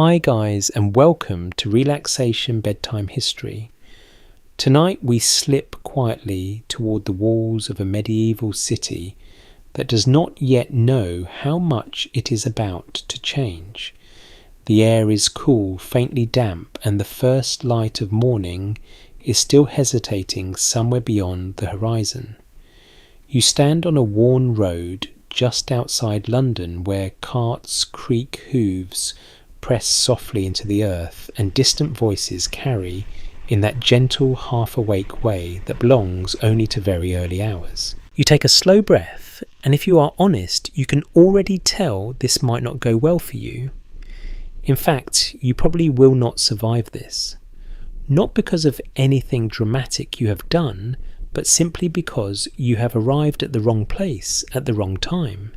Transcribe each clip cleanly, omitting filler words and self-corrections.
Hi guys, and welcome to Relaxation Bedtime History. Tonight we slip quietly toward the walls of a medieval city that does not yet know how much it is about to change. The air is cool, faintly damp, and the first light of morning is still hesitating somewhere beyond the horizon. You stand on a worn road just outside London where carts creak hooves press softly into the earth, and distant voices carry in that gentle, half-awake way that belongs only to very early hours. You take a slow breath, and if you are honest, you can already tell this might not go well for you. In fact, you probably will not survive this. Not because of anything dramatic you have done, but simply because you have arrived at the wrong place at the wrong time.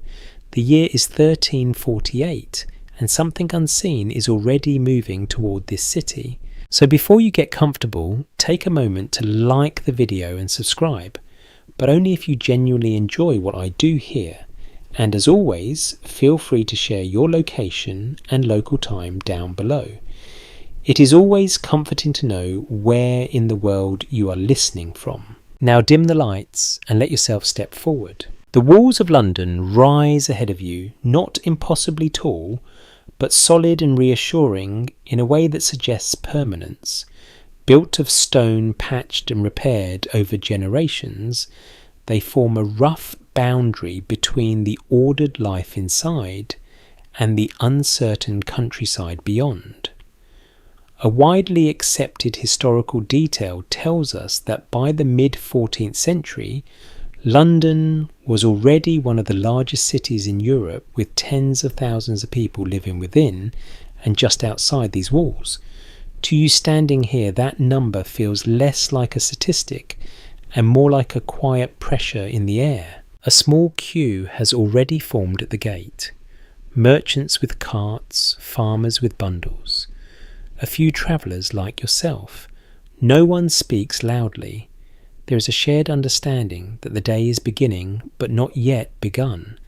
The year is 1348, and something unseen is already moving toward this city. So before you get comfortable, take a moment to like the video and subscribe, but only if you genuinely enjoy what I do here. And as always, feel free to share your location and local time down below. It is always comforting to know where in the world you are listening from. Now dim the lights and let yourself step forward. The walls of London rise ahead of you, not impossibly tall, but solid and reassuring in a way that suggests permanence. Built of stone patched and repaired over generations, they form a rough boundary between the ordered life inside and the uncertain countryside beyond. A widely accepted historical detail tells us that by the mid-14th century, London was already one of the largest cities in Europe, with tens of thousands of people living within and just outside these walls. To you standing here, that number feels less like a statistic and more like a quiet pressure in the air. A small queue has already formed at the gate. Merchants with carts, farmers with bundles. A few travellers like yourself. No one speaks loudly. There is a shared understanding that the day is beginning, but not yet begun.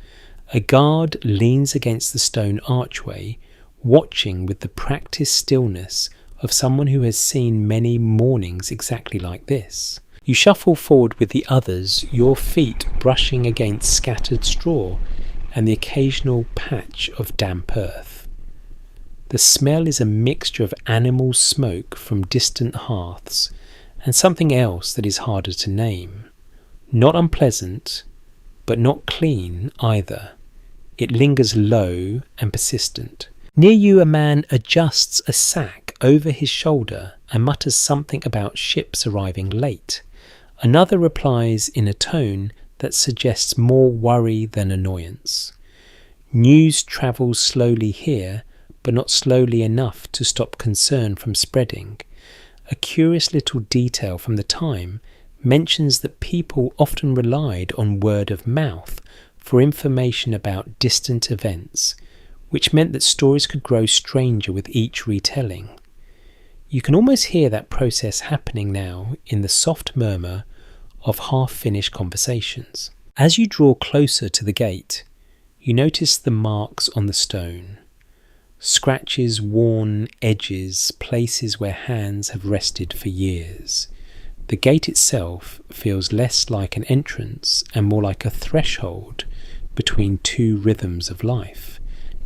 A guard leans against the stone archway, watching with the practiced stillness of someone who has seen many mornings exactly like this. You shuffle forward with the others, your feet brushing against scattered straw and the occasional patch of damp earth. The smell is a mixture of animal smoke from distant hearths and something else that is harder to name. Not unpleasant, but not clean either. It lingers low and persistent. Near you a man adjusts a sack over his shoulder and mutters something about ships arriving late. Another replies in a tone that suggests more worry than annoyance. News travels slowly here, but not slowly enough to stop concern from spreading. A curious little detail from the time mentions that people often relied on word of mouth for information about distant events, which meant that stories could grow stranger with each retelling. You can almost hear that process happening now in the soft murmur of half-finished conversations. As you draw closer to the gate, you notice the marks on the stone. Scratches, worn edges, places where hands have rested for years. The gate itself feels less like an entrance and more like a threshold between two rhythms of life.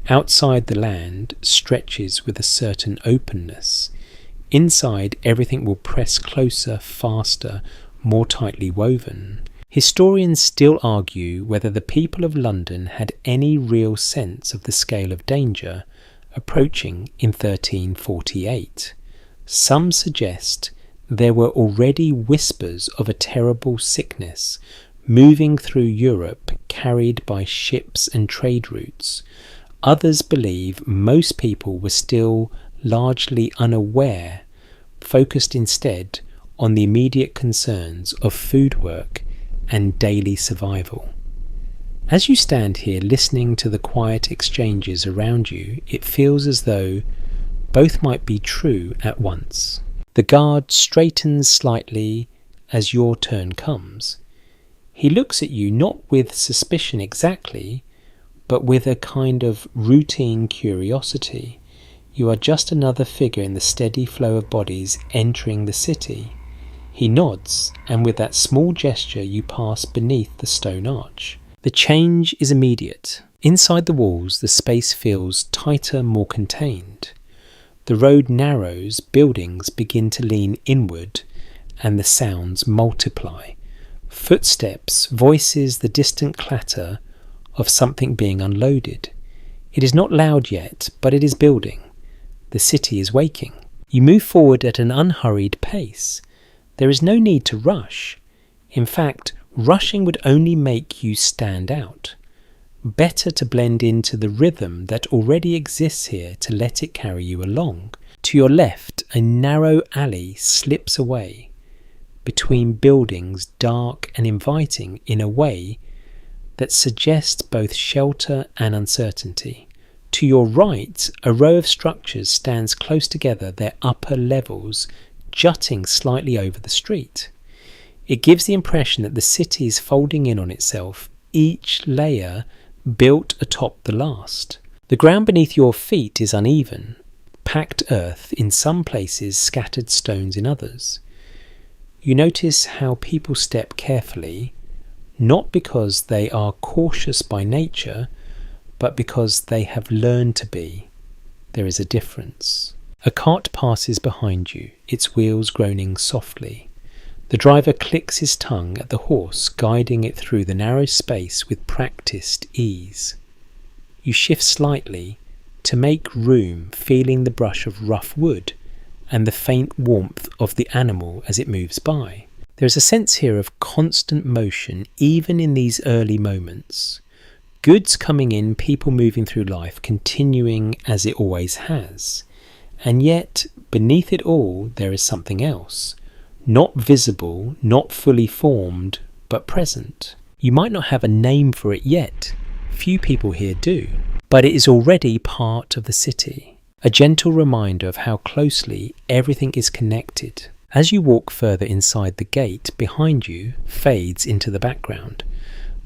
Outside the land stretches with a certain openness. Inside, everything will press closer, faster, more tightly woven. Historians still argue whether the people of London had any real sense of the scale of danger approaching in 1348. Some suggest there were already whispers of a terrible sickness moving through Europe, carried by ships and trade routes. Others believe most people were still largely unaware, focused instead on the immediate concerns of food work and daily survival. As you stand here listening to the quiet exchanges around you, it feels as though both might be true at once. The guard straightens slightly as your turn comes. He looks at you not with suspicion exactly, but with a kind of routine curiosity. You are just another figure in the steady flow of bodies entering the city. He nods, and with that small gesture you pass beneath the stone arch. The change is immediate. Inside the walls, the space feels tighter, more contained. The road narrows, buildings begin to lean inward, and the sounds multiply. Footsteps, voices, the distant clatter of something being unloaded. It is not loud yet, but it is building. The city is waking. You move forward at an unhurried pace. There is no need to rush. In fact, rushing would only make you stand out. Better to blend into the rhythm that already exists here, to let it carry you along. To your left, a narrow alley slips away between buildings, dark and inviting in a way that suggests both shelter and uncertainty. To your right, a row of structures stands close together, their upper levels jutting slightly over the street. It gives the impression that the city is folding in on itself, each layer built atop the last. The ground beneath your feet is uneven, packed earth in some places, scattered stones in others. You notice how people step carefully, not because they are cautious by nature, but because they have learned to be. There is a difference. A cart passes behind you, its wheels groaning softly. The driver clicks his tongue at the horse, guiding it through the narrow space with practiced ease. You shift slightly to make room, feeling the brush of rough wood and the faint warmth of the animal as it moves by. There is a sense here of constant motion, even in these early moments. Goods coming in, people moving through life, continuing as it always has. And yet, beneath it all, there is something else. Not visible, not fully formed, but present. You might not have a name for it yet. Few people here do. But it is already part of the city. A gentle reminder of how closely everything is connected. As you walk further inside, the gate behind you fades into the background.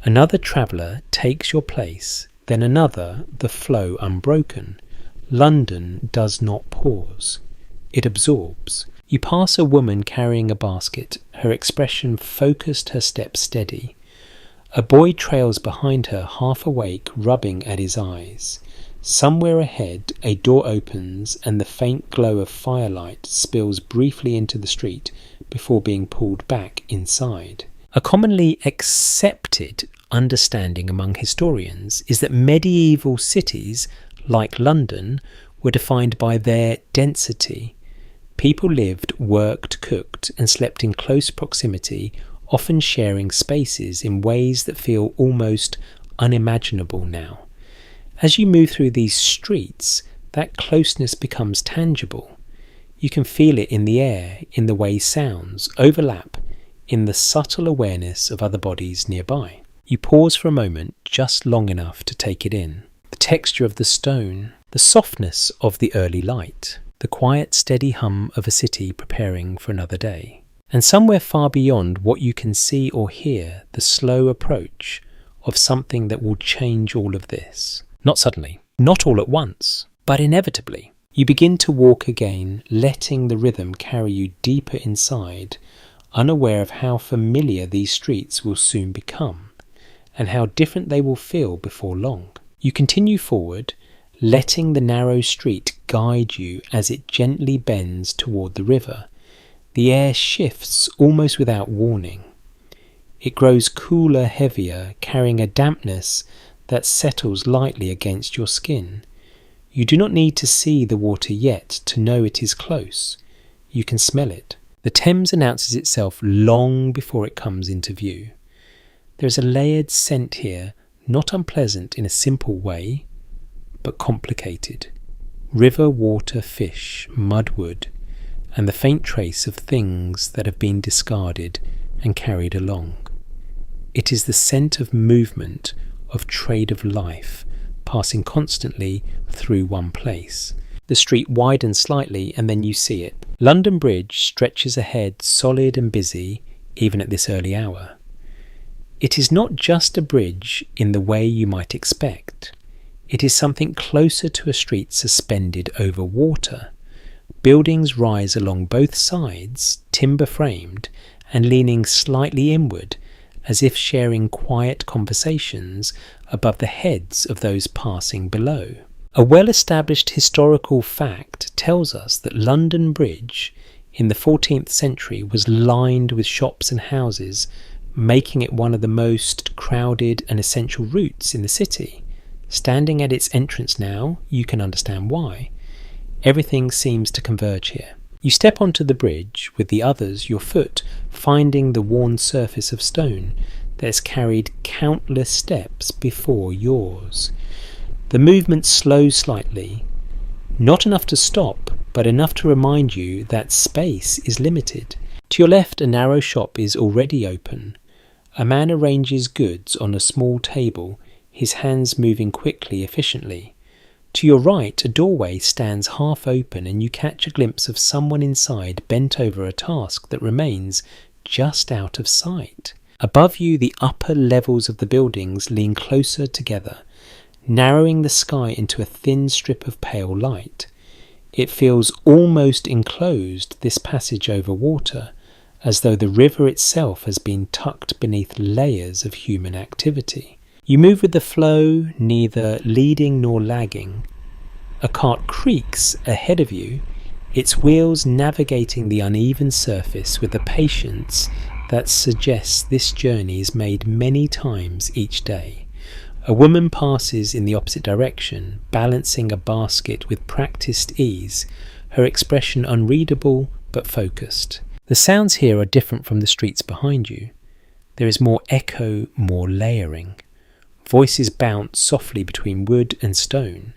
Another traveller takes your place, then another, the flow unbroken. London does not pause. It absorbs. You pass a woman carrying a basket, her expression focused, her steps steady. A boy trails behind her, half awake, rubbing at his eyes. Somewhere ahead, a door opens and the faint glow of firelight spills briefly into the street before being pulled back inside. A commonly accepted understanding among historians is that medieval cities, like London, were defined by their density. People lived, worked, cooked, and slept in close proximity, often sharing spaces in ways that feel almost unimaginable now. As you move through these streets, that closeness becomes tangible. You can feel it in the air, in the way sounds overlap, in the subtle awareness of other bodies nearby. You pause for a moment, just long enough to take it in. The texture of the stone, the softness of the early light, the quiet, steady hum of a city preparing for another day. And somewhere far beyond what you can see or hear, the slow approach of something that will change all of this. Not suddenly, not all at once, but inevitably. You begin to walk again, letting the rhythm carry you deeper inside, unaware of how familiar these streets will soon become, and how different they will feel before long. You continue forward, letting the narrow street guide you as it gently bends toward the river. The air shifts almost without warning. It grows cooler, heavier, carrying a dampness that settles lightly against your skin. You do not need to see the water yet to know it is close. You can smell it. The Thames announces itself long before it comes into view. There is a layered scent here, not unpleasant in a simple way, but complicated. River, water, fish, mudwood, and the faint trace of things that have been discarded and carried along. It is the scent of movement, of trade of life, passing constantly through one place. The street widens slightly and then you see it. London Bridge stretches ahead, solid and busy, even at this early hour. It is not just a bridge in the way you might expect. It is something closer to a street suspended over water. Buildings rise along both sides, timber-framed, and leaning slightly inward, as if sharing quiet conversations above the heads of those passing below. A well-established historical fact tells us that London Bridge in the 14th century was lined with shops and houses, making it one of the most crowded and essential routes in the city. Standing at its entrance now, you can understand why. Everything seems to converge here. You step onto the bridge with the others, your foot finding the worn surface of stone that has carried countless steps before yours. The movement slows slightly, not enough to stop, but enough to remind you that space is limited. To your left, a narrow shop is already open. A man arranges goods on a small table, his hands moving quickly, efficiently. To your right, a doorway stands half open and you catch a glimpse of someone inside bent over a task that remains just out of sight. Above you, the upper levels of the buildings lean closer together, narrowing the sky into a thin strip of pale light. It feels almost enclosed, this passage over water, as though the river itself has been tucked beneath layers of human activity. You move with the flow, neither leading nor lagging. A cart creaks ahead of you, its wheels navigating the uneven surface with a patience that suggests this journey is made many times each day. A woman passes in the opposite direction, balancing a basket with practiced ease, her expression unreadable but focused. The sounds here are different from the streets behind you. There is more echo, more layering. Voices bounce softly between wood and stone.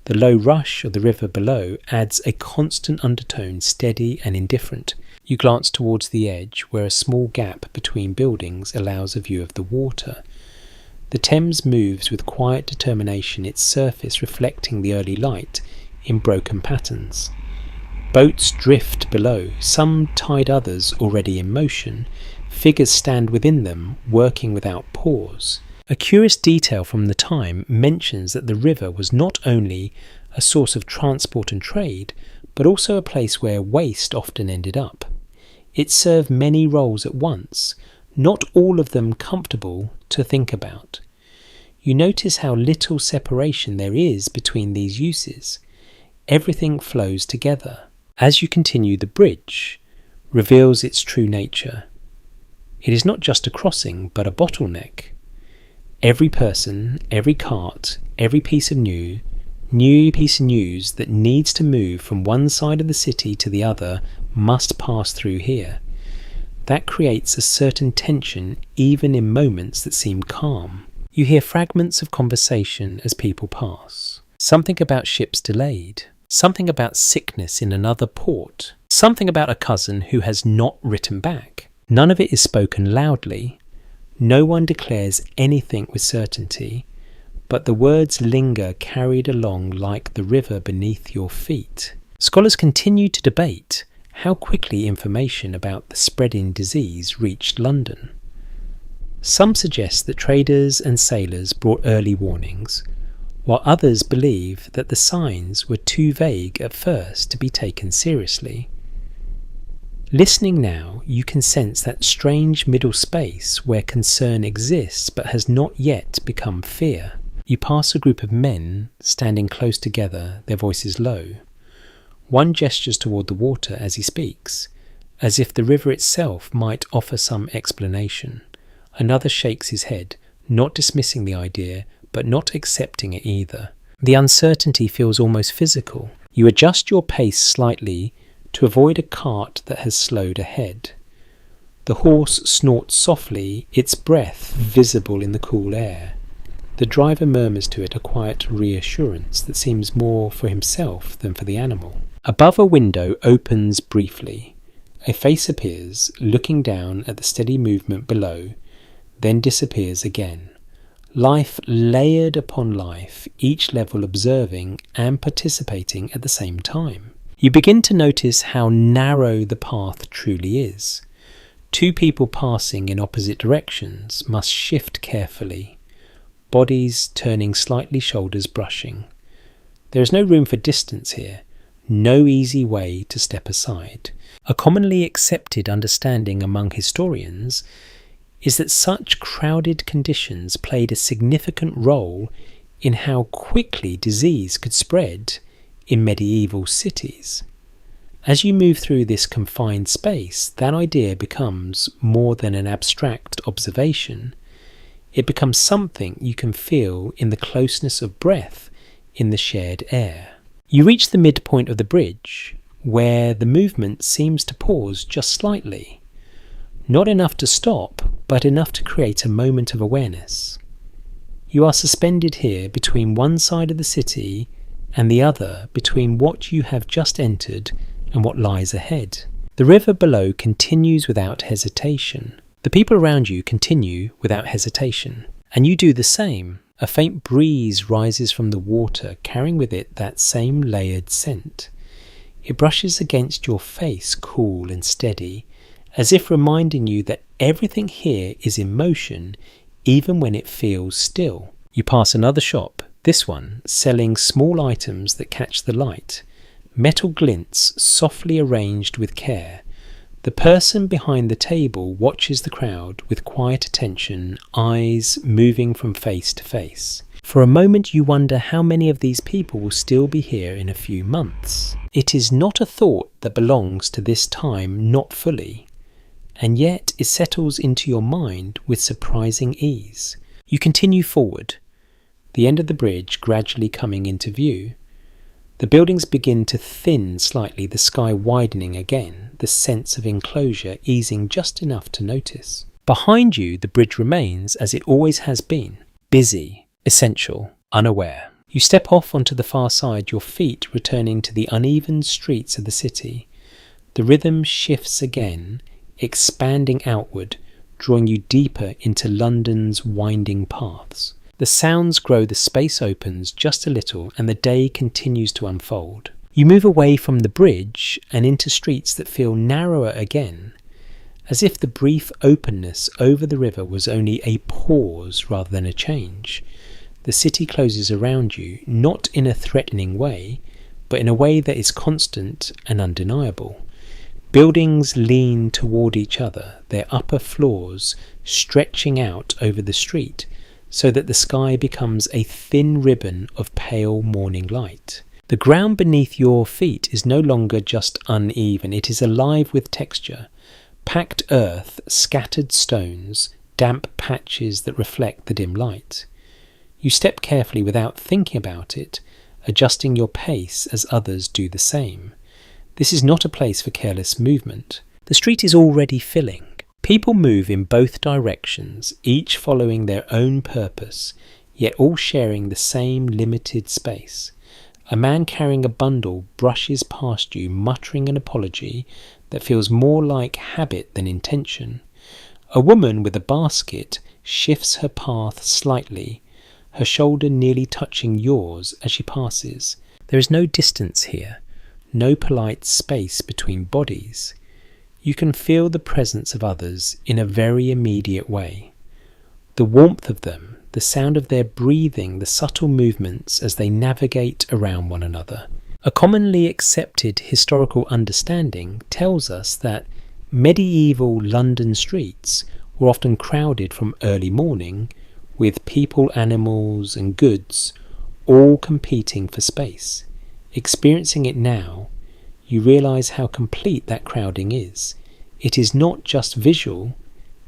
The low rush of the river below adds a constant undertone, steady and indifferent. You glance towards the edge, where a small gap between buildings allows a view of the water. The Thames moves with quiet determination, its surface reflecting the early light in broken patterns. Boats drift below, some tied, others already in motion. Figures stand within them, working without pause. A curious detail from the time mentions that the river was not only a source of transport and trade, but also a place where waste often ended up. It served many roles at once, not all of them comfortable to think about. You notice how little separation there is between these uses. Everything flows together. As you continue, the bridge reveals its true nature. It is not just a crossing, but a bottleneck. Every person, every cart, every piece of news that needs to move from one side of the city to the other must pass through here. That creates a certain tension even in moments that seem calm. You hear fragments of conversation as people pass. Something about ships delayed. Something about sickness in another port. Something about a cousin who has not written back. None of it is spoken loudly. No one declares anything with certainty, but the words linger carried along like the river beneath your feet. Scholars continue to debate how quickly information about the spreading disease reached London. Some suggest that traders and sailors brought early warnings, while others believe that the signs were too vague at first to be taken seriously. Listening now, you can sense that strange middle space where concern exists but has not yet become fear. You pass a group of men standing close together, their voices low. One gestures toward the water as he speaks, as if the river itself might offer some explanation. Another shakes his head, not dismissing the idea, but not accepting it either. The uncertainty feels almost physical. You adjust your pace slightly to avoid a cart that has slowed ahead. The horse snorts softly, its breath visible in the cool air. The driver murmurs to it a quiet reassurance that seems more for himself than for the animal. Above a window opens briefly. A face appears, looking down at the steady movement below, then disappears again. Life layered upon life, each level observing and participating at the same time. You begin to notice how narrow the path truly is. Two people passing in opposite directions must shift carefully. bodies turning slightly, shoulders brushing. There is no room for distance here, no easy way to step aside. A commonly accepted understanding among historians is that such crowded conditions played a significant role in how quickly disease could spread in medieval cities. As you move through this confined space, that idea becomes more than an abstract observation. It becomes something you can feel in the closeness of breath in the shared air. You reach the midpoint of the bridge, where the movement seems to pause just slightly. Not enough to stop, but enough to create a moment of awareness. You are suspended here between one side of the city and the other, between what you have just entered and what lies ahead. The river below continues without hesitation. The people around you continue without hesitation. And you do the same. A faint breeze rises from the water, carrying with it that same layered scent. It brushes against your face, cool and steady, as if reminding you that everything here is in motion, even when it feels still. You pass another shop, this one selling small items that catch the light. Metal glints softly arranged with care. The person behind the table watches the crowd with quiet attention, eyes moving from face to face. For a moment you wonder how many of these people will still be here in a few months. It is not a thought that belongs to this time, not fully, and yet it settles into your mind with surprising ease. You continue forward, the end of the bridge gradually coming into view. The buildings begin to thin slightly, the sky widening again, the sense of enclosure easing just enough to notice. Behind you, the bridge remains as it always has been, busy, essential, unaware. You step off onto the far side, your feet returning to the uneven streets of the city. The rhythm shifts again, expanding outward, drawing you deeper into London's winding paths. The sounds grow, the space opens just a little, and the day continues to unfold. You move away from the bridge and into streets that feel narrower again, as if the brief openness over the river was only a pause rather than a change. The city closes around you, not in a threatening way, but in a way that is constant and undeniable. Buildings lean toward each other, their upper floors stretching out over the street, so that the sky becomes a thin ribbon of pale morning light. The ground beneath your feet is no longer just uneven, it is alive with texture. Packed earth, scattered stones, damp patches that reflect the dim light. You step carefully without thinking about it, adjusting your pace as others do the same. This is not a place for careless movement. The street is already filling. People move in both directions, each following their own purpose, yet all sharing the same limited space. A man carrying a bundle brushes past you, muttering an apology that feels more like habit than intention. A woman with a basket shifts her path slightly, her shoulder nearly touching yours as she passes. There is no distance here, no polite space between bodies. You can feel the presence of others in a very immediate way. The warmth of them, the sound of their breathing, the subtle movements as they navigate around one another. A commonly accepted historical understanding tells us that medieval London streets were often crowded from early morning, with people, animals and goods all competing for space. Experiencing it now, you realise how complete that crowding is. It is not just visual,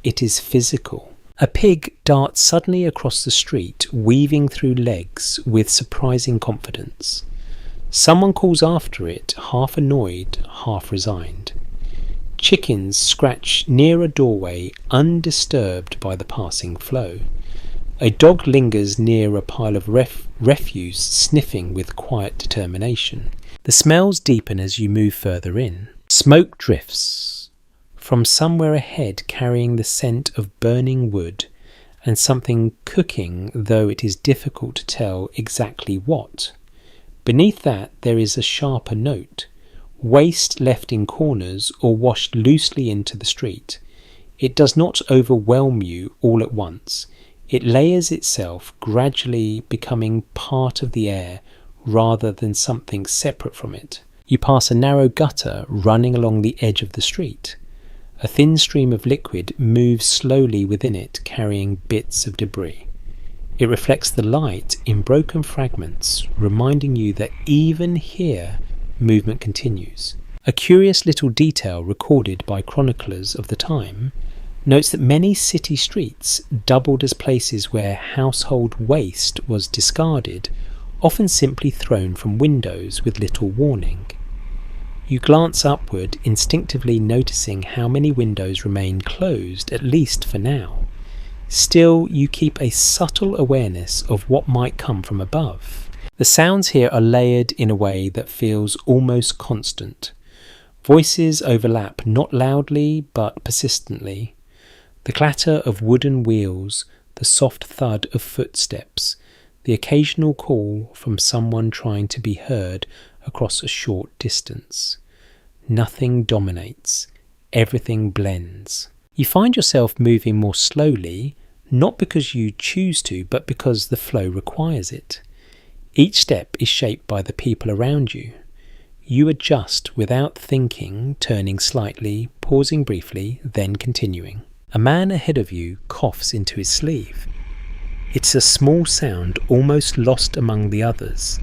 it is physical. A pig darts suddenly across the street, weaving through legs with surprising confidence. Someone calls after it, half annoyed, half resigned. Chickens scratch near a doorway, undisturbed by the passing flow. A dog lingers near a pile of refuse, sniffing with quiet determination. The smells deepen as you move further in. Smoke drifts from somewhere ahead, carrying the scent of burning wood and something cooking, though it is difficult to tell exactly what. Beneath that there is a sharper note, waste left in corners or washed loosely into the street. It does not overwhelm you all at once. It layers itself, gradually becoming part of the air rather than something separate from it. You pass a narrow gutter running along the edge of the street. A thin stream of liquid moves slowly within it, carrying bits of debris. It reflects the light in broken fragments, reminding you that even here, movement continues. A curious little detail recorded by chroniclers of the time notes that many city streets doubled as places where household waste was discarded, often simply thrown from windows with little warning. You glance upward, instinctively noticing how many windows remain closed, at least for now. Still, you keep a subtle awareness of what might come from above. The sounds here are layered in a way that feels almost constant. Voices overlap not loudly but persistently. The clatter of wooden wheels, the soft thud of footsteps, the occasional call from someone trying to be heard across a short distance. Nothing dominates. Everything blends. You find yourself moving more slowly, not because you choose to, but because the flow requires it. Each step is shaped by the people around you. You adjust without thinking, turning slightly, pausing briefly, then continuing. A man ahead of you coughs into his sleeve. It's a small sound almost lost among the others.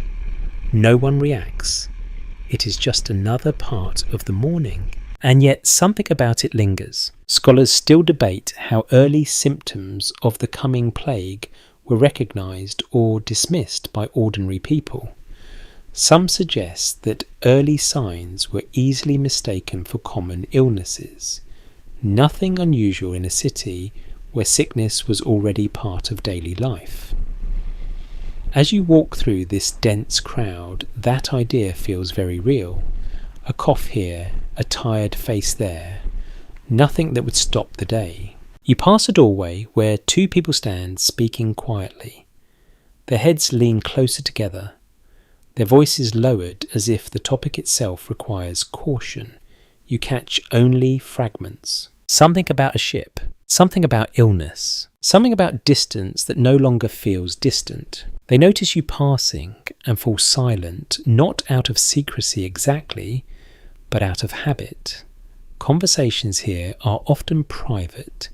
No one reacts. It is just another part of the morning. And yet something about it lingers. Scholars still debate how early symptoms of the coming plague were recognised or dismissed by ordinary people. Some suggest that early signs were easily mistaken for common illnesses. Nothing unusual in a city where sickness was already part of daily life. As you walk through this dense crowd, that idea feels very real. A cough here, a tired face there. Nothing that would stop the day. You pass a doorway where two people stand speaking quietly. Their heads lean closer together, their voices lowered as if the topic itself requires caution. You catch only fragments. Something about a ship, something about illness, something about distance that no longer feels distant. They notice you passing and fall silent, not out of secrecy exactly, but out of habit. Conversations here are often private,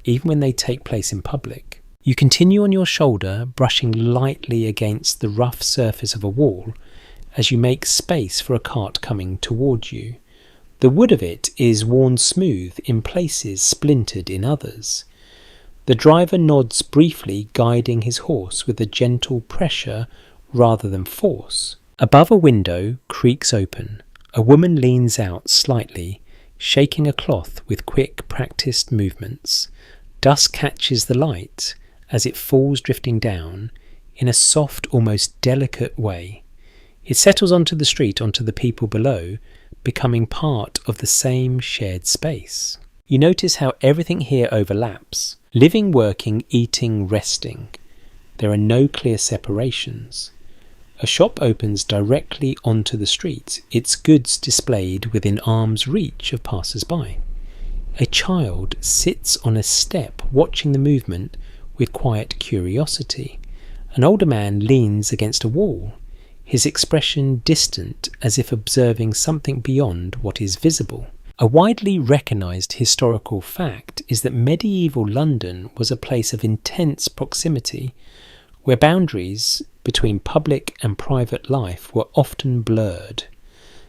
even when they take place in public. You continue on your shoulder, brushing lightly against the rough surface of a wall as you make space for a cart coming towards you. The wood of it is worn smooth in places, splintered in others. The driver nods briefly, guiding his horse with a gentle pressure rather than force. Above a window creaks open. A woman leans out slightly, shaking a cloth with quick, practiced movements. Dust catches the light as it falls drifting down in a soft, almost delicate way. It settles onto the street, onto the people below, becoming part of the same shared space. You notice how everything here overlaps. Living, working, eating, resting. There are no clear separations. A shop opens directly onto the street, its goods displayed within arm's reach of passers-by. A child sits on a step watching the movement with quiet curiosity. An older man leans against a wall, his expression distant as if observing something beyond what is visible. A widely recognised historical fact is that medieval London was a place of intense proximity, where boundaries between public and private life were often blurred.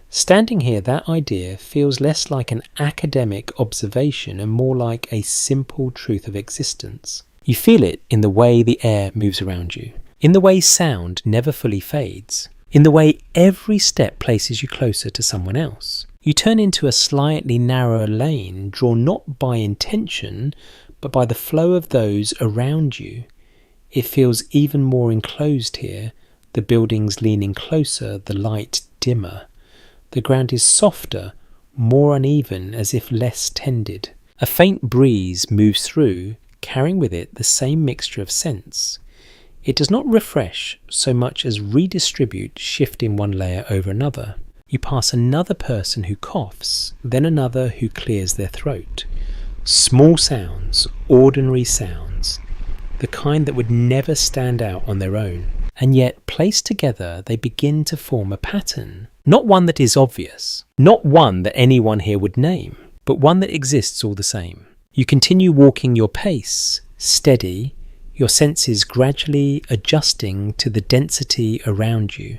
Standing here, that idea feels less like an academic observation and more like a simple truth of existence. You feel it in the way the air moves around you, in the way sound never fully fades, in the way every step places you closer to someone else. You turn into a slightly narrower lane, drawn not by intention, but by the flow of those around you. It feels even more enclosed here, the buildings leaning closer, the light dimmer. The ground is softer, more uneven, as if less tended. A faint breeze moves through, carrying with it the same mixture of scents. It does not refresh so much as redistribute, shifting one layer over another. You pass another person who coughs, then another who clears their throat. Small sounds, ordinary sounds. the kind that would never stand out on their own. And yet, placed together, they begin to form a pattern. Not one that is obvious, not one that anyone here would name, but one that exists all the same. You continue walking your pace, steady, your senses gradually adjusting to the density around you.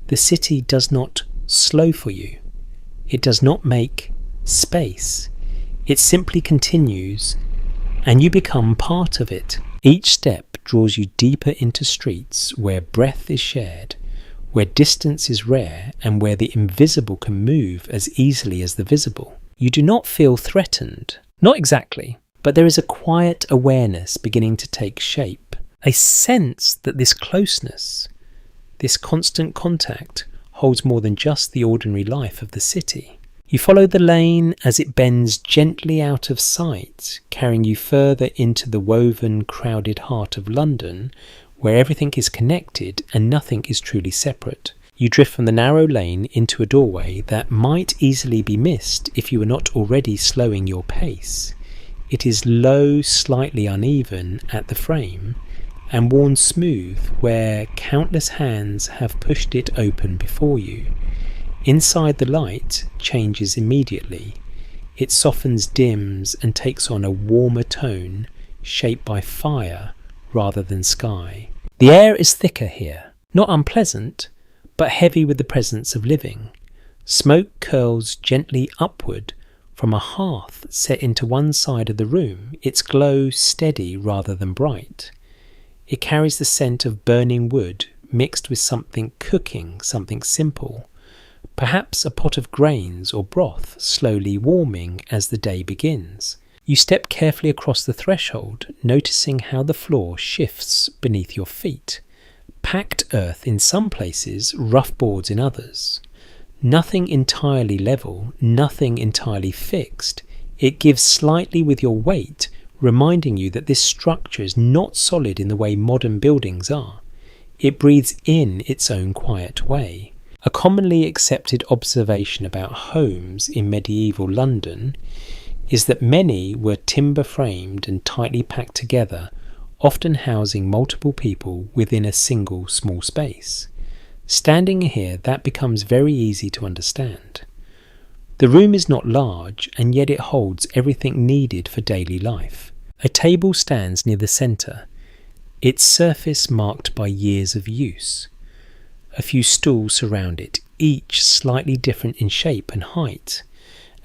The city does not slow for you. It does not make space. It simply continues, and you become part of it. Each step draws you deeper into streets where breath is shared, where distance is rare, and where the invisible can move as easily as the visible. You do not feel threatened. Not exactly, but there is a quiet awareness beginning to take shape, a sense that this closeness, this constant contact, holds more than just the ordinary life of the city. You follow the lane as it bends gently out of sight, carrying you further into the woven, crowded heart of London, where everything is connected and nothing is truly separate. You drift from the narrow lane into a doorway that might easily be missed if you were not already slowing your pace. It is low, slightly uneven at the frame, and worn smooth where countless hands have pushed it open before you. Inside, the light changes immediately. It softens, dims, and takes on a warmer tone, shaped by fire rather than sky. The air is thicker here, not unpleasant, but heavy with the presence of living. Smoke curls gently upward from a hearth set into one side of the room, its glow steady rather than bright. It carries the scent of burning wood mixed with something cooking, something simple. Perhaps a pot of grains or broth slowly warming as the day begins. You step carefully across the threshold, noticing how the floor shifts beneath your feet. Packed earth in some places, rough boards in others. Nothing entirely level, nothing entirely fixed. It gives slightly with your weight, reminding you that this structure is not solid in the way modern buildings are. It breathes in its own quiet way. A commonly accepted observation about homes in medieval London is that many were timber-framed and tightly packed together, often housing multiple people within a single small space. Standing here, that becomes very easy to understand. The room is not large, and yet it holds everything needed for daily life. A table stands near the centre, its surface marked by years of use. A few stools surround it, each slightly different in shape and height.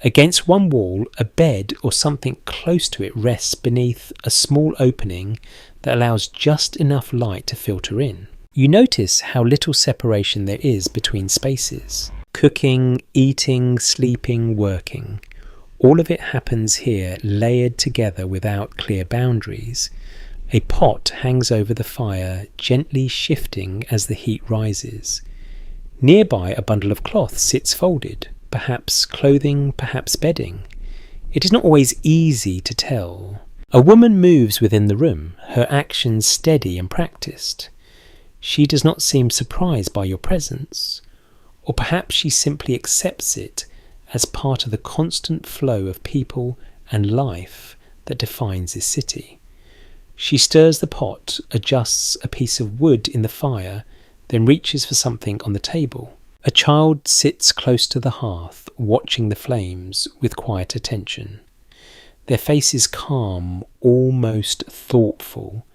Against one wall, a bed or something close to it rests beneath a small opening that allows just enough light to filter in. You notice how little separation there is between spaces. Cooking, eating, sleeping, working. All of it happens here, layered together without clear boundaries. A pot hangs over the fire, gently shifting as the heat rises. Nearby, a bundle of cloth sits folded, perhaps clothing, perhaps bedding. It is not always easy to tell. A woman moves within the room, her actions steady and practiced. She does not seem surprised by your presence, or perhaps she simply accepts it as part of the constant flow of people and life that defines this city. She stirs the pot, adjusts a piece of wood in the fire, then reaches for something on the table. A child sits close to the hearth, watching the flames with quiet attention. Their face is calm, almost thoughtful,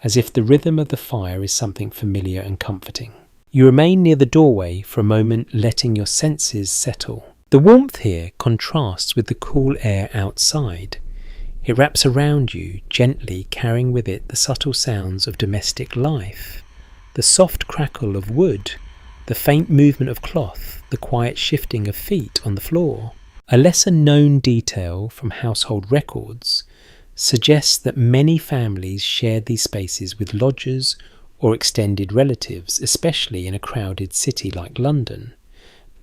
as if the rhythm of the fire is something familiar and comforting. You remain near the doorway for a moment, letting your senses settle. The warmth here contrasts with the cool air outside. It wraps around you, gently carrying with it the subtle sounds of domestic life, the soft crackle of wood, the faint movement of cloth, the quiet shifting of feet on the floor. A lesser-known detail from household records suggests that many families shared these spaces with lodgers or extended relatives, especially in a crowded city like London.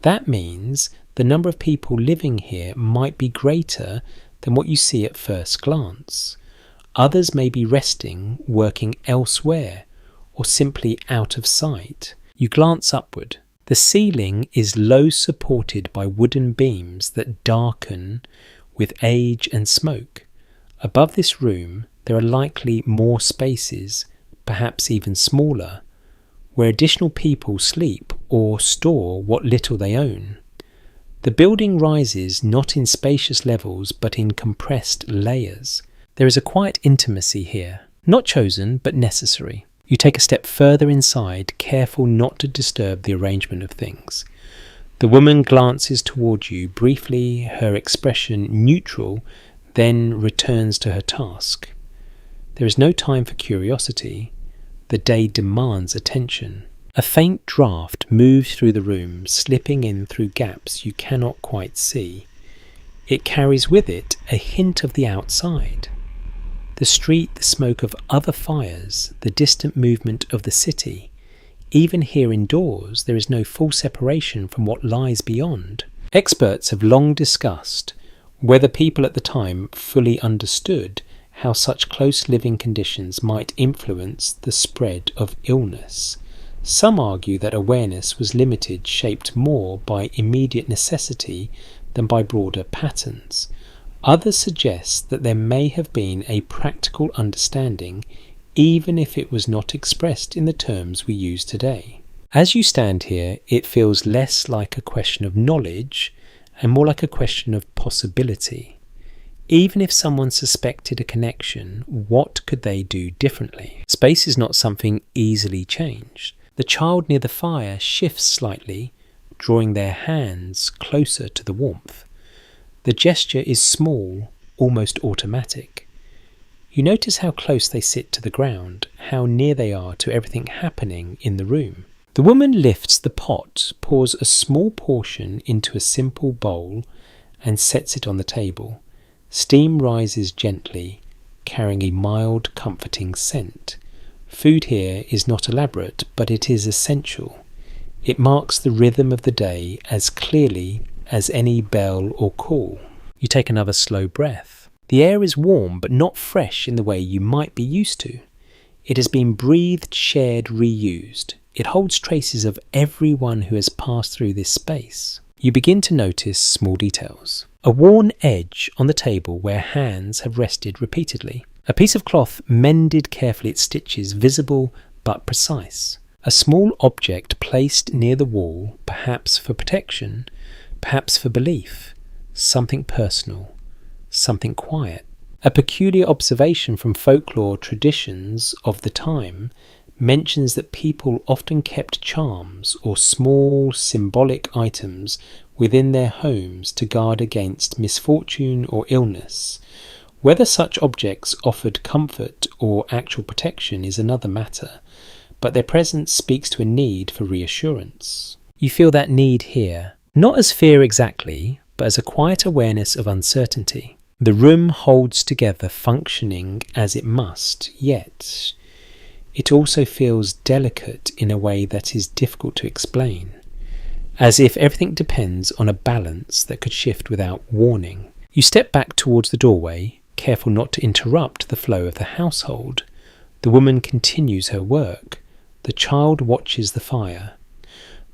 That means the number of people living here might be greater than what you see at first glance. Others may be resting, working elsewhere, or simply out of sight. You glance upward. The ceiling is low, supported by wooden beams that darken with age and smoke. Above this room, there are likely more spaces, perhaps even smaller, where additional people sleep or store what little they own. The building rises not in spacious levels but in compressed layers. There is a quiet intimacy here, not chosen but necessary. You take a step further inside, careful not to disturb the arrangement of things. The woman glances toward you briefly, her expression neutral, then returns to her task. There is no time for curiosity. The day demands attention. A faint draught moves through the room, slipping in through gaps you cannot quite see. It carries with it a hint of the outside. The street, the smoke of other fires, the distant movement of the city. Even here indoors, there is no full separation from what lies beyond. Experts have long discussed whether people at the time fully understood how such close living conditions might influence the spread of illness. Some argue that awareness was limited, shaped more by immediate necessity than by broader patterns. Others suggest that there may have been a practical understanding, even if it was not expressed in the terms we use today. As you stand here, it feels less like a question of knowledge and more like a question of possibility. Even if someone suspected a connection, what could they do differently? Space is not something easily changed. The child near the fire shifts slightly, drawing their hands closer to the warmth. The gesture is small, almost automatic. You notice how close they sit to the ground, how near they are to everything happening in the room. The woman lifts the pot, pours a small portion into a simple bowl, and sets it on the table. Steam rises gently, carrying a mild, comforting scent. Food here is not elaborate, but it is essential. It marks the rhythm of the day as clearly as any bell or call. You take another slow breath. The air is warm, but not fresh in the way you might be used to. It has been breathed, shared, reused. It holds traces of everyone who has passed through this space. You begin to notice small details. A worn edge on the table where hands have rested repeatedly. A piece of cloth mended carefully, its stitches visible but precise. A small object placed near the wall, perhaps for protection, perhaps for belief. Something personal, something quiet. A peculiar observation from folklore traditions of the time mentions that people often kept charms or small symbolic items within their homes to guard against misfortune or illness. Whether such objects offered comfort or actual protection is another matter, but their presence speaks to a need for reassurance. You feel that need here, not as fear exactly, but as a quiet awareness of uncertainty. The room holds together, functioning as it must, yet it also feels delicate in a way that is difficult to explain, as if everything depends on a balance that could shift without warning. You step back towards the doorway, careful not to interrupt the flow of the household. The woman continues her work. The child watches the fire.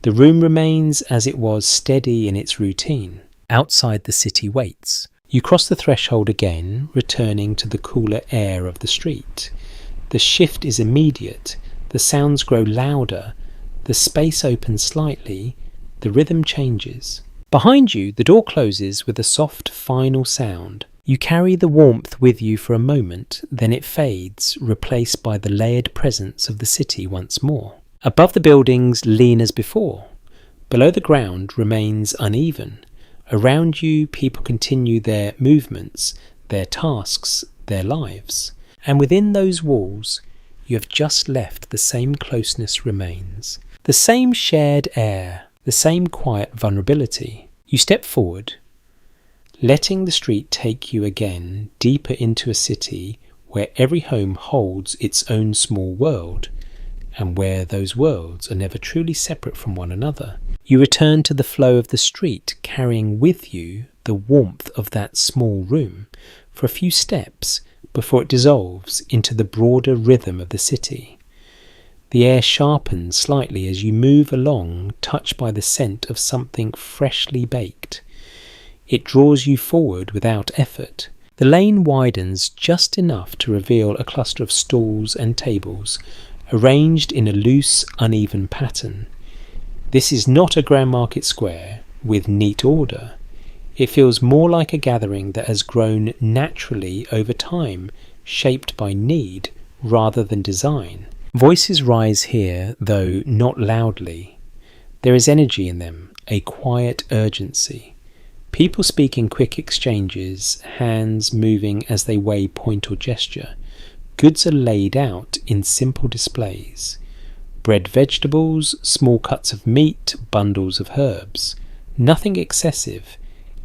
The room remains as it was, steady in its routine. Outside, the city waits. You cross the threshold again, returning to the cooler air of the street. The shift is immediate. The sounds grow louder. The space opens slightly. The rhythm changes. Behind you, the door closes with a soft, final sound. You carry the warmth with you for a moment, then it fades, replaced by the layered presence of the city once more. Above the buildings lean as before. Below the ground remains uneven. Around you, people continue their movements, their tasks, their lives. And within those walls, you have just left, the same closeness remains. The same shared air, the same quiet vulnerability. You step forward, letting the street take you again deeper into a city where every home holds its own small world, and where those worlds are never truly separate from one another. You return to the flow of the street, carrying with you the warmth of that small room for a few steps before it dissolves into the broader rhythm of the city. The air sharpens slightly as you move along, touched by the scent of something freshly baked. It draws you forward without effort. The lane widens just enough to reveal a cluster of stalls and tables, arranged in a loose, uneven pattern. This is not a grand market square with neat order. It feels more like a gathering that has grown naturally over time, shaped by need rather than design. Voices rise here, though not loudly. There is energy in them, a quiet urgency. People speak in quick exchanges, hands moving as they weigh point or gesture. Goods are laid out in simple displays. Bread, vegetables, small cuts of meat, bundles of herbs. Nothing excessive,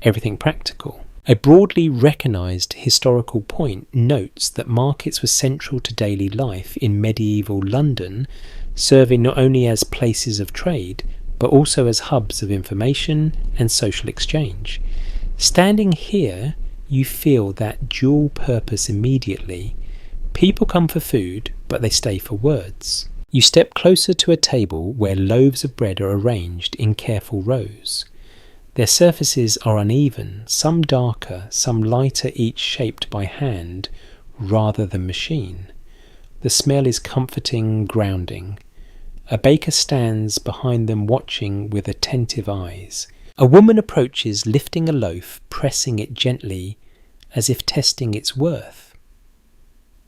everything practical. A broadly recognised historical point notes that markets were central to daily life in medieval London, serving not only as places of trade, but also as hubs of information and social exchange. Standing here, you feel that dual purpose immediately. People come for food, but they stay for words. You step closer to a table where loaves of bread are arranged in careful rows. Their surfaces are uneven, some darker, some lighter, each shaped by hand rather than machine. The smell is comforting, grounding. A baker stands behind them watching with attentive eyes. A woman approaches, lifting a loaf, pressing it gently, as if testing its worth.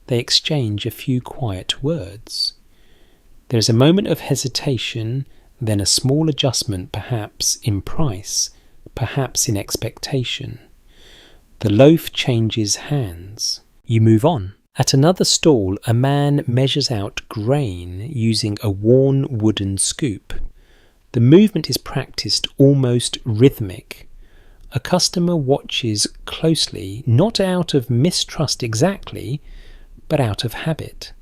They exchange a few quiet words. There is a moment of hesitation, then a small adjustment, perhaps in price, perhaps in expectation. The loaf changes hands. You move on. At another stall, a man measures out grain using a worn wooden scoop. The movement is practiced almost rhythmic. A customer watches closely, not out of mistrust exactly, but out of habit.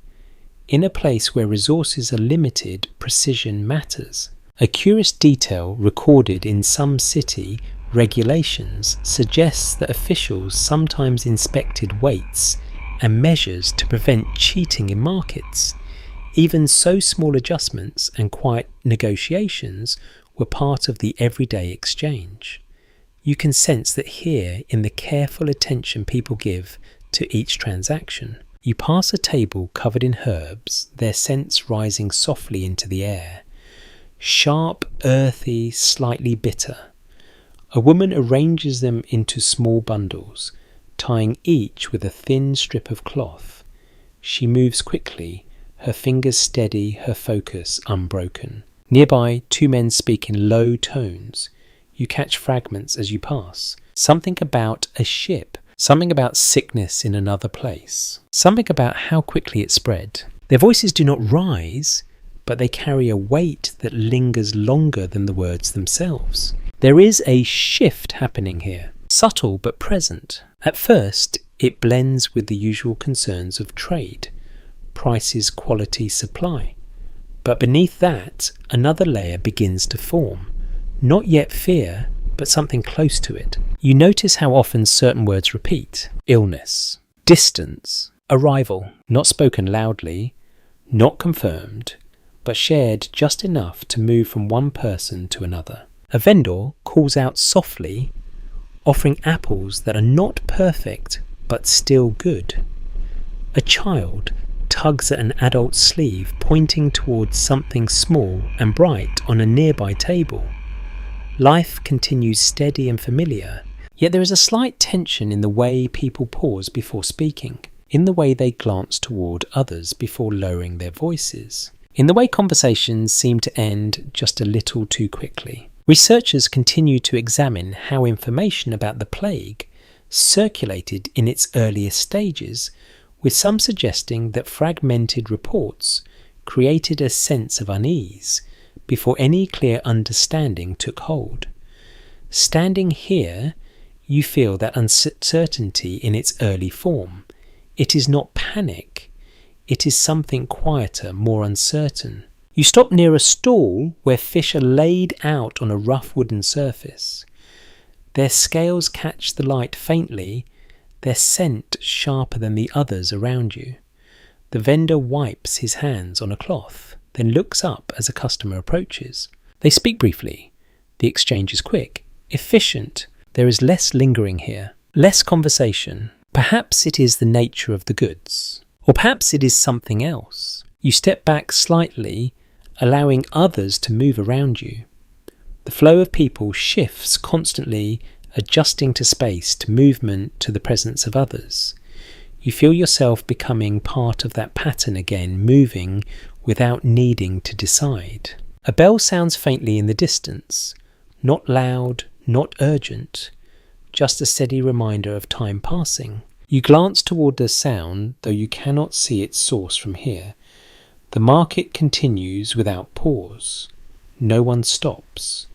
In a place where resources are limited, precision matters. A curious detail recorded in some city regulations suggests that officials sometimes inspected weights and measures to prevent cheating in markets. Even so small adjustments and quiet negotiations were part of the everyday exchange. You can sense that here in the careful attention people give to each transaction. You pass a table covered in herbs, their scents rising softly into the air. Sharp, earthy, slightly bitter. A woman arranges them into small bundles, tying each with a thin strip of cloth. She moves quickly, her fingers steady, her focus unbroken. Nearby, two men speak in low tones. You catch fragments as you pass. Something about a ship, something about sickness in another place, something about how quickly it spread. Their voices do not rise, but they carry a weight that lingers longer than the words themselves. There is a shift happening here, subtle but present. At first, it blends with the usual concerns of trade, prices, quality, supply. But beneath that, another layer begins to form. Not yet fear, but something close to it. You notice how often certain words repeat. Illness, distance, arrival, not spoken loudly, not confirmed, but shared just enough to move from one person to another. A vendor calls out softly, offering apples that are not perfect, but still good. A child tugs at an adult's sleeve, pointing towards something small and bright on a nearby table. Life continues steady and familiar, yet there is a slight tension in the way people pause before speaking, in the way they glance toward others before lowering their voices, in the way conversations seem to end just a little too quickly. Researchers continue to examine how information about the plague circulated in its earliest stages, with some suggesting that fragmented reports created a sense of unease before any clear understanding took hold. Standing here, you feel that uncertainty in its early form. It is not panic, it is something quieter, more uncertain. You stop near a stall where fish are laid out on a rough wooden surface. Their scales catch the light faintly, their scent sharper than the others around you. The vendor wipes his hands on a cloth, then looks up as a customer approaches. They speak briefly. The exchange is quick, efficient. There is less lingering here, less conversation, Perhaps it is the nature of the goods, or perhaps it is something else. You step back slightly, allowing others to move around you. The flow of people shifts constantly, adjusting to space, to movement, to the presence of others. You feel yourself becoming part of that pattern again, moving without needing to decide. A bell sounds faintly in the distance, not loud, not urgent, just a steady reminder of time passing. You glance toward the sound, though you cannot see its source from here. The market continues without pause. No one stops.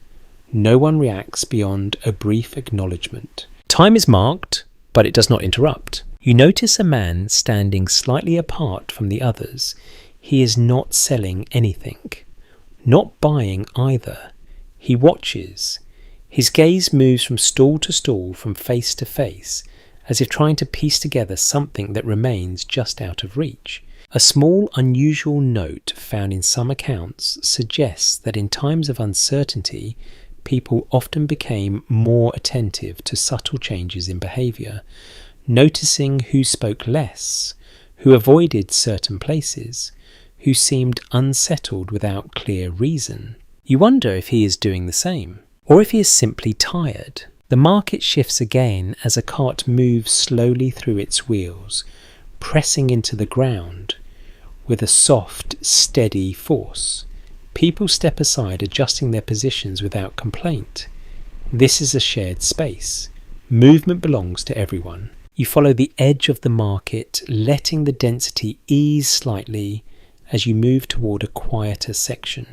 No one reacts beyond a brief acknowledgement. Time is marked, but it does not interrupt. You notice a man standing slightly apart from the others. He is not selling anything, not buying either. He watches. His gaze moves from stall to stall, from face to face, as if trying to piece together something that remains just out of reach. A small, unusual note found in some accounts suggests that in times of uncertainty, people often became more attentive to subtle changes in behaviour, noticing who spoke less, who avoided certain places, who seemed unsettled without clear reason. You wonder if he is doing the same, or if he is simply tired. The market shifts again as a cart moves slowly through its wheels, pressing into the ground with a soft, steady force. People step aside, adjusting their positions without complaint. This is a shared space. Movement belongs to everyone. You follow the edge of the market, letting the density ease slightly as you move toward a quieter section.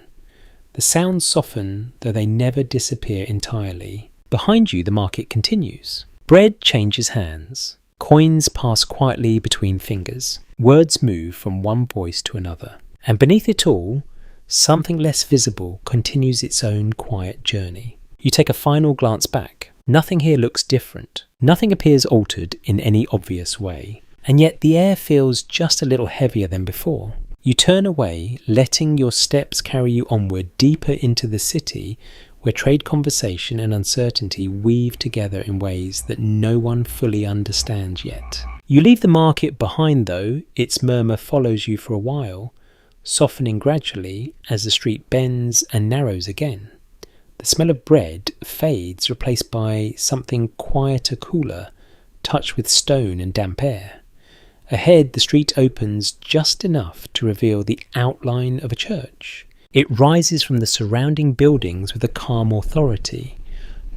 The sounds soften, though they never disappear entirely. Behind you, the market continues. Bread changes hands. Coins pass quietly between fingers. Words move from one voice to another. And beneath it all, something less visible continues its own quiet journey. You take a final glance back. Nothing here looks different. Nothing appears altered in any obvious way. And yet the air feels just a little heavier than before. You turn away, letting your steps carry you onward deeper into the city, where trade, conversation and uncertainty weave together in ways that no one fully understands yet. You leave the market behind though. Its murmur follows you for a while, softening gradually as the street bends and narrows again. The smell of bread fades, replaced by something quieter, cooler, touched with stone and damp air. Ahead, the street opens just enough to reveal the outline of a church. It rises from the surrounding buildings with a calm authority,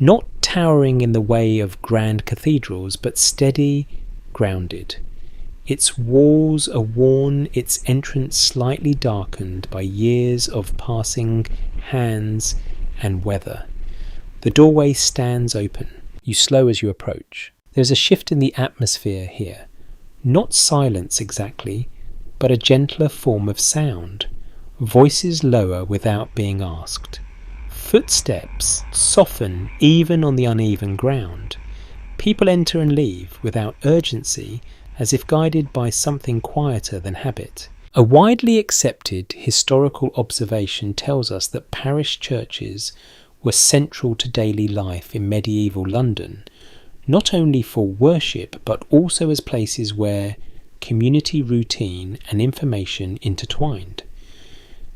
not towering in the way of grand cathedrals, but steady, grounded. Its walls are worn, its entrance slightly darkened by years of passing hands and weather. The doorway stands open. You slow as you approach. There's a shift in the atmosphere here. Not silence exactly, but a gentler form of sound. Voices lower without being asked. Footsteps soften even on the uneven ground. People enter and leave without urgency, as if guided by something quieter than habit. A widely accepted historical observation tells us that parish churches were central to daily life in medieval London, not only for worship but also as places where community routine and information intertwined.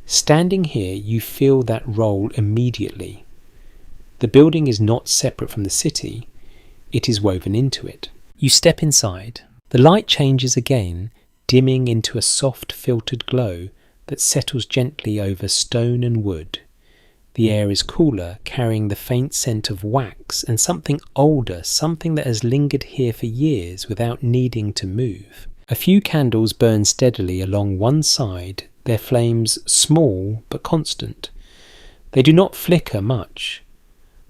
Standing here, you feel that role immediately. The building is not separate from the city, it is woven into it. You step inside. The light changes again, dimming into a soft filtered glow that settles gently over stone and wood. The air is cooler, carrying the faint scent of wax and something older, something that has lingered here for years without needing to move. A few candles burn steadily along one side, their flames small but constant. They do not flicker much.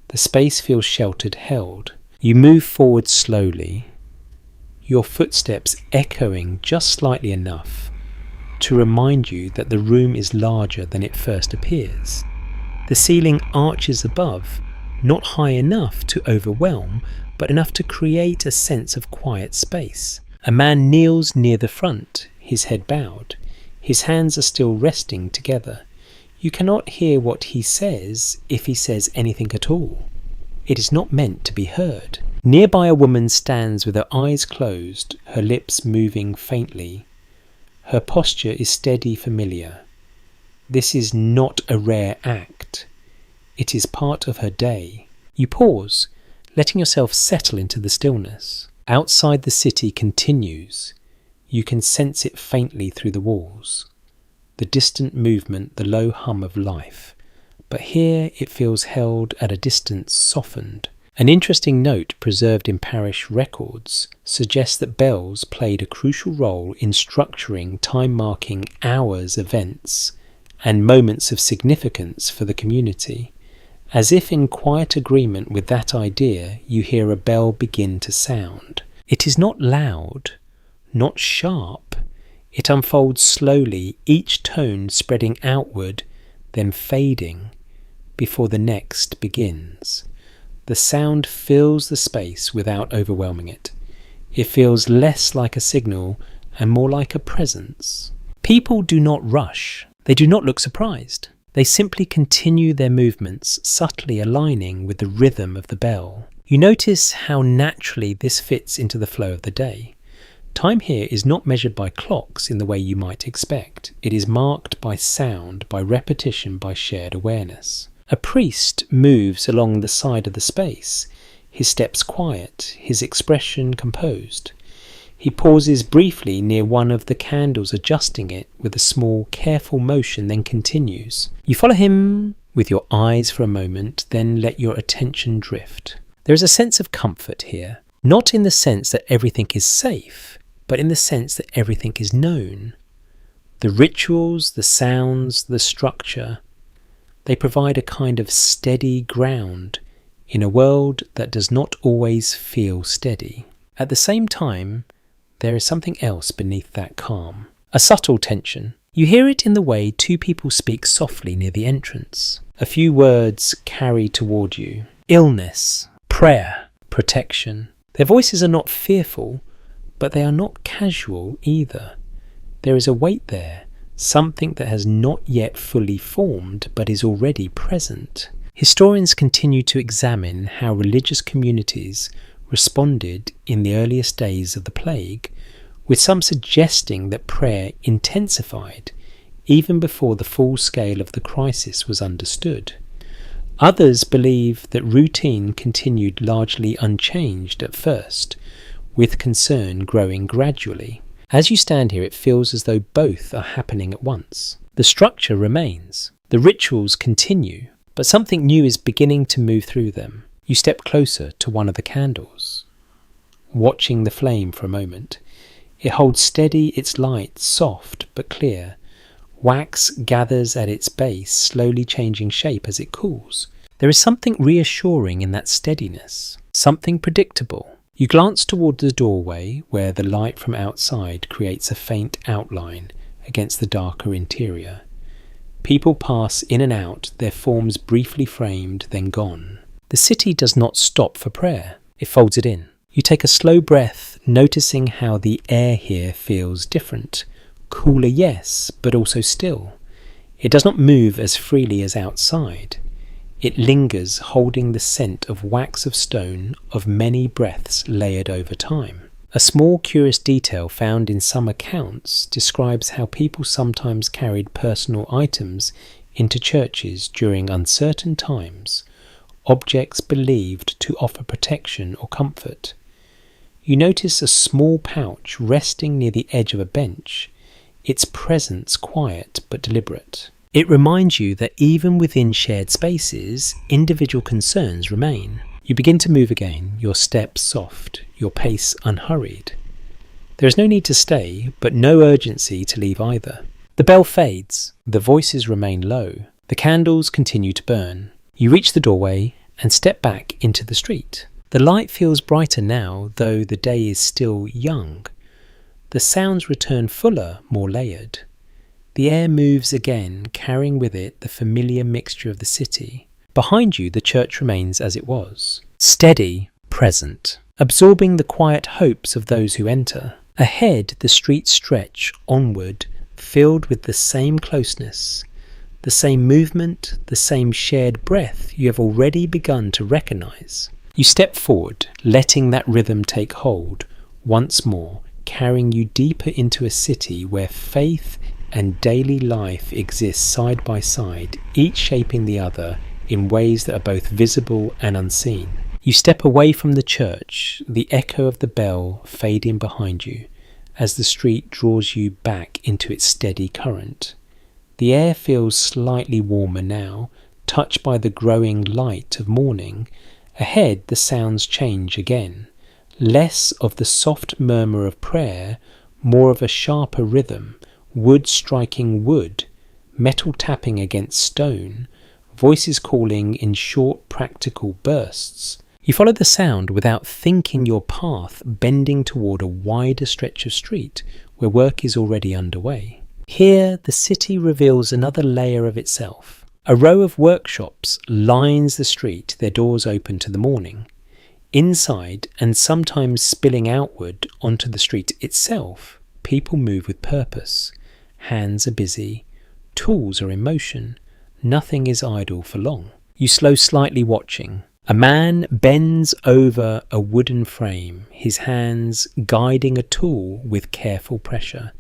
The space feels sheltered, held. You move forward slowly, your footsteps echoing just slightly enough to remind you that the room is larger than it first appears. The ceiling arches above, not high enough to overwhelm, but enough to create a sense of quiet space. A man kneels near the front, his head bowed. His hands are still resting together. You cannot hear what he says, if he says anything at all. It is not meant to be heard. Nearby a woman stands with her eyes closed, her lips moving faintly. Her posture is steady, familiar. This is not a rare act. It is part of her day. You pause, letting yourself settle into the stillness. Outside the city continues. You can sense it faintly through the walls. The distant movement, the low hum of life. But here it feels held at a distance, softened. An interesting note preserved in parish records suggests that bells played a crucial role in structuring time-marking hours, events, and moments of significance for the community. As if in quiet agreement with that idea, you hear a bell begin to sound. It is not loud, not sharp. It unfolds slowly, each tone spreading outward, then fading, before the next begins. The sound fills the space without overwhelming it. It feels less like a signal and more like a presence. People do not rush. They do not look surprised. They simply continue their movements, subtly aligning with the rhythm of the bell. You notice how naturally this fits into the flow of the day. Time here is not measured by clocks in the way you might expect. It is marked by sound, by repetition, by shared awareness. A priest moves along the side of the space, his steps quiet, his expression composed. He pauses briefly near one of the candles, adjusting it with a small, careful motion, then continues. You follow him with your eyes for a moment, then let your attention drift. There is a sense of comfort here, not in the sense that everything is safe, but in the sense that everything is known. The rituals, the sounds, the structure, they provide a kind of steady ground in a world that does not always feel steady. At the same time, there is something else beneath that calm. A subtle tension. You hear it in the way two people speak softly near the entrance. A few words carry toward you. Illness, prayer, protection. Their voices are not fearful, but they are not casual either. There is a weight there, something that has not yet fully formed but is already present. Historians continue to examine how religious communities responded in the earliest days of the plague, with some suggesting that prayer intensified even before the full scale of the crisis was understood. Others believe that routine continued largely unchanged at first, with concern growing gradually. As you stand here, it feels as though both are happening at once. The structure remains, the rituals continue, but something new is beginning to move through them. You step closer to one of the candles, watching the flame for a moment. It holds steady, its light soft but clear. Wax gathers at its base, slowly changing shape as it cools. There is something reassuring in that steadiness, something predictable. You glance toward the doorway, where the light from outside creates a faint outline against the darker interior. People pass in and out, their forms briefly framed, then gone. The city does not stop for prayer. It folds it in. You take a slow breath, noticing how the air here feels different. Cooler, yes, but also still. It does not move as freely as outside. It lingers, holding the scent of wax of stone, of many breaths layered over time. A small curious detail found in some accounts describes how people sometimes carried personal items into churches during uncertain times, objects believed to offer protection or comfort. You notice a small pouch resting near the edge of a bench, its presence quiet but deliberate. It reminds you that even within shared spaces, individual concerns remain. You begin to move again, your steps soft, your pace unhurried. There is no need to stay, but no urgency to leave either. The bell fades, the voices remain low, the candles continue to burn. You reach the doorway and step back into the street. The light feels brighter now, though the day is still young. The sounds return fuller, more layered. The air moves again, carrying with it the familiar mixture of the city. Behind you, the church remains as it was, steady, present, absorbing the quiet hopes of those who enter. Ahead, the streets stretch onward, filled with the same closeness, the same movement, the same shared breath you have already begun to recognize. You step forward, letting that rhythm take hold once more, carrying you deeper into a city where faith and daily life exist side by side, each shaping the other in ways that are both visible and unseen. You step away from the church, the echo of the bell fading behind you, as the street draws you back into its steady current. The air feels slightly warmer now, touched by the growing light of morning. Ahead, the sounds change again. Less of the soft murmur of prayer, more of a sharper rhythm, wood striking wood, metal tapping against stone, voices calling in short practical bursts. You follow the sound without thinking your path, bending toward a wider stretch of street where work is already underway. Here, the city reveals another layer of itself. A row of workshops lines the street, their doors open to the morning. Inside, and sometimes spilling outward onto the street itself, people move with purpose. Hands are busy, tools are in motion, nothing is idle for long. You slow slightly watching. A man bends over a wooden frame, his hands guiding a tool with careful pressure.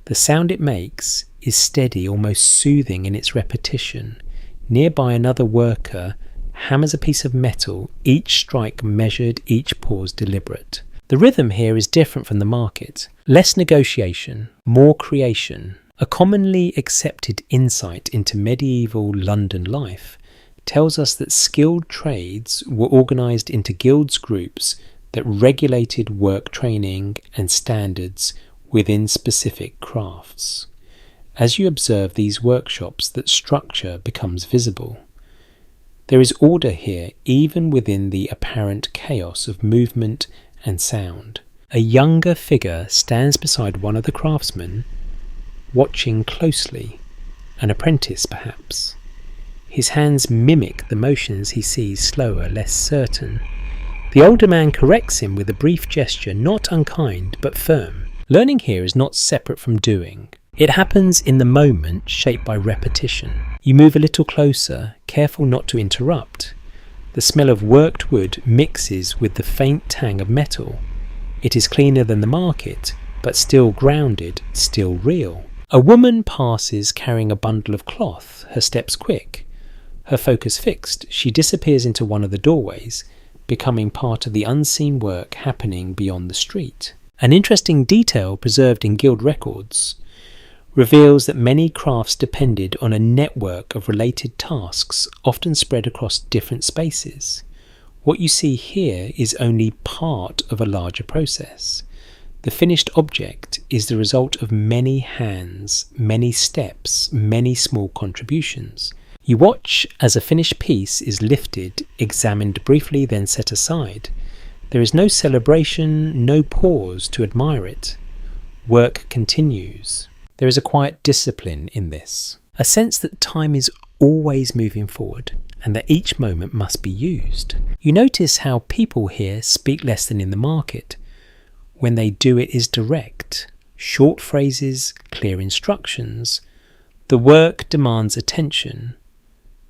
The sound it makes is steady, almost soothing in its repetition. Nearby, another worker hammers a piece of metal, each strike measured, each pause deliberate. The rhythm here is different from the market. Less negotiation, more creation. A commonly accepted insight into medieval London life tells us that skilled trades were organised into guilds groups that regulated work training and standards within specific crafts. As you observe these workshops, that structure becomes visible. There is order here, even within the apparent chaos of movement and sound. A younger figure stands beside one of the craftsmen, watching closely, an apprentice perhaps. His hands mimic the motions he sees, slower, less certain. The older man corrects him with a brief gesture, not unkind, but firm. Learning here is not separate from doing. It happens in the moment, shaped by repetition. You move a little closer, careful not to interrupt. The smell of worked wood mixes with the faint tang of metal. It is cleaner than the market, but still grounded, still real. A woman passes carrying a bundle of cloth, her steps quick. Her focus fixed, she disappears into one of the doorways, becoming part of the unseen work happening beyond the street. An interesting detail preserved in guild records reveals that many crafts depended on a network of related tasks, often spread across different spaces. What you see here is only part of a larger process. The finished object is the result of many hands, many steps, many small contributions. You watch as a finished piece is lifted, examined briefly, then set aside. There is no celebration, no pause to admire it. Work continues. There is a quiet discipline in this, a sense that time is always moving forward and that each moment must be used. You notice how people here speak less than in the market. When they do, it is direct, short phrases, clear instructions. The work demands attention.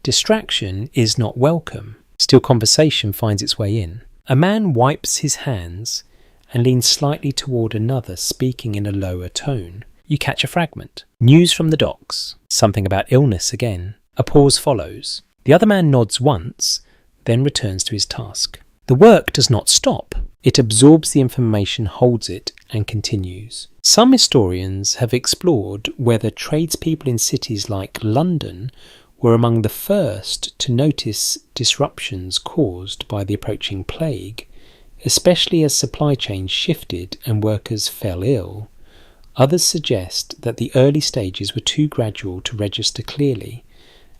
Distraction is not welcome. Still, conversation finds its way in. A man wipes his hands and leans slightly toward another, speaking in a lower tone. You catch a fragment. News from the docks. Something about illness again. A pause follows. The other man nods once, then returns to his task. The work does not stop. It absorbs the information, holds it, and continues. Some historians have explored whether tradespeople in cities like London were among the first to notice disruptions caused by the approaching plague, especially as supply chains shifted and workers fell ill. Others suggest that the early stages were too gradual to register clearly.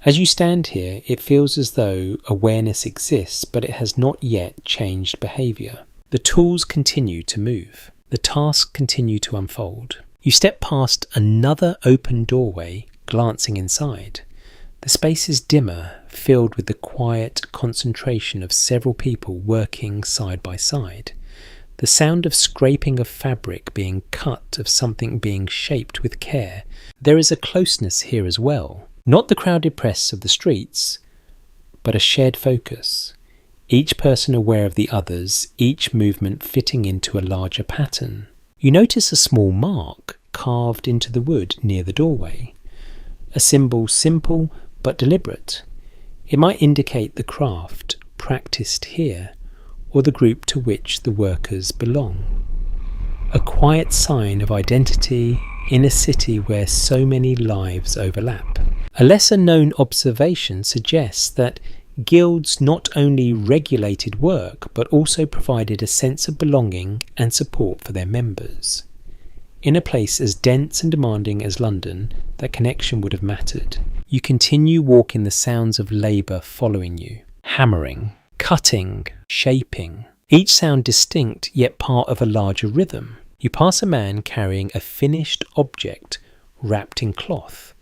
As you stand here, it feels as though awareness exists, but it has not yet changed behaviour. The tools continue to move. The tasks continue to unfold. You step past another open doorway, glancing inside. The space is dimmer, filled with the quiet concentration of several people working side by side. The sound of scraping of fabric being cut, of something being shaped with care. There is a closeness here as well. Not the crowded press of the streets, but a shared focus. each person aware of the others, each movement fitting into a larger pattern. You notice a small mark carved into the wood near the doorway, a symbol simple but deliberate. It might indicate the craft practiced here or the group to which the workers belong. A quiet sign of identity in a city where so many lives overlap. A lesser-known observation suggests that guilds not only regulated work but also provided a sense of belonging and support for their members. In a place as dense and demanding as London, that connection would have mattered. You continue walking, the sounds of labour following you. Hammering, cutting, shaping. Each sound distinct yet part of a larger rhythm. You pass a man carrying a finished object wrapped in cloth.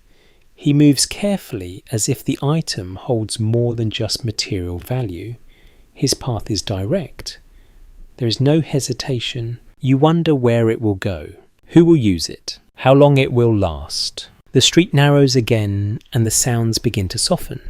He moves carefully as if the item holds more than just material value. His path is direct. There is no hesitation. You wonder where it will go, who will use it, how long it will last. The street narrows again and the sounds begin to soften.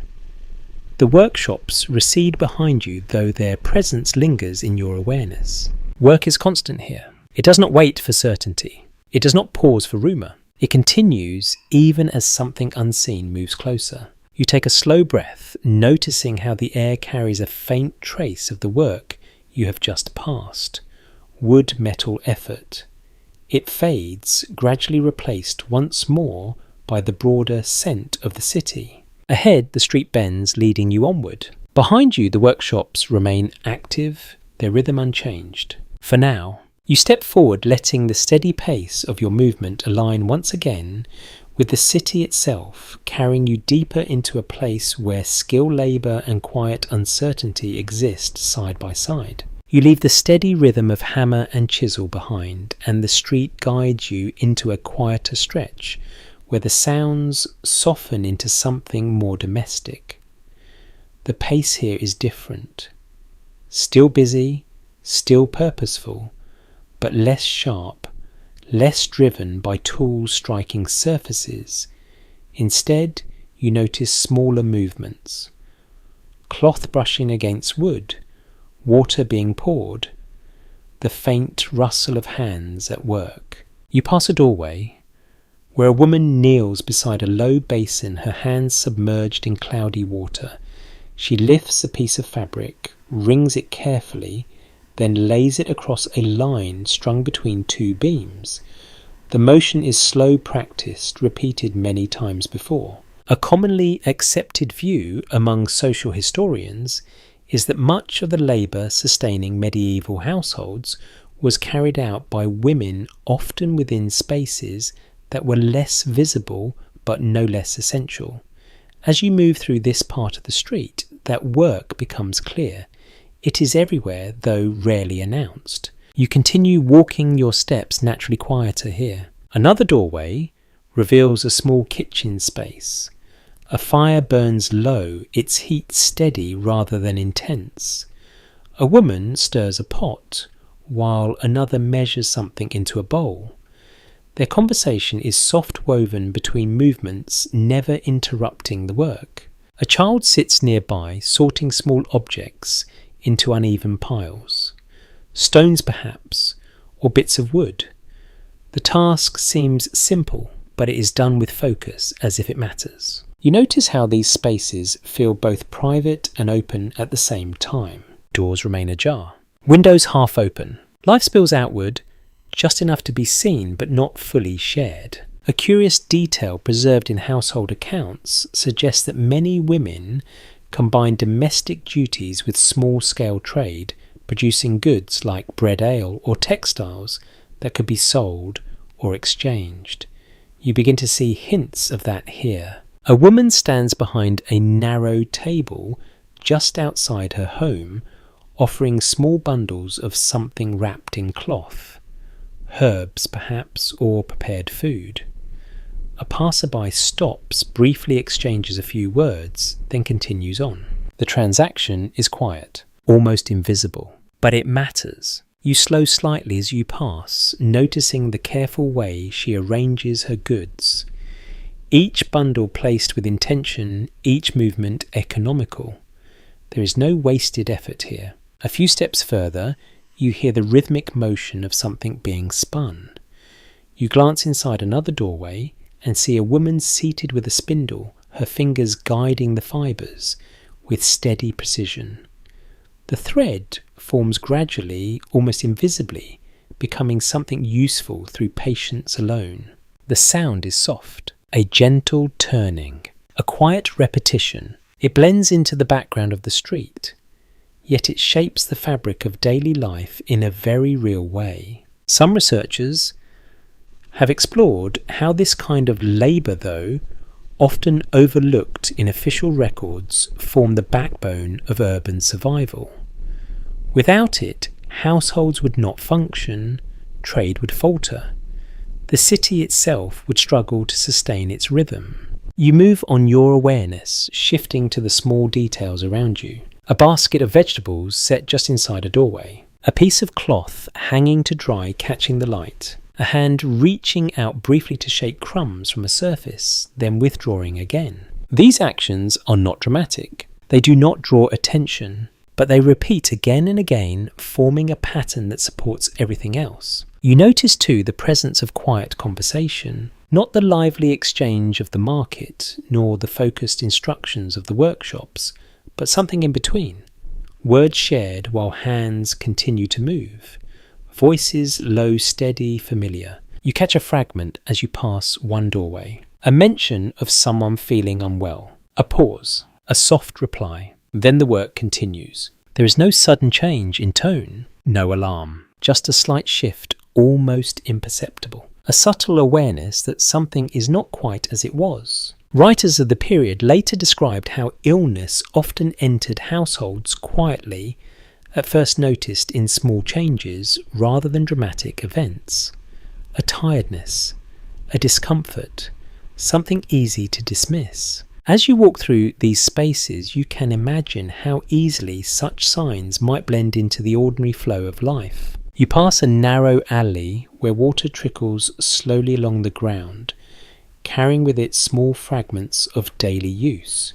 The workshops recede behind you, though their presence lingers in your awareness. Work is constant here. It does not wait for certainty. It does not pause for rumour. It continues even as something unseen moves closer. You take a slow breath, noticing how the air carries a faint trace of the work you have just passed. Wood-metal effort. It fades, gradually replaced once more by the broader scent of the city. Ahead, the street bends, leading you onward. Behind you, the workshops remain active, their rhythm unchanged. For now, you step forward, letting the steady pace of your movement align once again with the city itself, carrying you deeper into a place where skilled labour and quiet uncertainty exist side by side. You leave the steady rhythm of hammer and chisel behind, and the street guides you into a quieter stretch, where the sounds soften into something more domestic. The pace here is different. Still busy, still purposeful, but less sharp, less driven by tools striking surfaces. Instead, you notice smaller movements. Cloth brushing against wood, water being poured, the faint rustle of hands at work. You pass a doorway, where a woman kneels beside a low basin, her hands submerged in cloudy water. She lifts a piece of fabric, wrings it carefully, then lays it across a line strung between two beams. The motion is slow, practiced, repeated many times before. A commonly accepted view among social historians is that much of the labour sustaining medieval households was carried out by women, often within spaces that were less visible but no less essential. As you move through this part of the street, that work becomes clear. It is everywhere, though rarely announced. You continue walking, your steps naturally quieter here. Another doorway reveals a small kitchen space. A fire burns low, its heat steady rather than intense. A woman stirs a pot, while another measures something into a bowl. Their conversation is soft-woven between movements, never interrupting the work. A child sits nearby, sorting small objects into uneven piles. Stones perhaps, or bits of wood. The task seems simple, but it is done with focus, as if it matters. You notice how these spaces feel both private and open at the same time. Doors remain ajar. Windows half open. Life spills outward, just enough to be seen but not fully shared. A curious detail preserved in household accounts suggests that many women combined domestic duties with small-scale trade, producing goods like bread, ale, or textiles that could be sold or exchanged. You begin to see hints of that here. A woman stands behind a narrow table just outside her home, offering small bundles of something wrapped in cloth. Herbs, perhaps, or prepared food. A passerby stops, briefly exchanges a few words, then continues on. The transaction is quiet, almost invisible, but it matters. You slow slightly as you pass, noticing the careful way she arranges her goods. Each bundle placed with intention, each movement economical. There is no wasted effort here. A few steps further, you hear the rhythmic motion of something being spun. You glance inside another doorway and see a woman seated with a spindle, her fingers guiding the fibres with steady precision. The thread forms gradually, almost invisibly, becoming something useful through patience alone. The sound is soft, a gentle turning, a quiet repetition. It blends into the background of the street, yet it shapes the fabric of daily life in a very real way. Some researchers have explored how this kind of labour, though often overlooked in official records, form the backbone of urban survival. Without it, households would not function, trade would falter. The city itself would struggle to sustain its rhythm. You move on your awareness, shifting to the small details around you. A basket of vegetables set just inside a doorway. A piece of cloth hanging to dry catching the light. A hand reaching out briefly to shake crumbs from a surface, then withdrawing again. These actions are not dramatic. They do not draw attention, but they repeat again and again, forming a pattern that supports everything else. You notice too the presence of quiet conversation, not the lively exchange of the market, nor the focused instructions of the workshops, but something in between. Words shared while hands continue to move. Voices low, steady, familiar. You catch a fragment as you pass one doorway. A mention of someone feeling unwell. A pause. A soft reply. Then the work continues. There is no sudden change in tone. No alarm. Just a slight shift, almost imperceptible. A subtle awareness that something is not quite as it was. Writers of the period later described how illness often entered households quietly, at first noticed in small changes rather than dramatic events. A tiredness, a discomfort, something easy to dismiss. As you walk through these spaces, you can imagine how easily such signs might blend into the ordinary flow of life. You pass a narrow alley where water trickles slowly along the ground, carrying with it small fragments of daily use.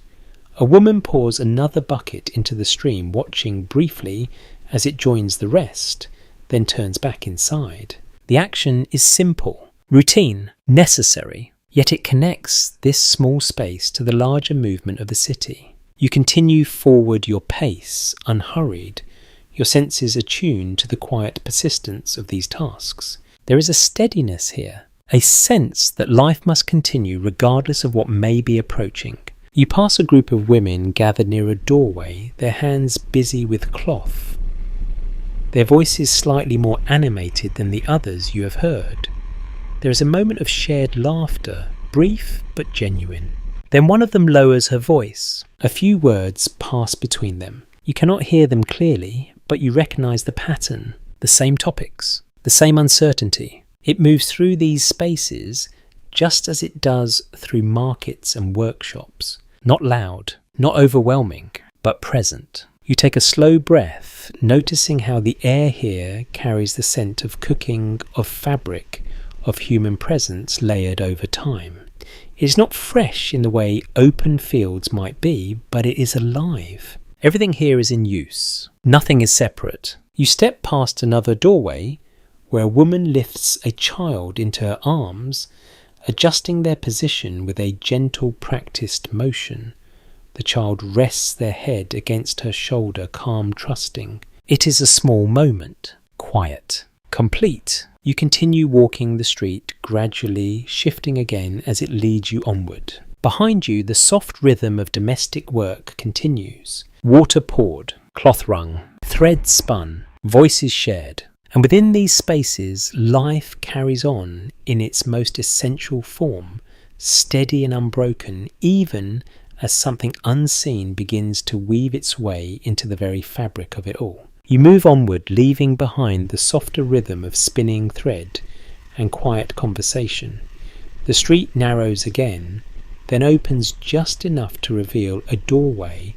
A woman pours another bucket into the stream, watching briefly as it joins the rest, then turns back inside. The action is simple, routine, necessary, yet it connects this small space to the larger movement of the city. You continue forward your pace, unhurried, your senses attuned to the quiet persistence of these tasks. There is a steadiness here, a sense that life must continue regardless of what may be approaching. You pass a group of women gathered near a doorway, their hands busy with cloth. Their voices slightly more animated than the others you have heard. There is a moment of shared laughter, brief but genuine. Then one of them lowers her voice. A few words pass between them. You cannot hear them clearly, but you recognise the pattern, the same topics, the same uncertainty. It moves through these spaces just as it does through markets and workshops. Not loud, not overwhelming, but present. You take a slow breath, noticing how the air here carries the scent of cooking, of fabric, of human presence layered over time. It is not fresh in the way open fields might be, but it is alive. Everything here is in use. Nothing is separate. You step past another doorway where a woman lifts a child into her arms, adjusting their position with a gentle, practiced motion. The child rests their head against her shoulder, calm, trusting. It is a small moment, quiet, complete. You continue walking the street, gradually shifting again as it leads you onward. Behind you, the soft rhythm of domestic work continues. Water poured, cloth wrung, threads spun, voices shared. And within these spaces, life carries on in its most essential form, steady and unbroken, even as something unseen begins to weave its way into the very fabric of it all. You move onward, leaving behind the softer rhythm of spinning thread and quiet conversation. The street narrows again, then opens just enough to reveal a doorway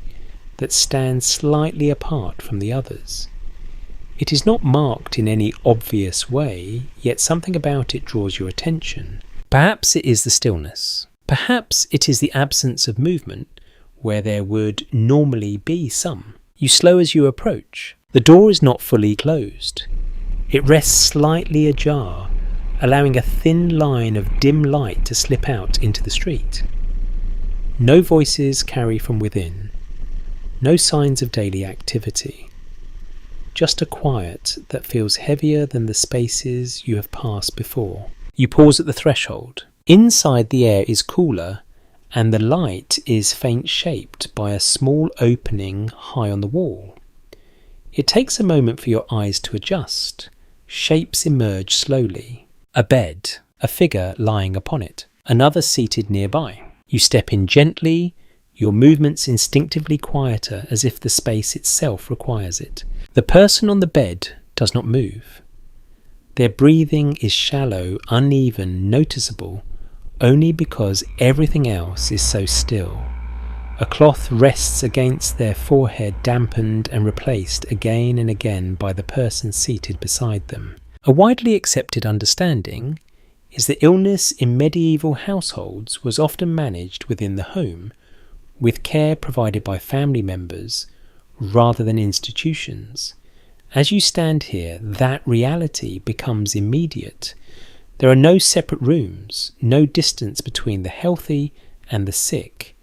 that stands slightly apart from the others. It is not marked in any obvious way, yet something about it draws your attention. Perhaps it is the stillness. Perhaps it is the absence of movement, where there would normally be some. You slow as you approach. The door is not fully closed. It rests slightly ajar, allowing a thin line of dim light to slip out into the street. No voices carry from within. No signs of daily activity. Just a quiet that feels heavier than the spaces you have passed before. You pause at the threshold. Inside, the air is cooler, and the light is faint-shaped by a small opening high on the wall. It takes a moment for your eyes to adjust. Shapes emerge slowly. A bed, a figure lying upon it, another seated nearby. You step in gently, your movements instinctively quieter as if the space itself requires it. The person on the bed does not move. Their breathing is shallow, uneven, noticeable, only because everything else is so still. A cloth rests against their forehead, dampened and replaced again and again by the person seated beside them. A widely accepted understanding is that illness in medieval households was often managed within the home, with care provided by family members rather than institutions. As you stand here, that reality becomes immediate. There are no separate rooms, no distance between the healthy and the sick.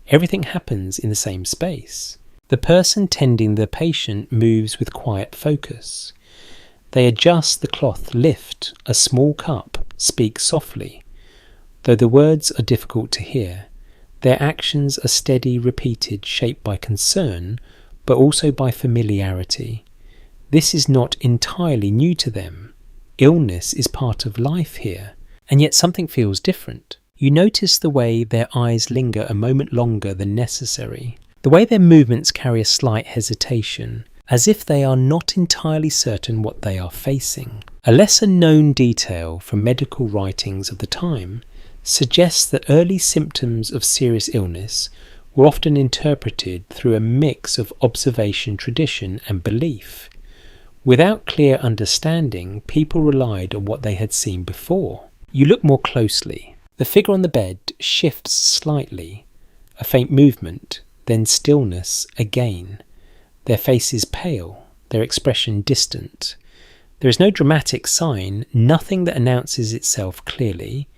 Everything happens in the same space. The person tending the patient moves with quiet focus. They adjust the cloth, lift a small cup, speak softly. Though the words are difficult to hear, their actions are steady, repeated, shaped by concern, but also by familiarity. This is not entirely new to them. Illness is part of life here, and yet something feels different. You notice the way their eyes linger a moment longer than necessary, the way their movements carry a slight hesitation, as if they are not entirely certain what they are facing. A lesser known detail from medical writings of the time suggests that early symptoms of serious illness were often interpreted through a mix of observation, tradition, and belief. Without clear understanding, people relied on what they had seen before. You look more closely. The figure on the bed shifts slightly, a faint movement, then stillness again. Their face is pale, their expression distant. There is no dramatic sign, nothing that announces itself clearly,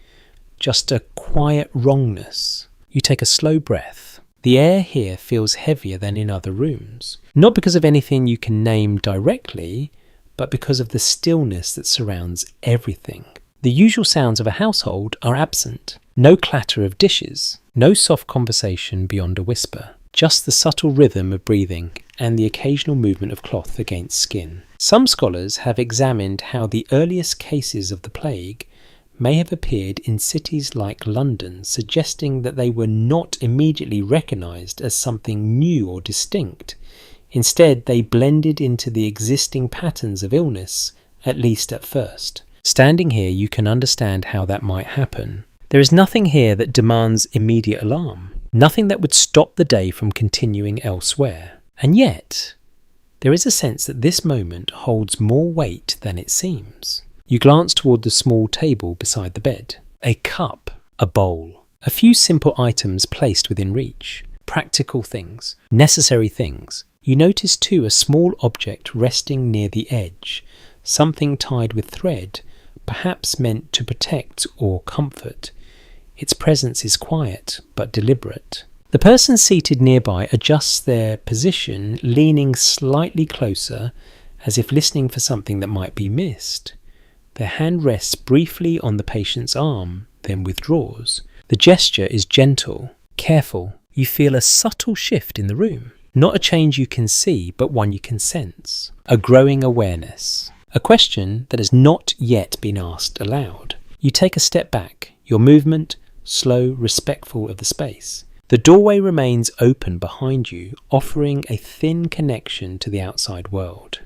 just a quiet wrongness. You take a slow breath. The air here feels heavier than in other rooms, not because of anything you can name directly, but because of the stillness that surrounds everything. The usual sounds of a household are absent. No clatter of dishes, no soft conversation beyond a whisper, just the subtle rhythm of breathing and the occasional movement of cloth against skin. Some scholars have examined how the earliest cases of the plague may have appeared in cities like London, suggesting that they were not immediately recognised as something new or distinct. Instead, they blended into the existing patterns of illness, at least at first. Standing here, you can understand how that might happen. There is nothing here that demands immediate alarm, nothing that would stop the day from continuing elsewhere. And yet, there is a sense that this moment holds more weight than it seems. You glance toward the small table beside the bed. A cup, a bowl, a few simple items placed within reach. Practical things, necessary things. You notice too a small object resting near the edge, something tied with thread, perhaps meant to protect or comfort. Its presence is quiet but deliberate. The person seated nearby adjusts their position, leaning slightly closer, as if listening for something that might be missed. Their hand rests briefly on the patient's arm, then withdraws. The gesture is gentle, careful. You feel a subtle shift in the room. Not a change you can see, but one you can sense. A growing awareness. A question that has not yet been asked aloud. You take a step back, your movement slow, respectful of the space. The doorway remains open behind you, offering a thin connection to the outside world.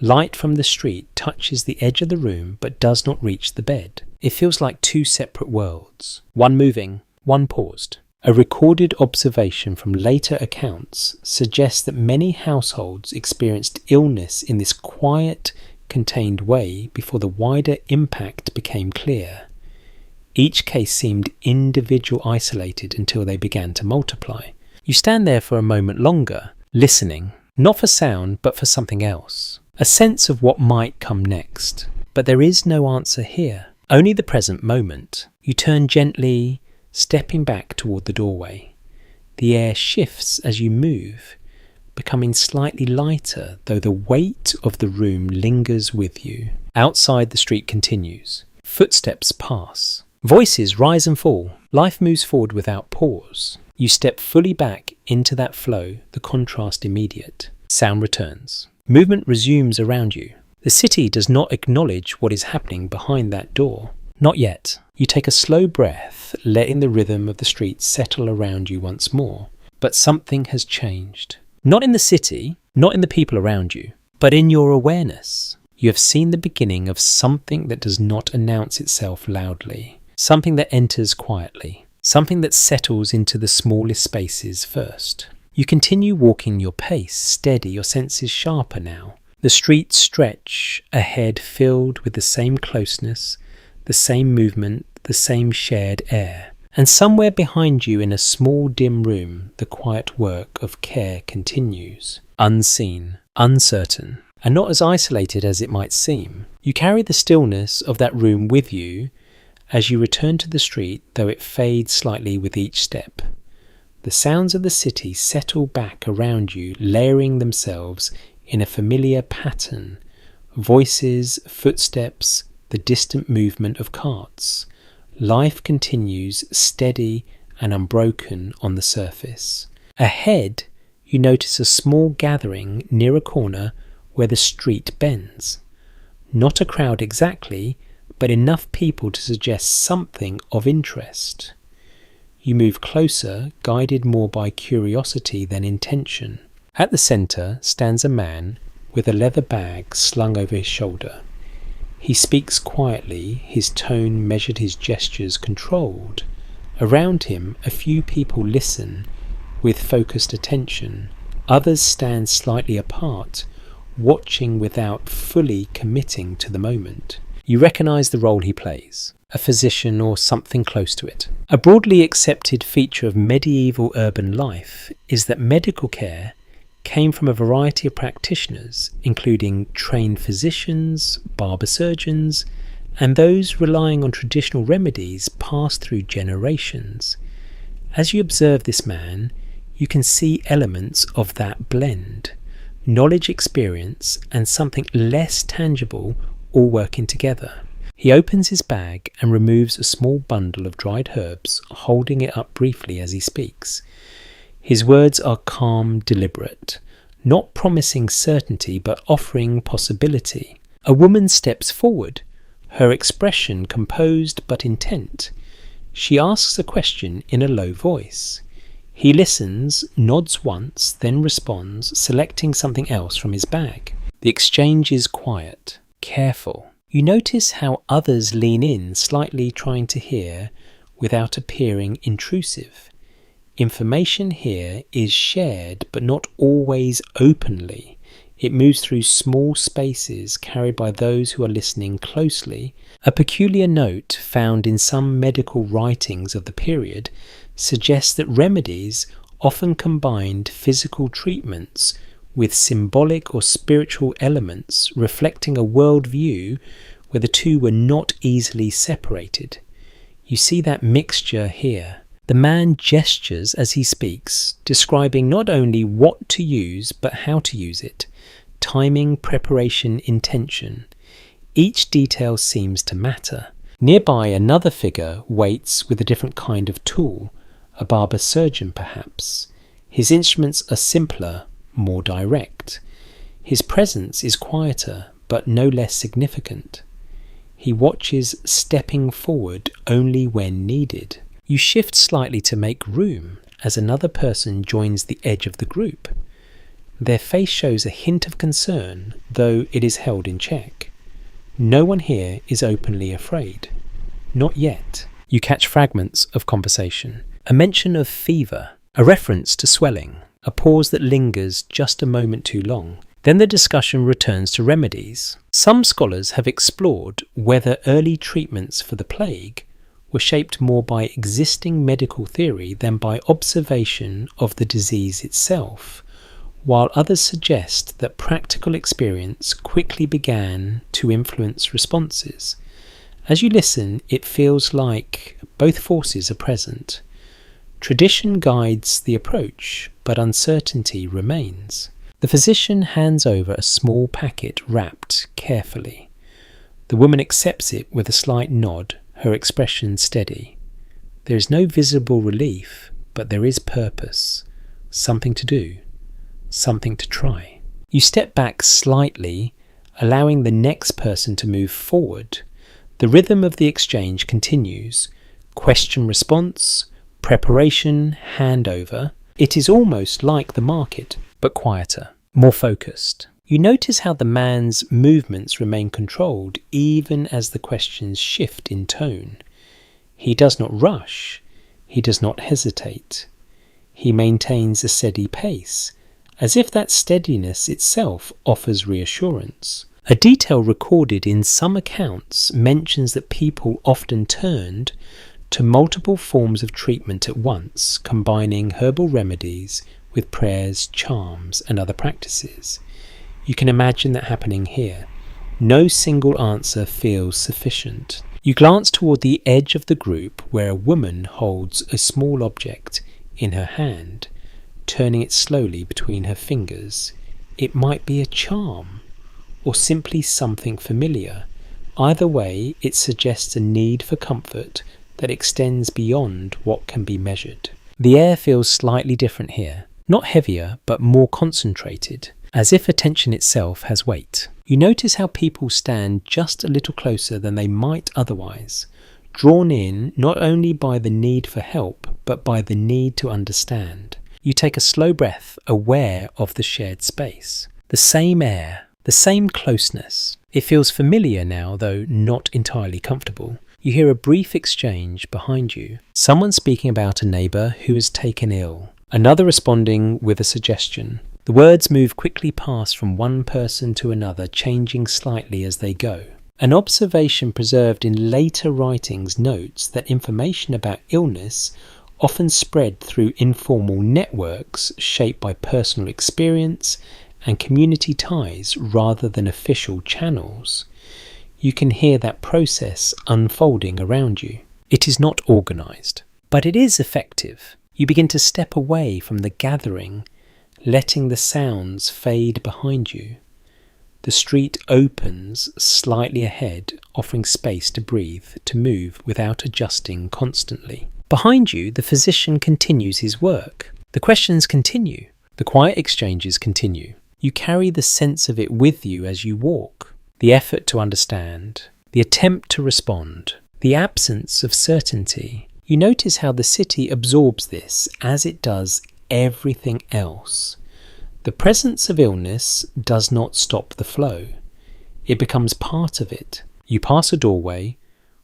Light from the street touches the edge of the room but does not reach the bed. It feels like two separate worlds, one moving, one paused. A recorded observation from later accounts suggests that many households experienced illness in this quiet, contained way before the wider impact became clear. Each case seemed individual, isolated until they began to multiply. You stand there for a moment longer, listening, not for sound but for something else. A sense of what might come next. But there is no answer here, only the present moment. You turn gently, stepping back toward the doorway. The air shifts as you move, becoming slightly lighter, though the weight of the room lingers with you. Outside, the street continues. Footsteps pass. Voices rise and fall. Life moves forward without pause. You step fully back into that flow, the contrast immediate. Sound returns. Movement resumes around you. The city does not acknowledge what is happening behind that door. Not yet. You take a slow breath, letting the rhythm of the streets settle around you once more. But something has changed. Not in the city, not in the people around you, but in your awareness. You have seen the beginning of something that does not announce itself loudly. Something that enters quietly. Something that settles into the smallest spaces first. You continue walking your pace, steady, your senses sharper now. The streets stretch ahead, filled with the same closeness, the same movement, the same shared air. And somewhere behind you in a small dim room, the quiet work of care continues. Unseen, uncertain, and not as isolated as it might seem. You carry the stillness of that room with you as you return to the street, though it fades slightly with each step. The sounds of the city settle back around you, layering themselves in a familiar pattern. Voices, footsteps, the distant movement of carts. Life continues steady and unbroken on the surface. Ahead, you notice a small gathering near a corner where the street bends. Not a crowd exactly, but enough people to suggest something of interest. You move closer, guided more by curiosity than intention. At the centre stands a man with a leather bag slung over his shoulder. He speaks quietly, his tone measured, his gestures controlled. Around him, a few people listen with focused attention. Others stand slightly apart, watching without fully committing to the moment. You recognise the role he plays, a physician or something close to it. A broadly accepted feature of medieval urban life is that medical care came from a variety of practitioners, including trained physicians, barber surgeons, and those relying on traditional remedies passed through generations. As you observe this man, you can see elements of that blend, knowledge, experience, and something less tangible all working together. He opens his bag and removes a small bundle of dried herbs, holding it up briefly as he speaks. His words are calm, deliberate, not promising certainty but offering possibility. A woman steps forward, her expression composed but intent. She asks a question in a low voice. He listens, nods once, then responds, selecting something else from his bag. The exchange is quiet, careful. You notice how others lean in, slightly trying to hear without appearing intrusive. Information here is shared, but not always openly. It moves through small spaces carried by those who are listening closely. A peculiar note found in some medical writings of the period suggests that remedies often combined physical treatments with symbolic or spiritual elements, reflecting a worldview where the two were not easily separated. You see that mixture here. The man gestures as he speaks, describing not only what to use but how to use it. Timing, preparation, intention. Each detail seems to matter. Nearby, another figure waits with a different kind of tool, a barber surgeon perhaps. His instruments are simpler, more direct. His presence is quieter, but no less significant. He watches, stepping forward only when needed. You shift slightly to make room as another person joins the edge of the group. Their face shows a hint of concern, though it is held in check. No one here is openly afraid. Not yet. You catch fragments of conversation. A mention of fever, a reference to swelling, a pause that lingers just a moment too long. Then the discussion returns to remedies. Some scholars have explored whether early treatments for the plague were shaped more by existing medical theory than by observation of the disease itself, while others suggest that practical experience quickly began to influence responses. As you listen, it feels like both forces are present. Tradition guides the approach, but uncertainty remains. The physician hands over a small packet wrapped carefully. The woman accepts it with a slight nod, her expression steady. There is no visible relief, but there is purpose. Something to do. Something to try. You step back slightly, allowing the next person to move forward. The rhythm of the exchange continues. Question-response, preparation, handover. It is almost like the market, but quieter, more focused. You notice how the man's movements remain controlled even as the questions shift in tone. He does not rush. He does not hesitate. He maintains a steady pace, as if that steadiness itself offers reassurance. A detail recorded in some accounts mentions that people often turned to multiple forms of treatment at once, combining herbal remedies with prayers, charms, and other practices. You can imagine that happening here. No single answer feels sufficient. You glance toward the edge of the group where a woman holds a small object in her hand, turning it slowly between her fingers. It might be a charm, or simply something familiar. Either way, it suggests a need for comfort that extends beyond what can be measured. The air feels slightly different here, not heavier, but more concentrated, as if attention itself has weight. You notice how people stand just a little closer than they might otherwise, drawn in not only by the need for help, but by the need to understand. You take a slow breath, aware of the shared space. The same air, the same closeness. It feels familiar now, though not entirely comfortable. You hear a brief exchange behind you. Someone speaking about a neighbour who is taken ill. Another responding with a suggestion. The words move quickly past from one person to another, changing slightly as they go. An observation preserved in later writings notes that information about illness often spread through informal networks shaped by personal experience and community ties rather than official channels. You can hear that process unfolding around you. It is not organised, but it is effective. You begin to step away from the gathering, letting the sounds fade behind you. The street opens slightly ahead, offering space to breathe, to move without adjusting constantly. Behind you, the physician continues his work. The questions continue. The quiet exchanges continue. You carry the sense of it with you as you walk. The effort to understand, the attempt to respond, the absence of certainty. You notice how the city absorbs this as it does everything else. The presence of illness does not stop the flow. It becomes part of it. You pass a doorway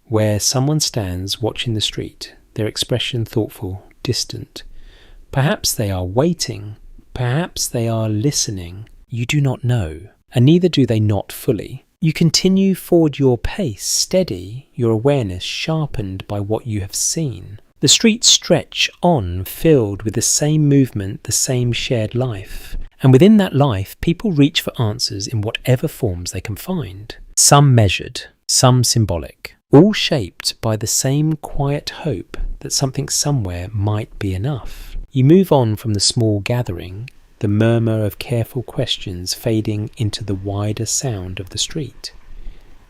where someone stands watching the street, their expression thoughtful, distant. Perhaps they are waiting. Perhaps they are listening. You do not know, and neither do they not fully. You continue forward your pace, steady, your awareness sharpened by what you have seen. The streets stretch on, filled with the same movement, the same shared life. And within that life, people reach for answers in whatever forms they can find. Some measured, some symbolic, all shaped by the same quiet hope that something somewhere might be enough. You move on from the small gathering, the murmur of careful questions fading into the wider sound of the street.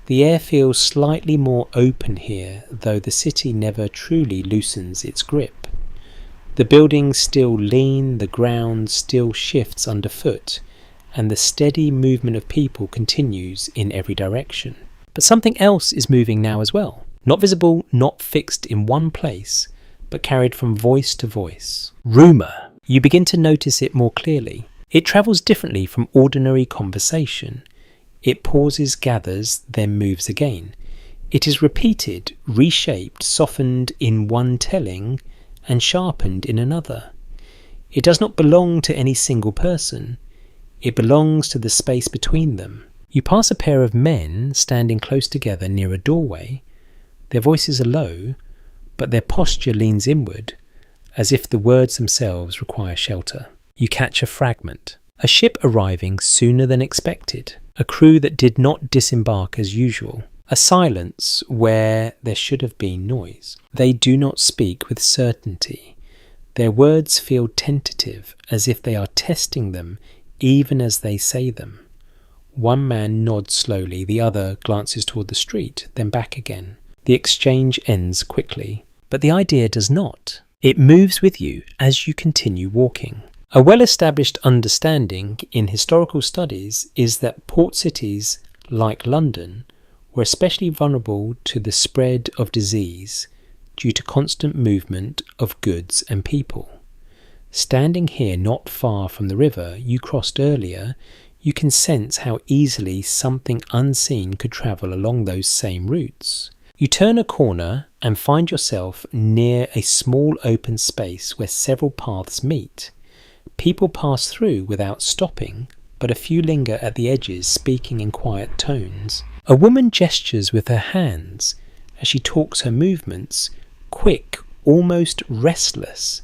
The air feels slightly more open here, though the city never truly loosens its grip. The buildings still lean, the ground still shifts underfoot, and the steady movement of people continues in every direction. But something else is moving now as well. Not visible, not fixed in one place, but carried from voice to voice. Rumour. You begin to notice it more clearly. It travels differently from ordinary conversation. It pauses, gathers, then moves again. It is repeated, reshaped, softened in one telling, and sharpened in another. It does not belong to any single person. It belongs to the space between them. You pass a pair of men standing close together near a doorway. Their voices are low, but their posture leans inward, as if the words themselves require shelter. You catch a fragment. A ship arriving sooner than expected. A crew that did not disembark as usual. A silence where there should have been noise. They do not speak with certainty. Their words feel tentative, as if they are testing them even as they say them. One man nods slowly, the other glances toward the street, then back again. The exchange ends quickly, but the idea does not. It moves with you as you continue walking. A well-established understanding in historical studies is that port cities, like London, were especially vulnerable to the spread of disease due to constant movement of goods and people. Standing here not far from the river you crossed earlier, you can sense how easily something unseen could travel along those same routes. You turn a corner and find yourself near a small open space where several paths meet. People pass through without stopping, but a few linger at the edges, speaking in quiet tones. A woman gestures with her hands as she talks her movements, quick, almost restless.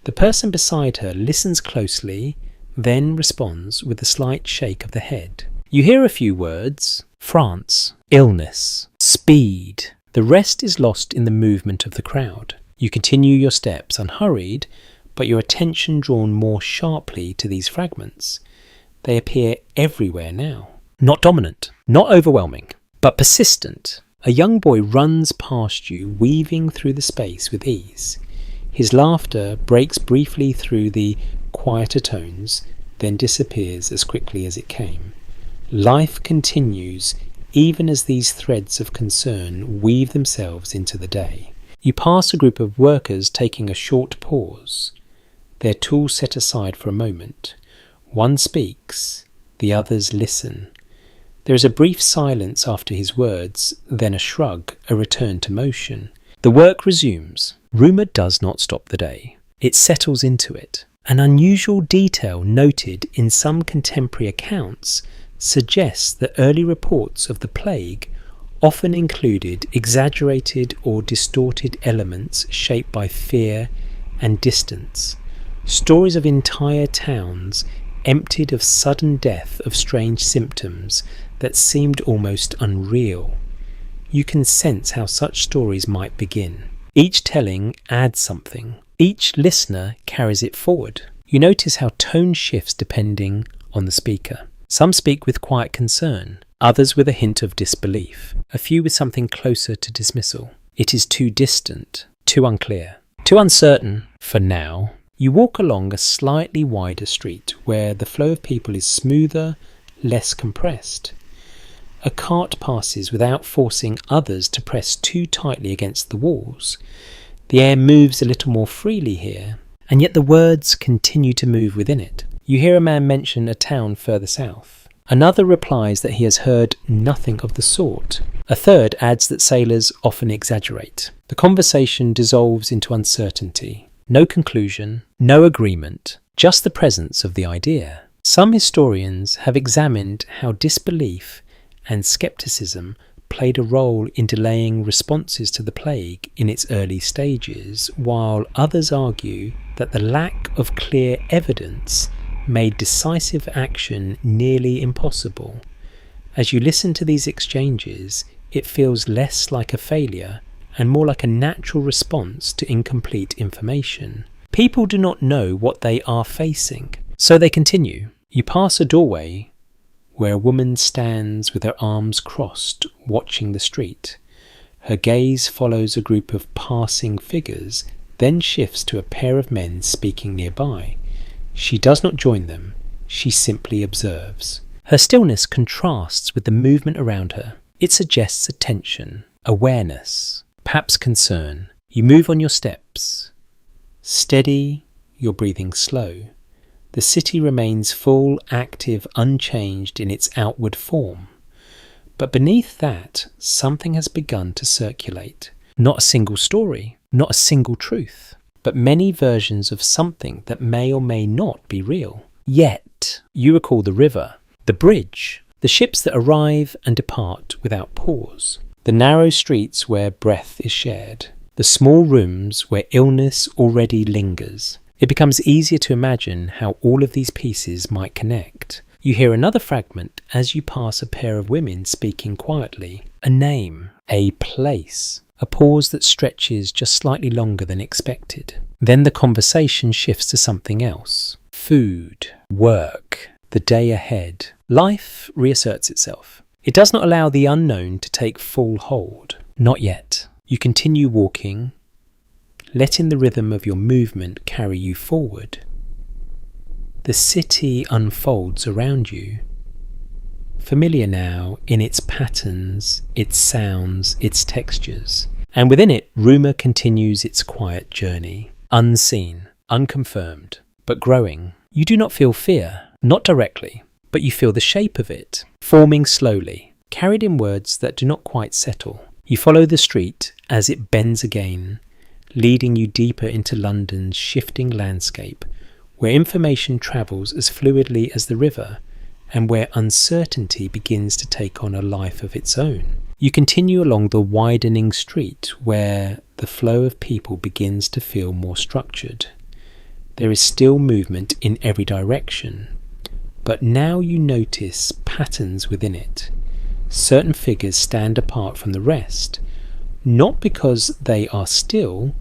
The person beside her listens closely, then responds with a slight shake of the head. You hear a few words: France, illness, speed. The rest is lost in the movement of the crowd. You continue your steps unhurried, but your attention drawn more sharply to these fragments. They appear everywhere now. Not dominant, not overwhelming, but persistent. A young boy runs past you, weaving through the space with ease. His laughter breaks briefly through the quieter tones, then disappears as quickly as it came. Life continues, even as these threads of concern weave themselves into the day. You pass a group of workers taking a short pause, their tools set aside for a moment. One speaks, the others listen. There is a brief silence after his words, then a shrug, a return to motion. The work resumes. Rumour does not stop the day. It settles into it. An unusual detail noted in some contemporary accounts suggests that early reports of the plague often included exaggerated or distorted elements shaped by fear and distance. Stories of entire towns emptied of sudden death, of strange symptoms that seemed almost unreal. You can sense how such stories might begin. Each telling adds something. Each listener carries it forward. You notice how tone shifts depending on the speaker. Some speak with quiet concern, others with a hint of disbelief, a few with something closer to dismissal. It is too distant, too unclear, too uncertain for now. You walk along a slightly wider street where the flow of people is smoother, less compressed. A cart passes without forcing others to press too tightly against the walls. The air moves a little more freely here, and yet the words continue to move within it. You hear a man mention a town further south. Another replies that he has heard nothing of the sort. A third adds that sailors often exaggerate. The conversation dissolves into uncertainty. No conclusion, no agreement, just the presence of the idea. Some historians have examined how disbelief and skepticism played a role in delaying responses to the plague in its early stages, while others argue that the lack of clear evidence made decisive action nearly impossible. As you listen to these exchanges, it feels less like a failure and more like a natural response to incomplete information. People do not know what they are facing, so they continue. You pass a doorway where a woman stands with her arms crossed, watching the street. Her gaze follows a group of passing figures, then shifts to a pair of men speaking nearby. She does not join them, she simply observes. Her stillness contrasts with the movement around her. It suggests attention, awareness, perhaps concern. You move on your steps. Steady, your breathing slow. The city remains full, active, unchanged in its outward form. But beneath that, something has begun to circulate. Not a single story, not a single truth, but many versions of something that may or may not be real. Yet, you recall the river, the bridge, the ships that arrive and depart without pause, the narrow streets where breath is shared. the small rooms where illness already lingers. It becomes easier to imagine how all of these pieces might connect. You hear another fragment as you pass a pair of women speaking quietly. A name, a place, a pause that stretches just slightly longer than expected. Then the conversation shifts to something else. Food, work, the day ahead. Life reasserts itself. It does not allow the unknown to take full hold. Not yet. You continue walking, letting the rhythm of your movement carry you forward. The city unfolds around you, familiar now in its patterns, its sounds, its textures. And within it, rumour continues its quiet journey, unseen, unconfirmed, but growing. You do not feel fear, not directly, but you feel the shape of it, forming slowly, carried in words that do not quite settle. You follow the street as it bends again, leading you deeper into London's shifting landscape, where information travels as fluidly as the river, and where uncertainty begins to take on a life of its own. You continue along the widening street, where the flow of people begins to feel more structured. There is still movement in every direction, but now you notice patterns within it. Certain figures stand apart from the rest, not because they are still,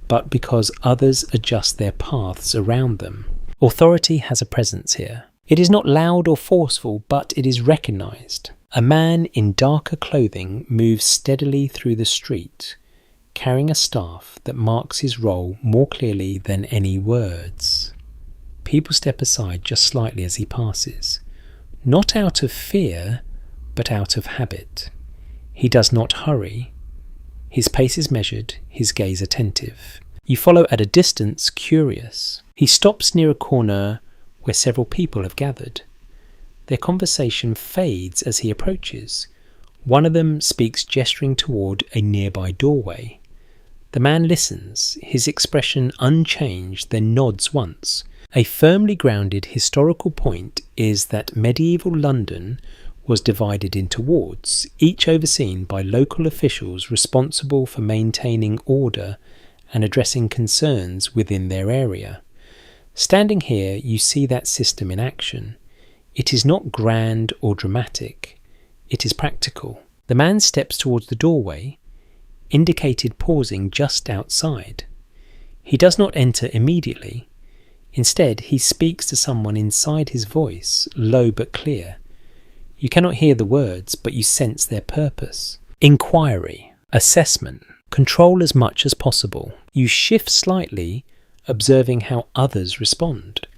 but because others adjust their paths around them. Authority has a presence here. It is not loud or forceful, but it is recognised. A man in darker clothing moves steadily through the street, carrying a staff that marks his role more clearly than any words. People step aside just slightly as he passes, not out of fear, but out of habit. He does not hurry. His pace is measured, his gaze attentive. You follow at a distance, curious. He stops near a corner where several people have gathered. Their conversation fades as he approaches. One of them speaks, gesturing toward a nearby doorway. The man listens, his expression unchanged, then nods once. A firmly grounded historical point is that medieval London was divided into wards, each overseen by local officials responsible for maintaining order and addressing concerns within their area. Standing here, you see that system in action. It is not grand or dramatic. It is practical. The man steps towards the doorway, indicated pausing just outside. He does not enter immediately. Instead, he speaks to someone inside his voice, low but clear. You cannot hear the words, but you sense their purpose. Inquiry, assessment, control as much as possible. You shift slightly, observing how others respond.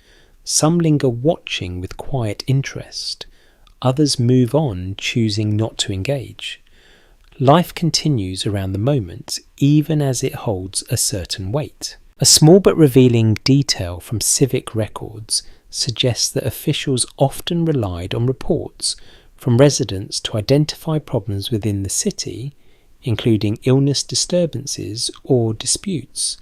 Some linger watching with quiet interest. Others move on, choosing not to engage. Life continues around the moment, even as it holds a certain weight. A small but revealing detail from civic records suggests that officials often relied on reports from residents to identify problems within the city, including illness disturbances or disputes.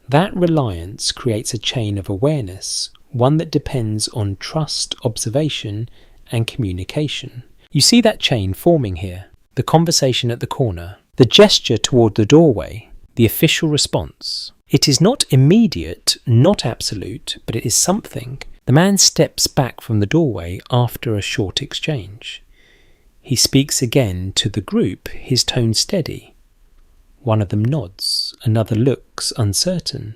That reliance creates a chain of awareness, one that depends on trust, observation, and communication. You see that chain forming here. The conversation at the corner, the gesture toward the doorway, the official response. It is not immediate, not absolute, but it is something. The man steps back from the doorway after a short exchange. He speaks again to the group, his tone steady. One of them nods, another looks uncertain.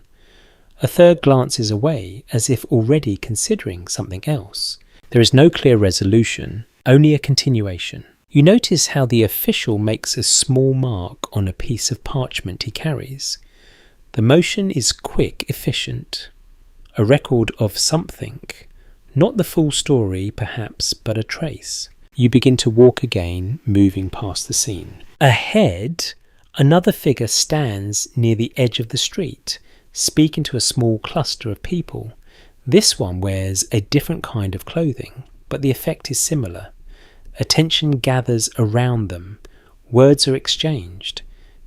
A third glances away, as if already considering something else. There is no clear resolution, only a continuation. You notice how the official makes a small mark on a piece of parchment he carries. The motion is quick, efficient. A record of something. Not the full story, perhaps, but a trace. You begin to walk again, moving past the scene. Ahead, another figure stands near the edge of the street, speaking to a small cluster of people. This one wears a different kind of clothing, but the effect is similar. Attention gathers around them. Words are exchanged.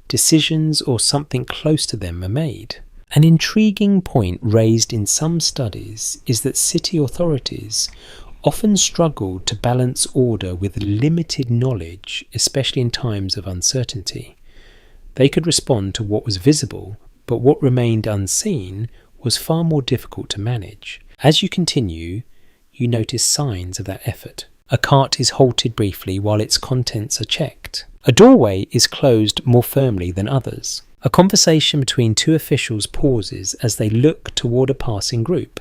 Decisions or something close to them are made. An intriguing point raised in some studies is that city authorities often struggle to balance order with limited knowledge, especially in times of uncertainty. They could respond to what was visible, but what remained unseen was far more difficult to manage. As you continue, you notice signs of that effort. A cart is halted briefly while its contents are checked. A doorway is closed more firmly than others. A conversation between two officials pauses as they look toward a passing group,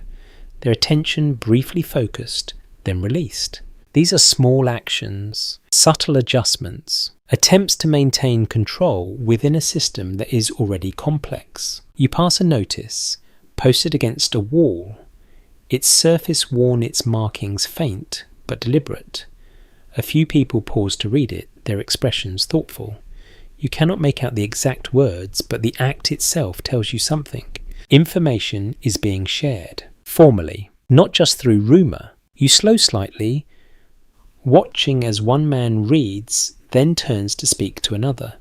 their attention briefly focused, then released. These are small actions, subtle adjustments, attempts to maintain control within a system that is already complex. You pass a notice, posted against a wall, its surface worn, its markings faint but deliberate. A few people pause to read it, their expressions thoughtful. You cannot make out the exact words, but the act itself tells you something. Information is being shared, formally, not just through rumour. You slow slightly, watching as one man reads, then turns to speak to another.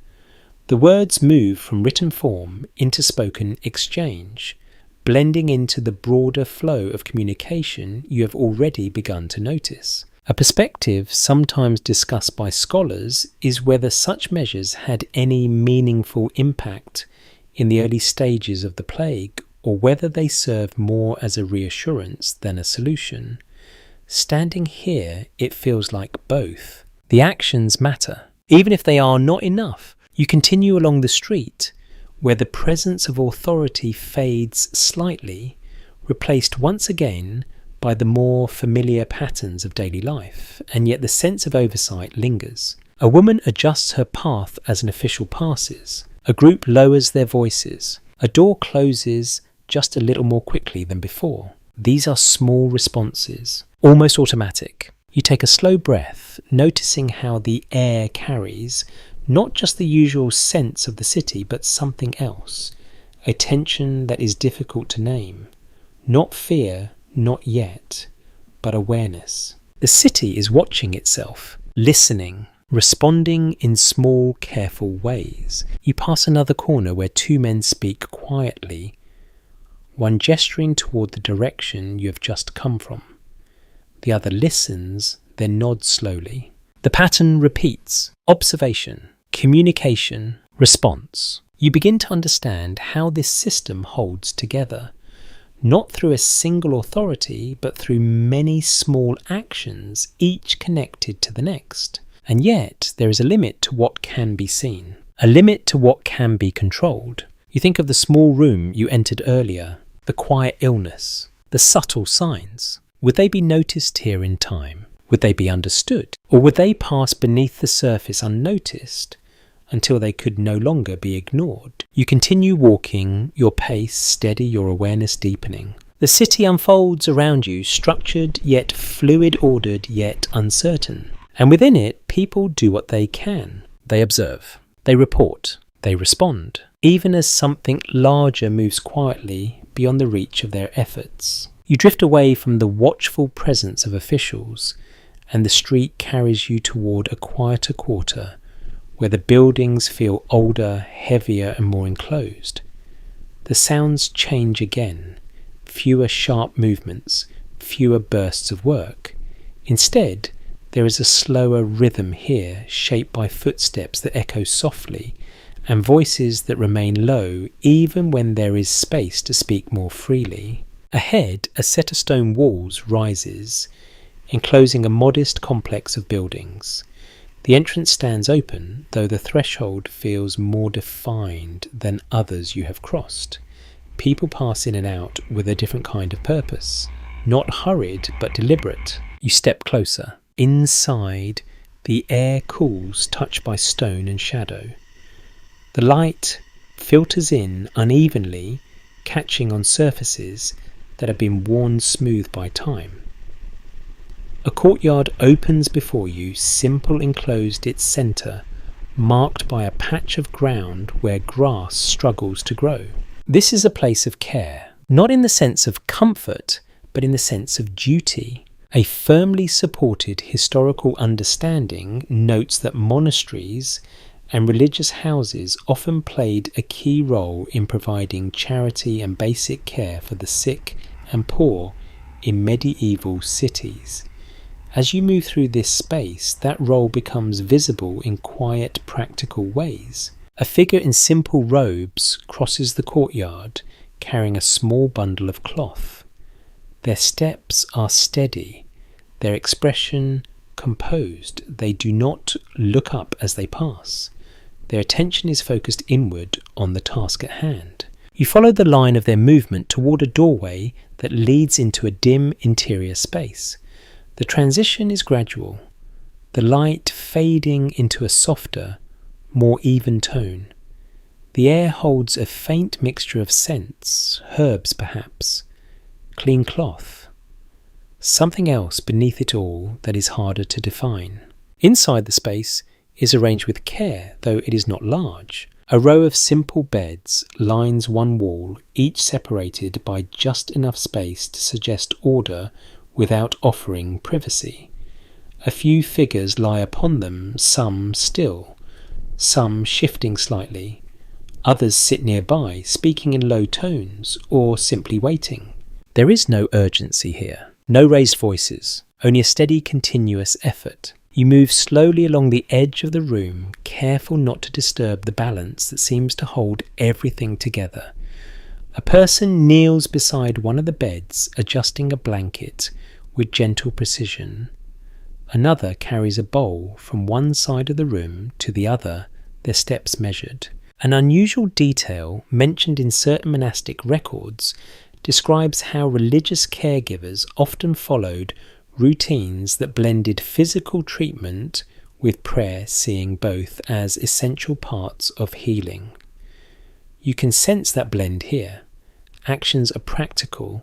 The words move from written form into spoken exchange, blending into the broader flow of communication you have already begun to notice. A perspective sometimes discussed by scholars is whether such measures had any meaningful impact in the early stages of the plague, or whether they served more as a reassurance than a solution. Standing here, it feels like both. The actions matter, even if they are not enough. You continue along the street, where the presence of authority fades slightly, replaced once again by the more familiar patterns of daily life, and yet the sense of oversight lingers. A woman adjusts her path as an official passes. A group lowers their voices. A door closes just a little more quickly than before. These are small responses, almost automatic. You take a slow breath, noticing how the air carries not just the usual sense of the city, but something else, a tension that is difficult to name. Not fear, not yet, but awareness. The city is watching itself, listening, responding in small, careful ways. You pass another corner where two men speak quietly, one gesturing toward the direction you have just come from. The other listens, then nods slowly. The pattern repeats: observation, communication, response. You begin to understand how this system holds together, not through a single authority, but through many small actions, each connected to the next. And yet, there is a limit to what can be seen, a limit to what can be controlled. You think of the small room you entered earlier, the quiet illness, the subtle signs. Would they be noticed here in time? Would they be understood? Or would they pass beneath the surface unnoticed until they could no longer be ignored? You continue walking, your pace steady, your awareness deepening. The city unfolds around you, structured yet fluid, ordered yet uncertain. And within it, people do what they can. They observe, they report, they respond, even as something larger moves quietly beyond the reach of their efforts. You drift away from the watchful presence of officials, and the street carries you toward a quieter quarter, where the buildings feel older, heavier, and more enclosed. The sounds change again, fewer sharp movements, fewer bursts of work. Instead, there is a slower rhythm here, shaped by footsteps that echo softly, and voices that remain low even when there is space to speak more freely. Ahead, a set of stone walls rises, enclosing a modest complex of buildings. The entrance stands open, though the threshold feels more defined than others you have crossed. People pass in and out with a different kind of purpose, not hurried but deliberate. You step closer. Inside, the air cools, touched by stone and shadow. The light filters in unevenly, catching on surfaces that have been worn smooth by time. A courtyard opens before you, simple, enclosed its centre, marked by a patch of ground where grass struggles to grow. This is a place of care, not in the sense of comfort, but in the sense of duty. A firmly supported historical understanding notes that monasteries and religious houses often played a key role in providing charity and basic care for the sick and poor in medieval cities. As you move through this space, that role becomes visible in quiet, practical ways. A figure in simple robes crosses the courtyard, carrying a small bundle of cloth. Their steps are steady, their expression composed. They do not look up as they pass. Their attention is focused inward on the task at hand. You follow the line of their movement toward a doorway that leads into a dim interior space. The transition is gradual, the light fading into a softer, more even tone. The air holds a faint mixture of scents, herbs perhaps, clean cloth, something else beneath it all that is harder to define. Inside the space is arranged with care, though it is not large. A row of simple beds lines one wall, each separated by just enough space to suggest order without offering privacy. A few figures lie upon them, some still, some shifting slightly. Others sit nearby, speaking in low tones, or simply waiting. There is no urgency here, no raised voices, only a steady, continuous effort. You move slowly along the edge of the room, careful not to disturb the balance that seems to hold everything together. A person kneels beside one of the beds, adjusting a blanket with gentle precision. Another carries a bowl from one side of the room to the other, their steps measured. An unusual detail mentioned in certain monastic records describes how religious caregivers often followed routines that blended physical treatment with prayer, seeing both as essential parts of healing. You can sense that blend here. Actions are practical,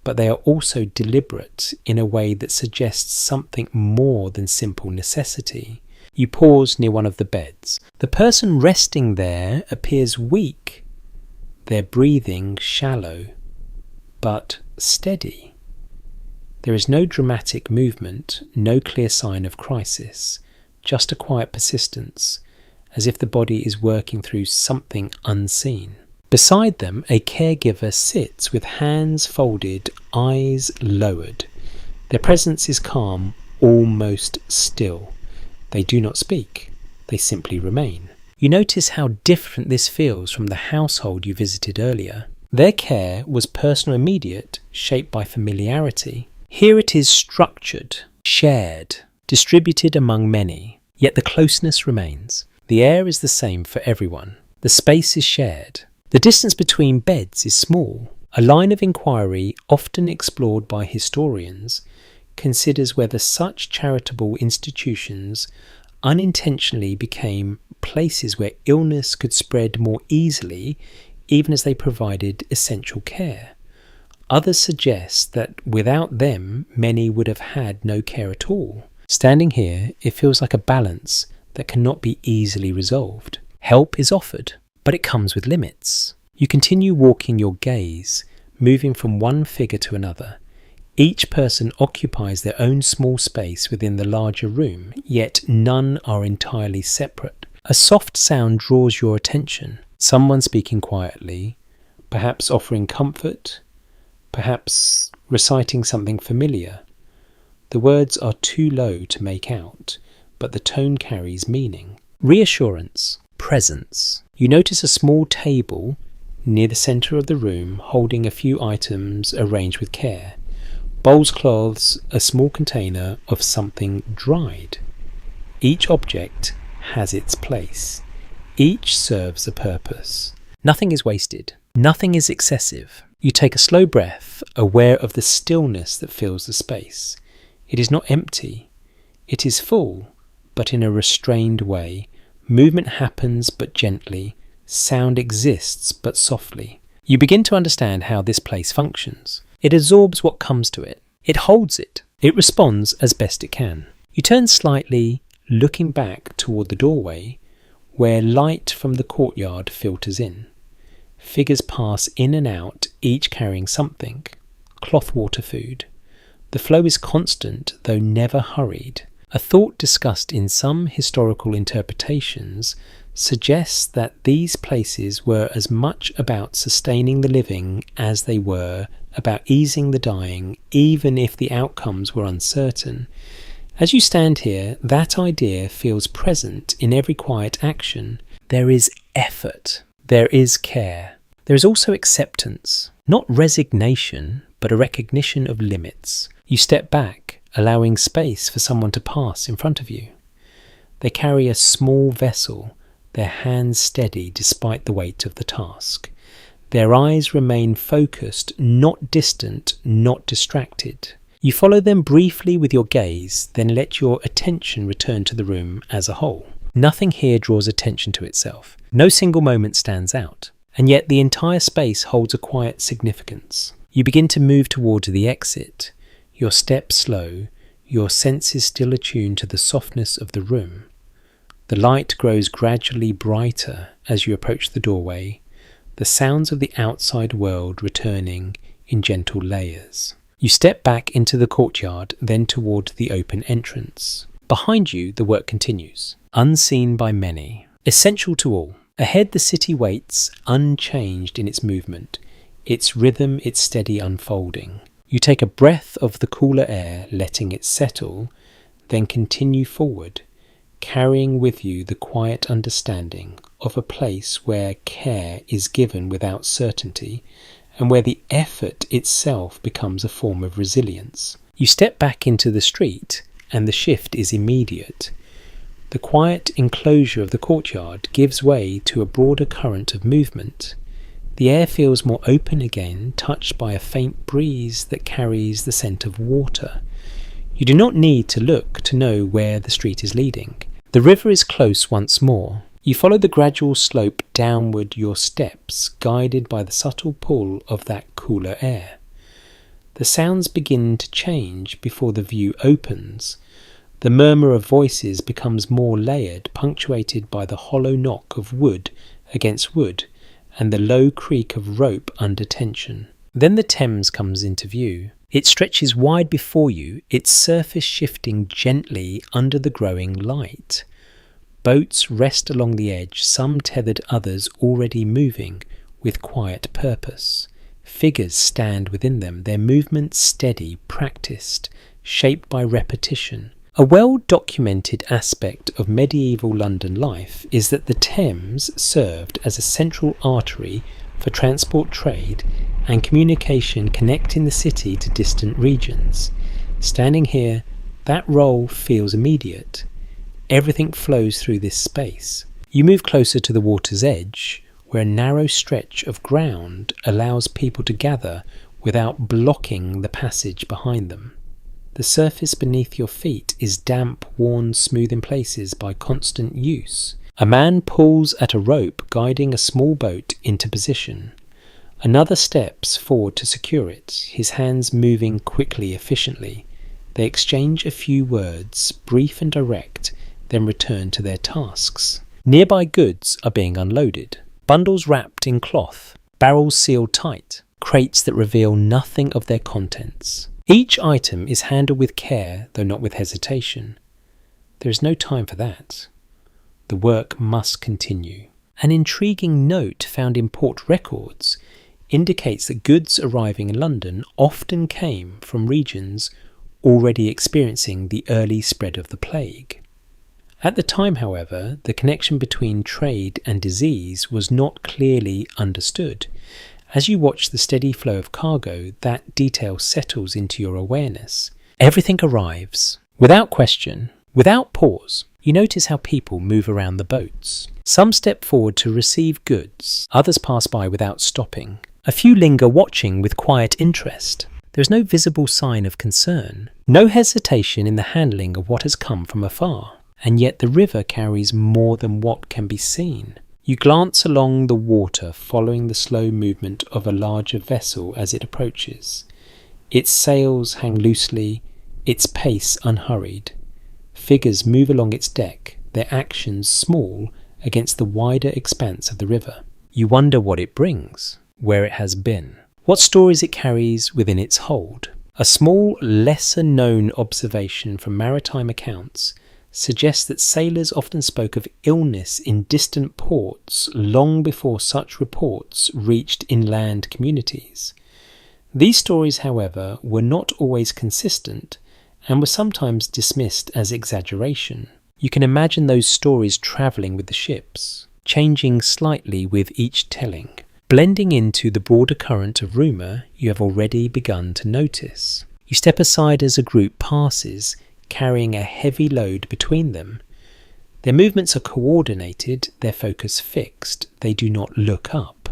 but they are also deliberate in a way that suggests something more than simple necessity. You pause near one of the beds. The person resting there appears weak, their breathing shallow, but steady. There is no dramatic movement, no clear sign of crisis, just a quiet persistence, as if the body is working through something unseen. Beside them, a caregiver sits with hands folded, eyes lowered. Their presence is calm, almost still. They do not speak, they simply remain. You notice how different this feels from the household you visited earlier. Their care was personal, immediate, shaped by familiarity. Here it is structured, shared, distributed among many, yet the closeness remains. The air is the same for everyone. The space is shared. The distance between beds is small. A line of inquiry, often explored by historians, considers whether such charitable institutions unintentionally became places where illness could spread more easily, even as they provided essential care. Others suggest that without them, many would have had no care at all. Standing here, it feels like a balance that cannot be easily resolved. Help is offered, but it comes with limits. You continue walking your gaze, moving from one figure to another. Each person occupies their own small space within the larger room, yet none are entirely separate. A soft sound draws your attention. Someone speaking quietly, perhaps offering comfort, perhaps reciting something familiar. The words are too low to make out, but the tone carries meaning. Reassurance, presence. You notice a small table near the centre of the room holding a few items arranged with care. Bowls, cloths, a small container of something dried. Each object has its place. Each serves a purpose. Nothing is wasted. Nothing is excessive. You take a slow breath, aware of the stillness that fills the space. It is not empty. It is full, but in a restrained way. Movement happens but gently. Sound exists but softly. You begin to understand how this place functions. It absorbs what comes to it. It holds it. It responds as best it can. You turn slightly, looking back toward the doorway, where light from the courtyard filters in. Figures pass in and out, each carrying something. Cloth, water, food. The flow is constant, though never hurried. A thought discussed in some historical interpretations suggests that these places were as much about sustaining the living as they were about easing the dying, even if the outcomes were uncertain. As you stand here, that idea feels present in every quiet action. There is effort. There is care. There is also acceptance. Not resignation, but a recognition of limits. You step back, allowing space for someone to pass in front of you. They carry a small vessel, their hands steady despite the weight of the task. Their eyes remain focused, not distant, not distracted. You follow them briefly with your gaze, then let your attention return to the room as a whole. Nothing here draws attention to itself. No single moment stands out. And yet the entire space holds a quiet significance. You begin to move towards the exit, your steps slow, your senses still attuned to the softness of the room. The light grows gradually brighter as you approach the doorway, the sounds of the outside world returning in gentle layers. You step back into the courtyard, then toward the open entrance. Behind you, the work continues, unseen by many, essential to all. Ahead, the city waits, unchanged in its movement, its rhythm, its steady unfolding. You take a breath of the cooler air, letting it settle, then continue forward, carrying with you the quiet understanding of a place where care is given without certainty, and where the effort itself becomes a form of resilience. You step back into the street, and the shift is immediate. The quiet enclosure of the courtyard gives way to a broader current of movement. The air feels more open again, touched by a faint breeze that carries the scent of water. You do not need to look to know where the street is leading. The river is close once more. You follow the gradual slope downward your steps, guided by the subtle pull of that cooler air. The sounds begin to change before the view opens. The murmur of voices becomes more layered, punctuated by the hollow knock of wood against wood and the low creak of rope under tension. Then the Thames comes into view. It stretches wide before you, its surface shifting gently under the growing light. Boats rest along the edge, some tethered, others already moving with quiet purpose. Figures stand within them, their movements steady, practiced, shaped by repetition. A well-documented aspect of medieval London life is that the Thames served as a central artery for transport, trade, and communication, connecting the city to distant regions. Standing here, that role feels immediate. Everything flows through this space. You move closer to the water's edge, where a narrow stretch of ground allows people to gather without blocking the passage behind them. The surface beneath your feet is damp, worn smooth in places by constant use. A man pulls at a rope, guiding a small boat into position. Another steps forward to secure it, his hands moving quickly, efficiently. They exchange a few words, brief and direct, then return to their tasks. Nearby goods are being unloaded. Bundles wrapped in cloth, barrels sealed tight, crates that reveal nothing of their contents. Each item is handled with care, though not with hesitation. There is no time for that. The work must continue. An intriguing note found in port records indicates that goods arriving in London often came from regions already experiencing the early spread of the plague. At the time, however, the connection between trade and disease was not clearly understood. As you watch the steady flow of cargo, that detail settles into your awareness. Everything arrives, without question, without pause. You notice how people move around the boats. Some step forward to receive goods, others pass by without stopping. A few linger watching with quiet interest. There is no visible sign of concern, no hesitation in the handling of what has come from afar. And yet the river carries more than what can be seen. You glance along the water, following the slow movement of a larger vessel as it approaches. Its sails hang loosely, its pace unhurried. Figures move along its deck, their actions small against the wider expanse of the river. You wonder what it brings, where it has been, what stories it carries within its hold. A small, lesser-known observation from maritime accounts suggests that sailors often spoke of illness in distant ports long before such reports reached inland communities. These stories, however, were not always consistent and were sometimes dismissed as exaggeration. You can imagine those stories travelling with the ships, changing slightly with each telling, blending into the broader current of rumour you have already begun to notice. You step aside as a group passes, carrying a heavy load between them. Their movements are coordinated, their focus fixed, they do not look up.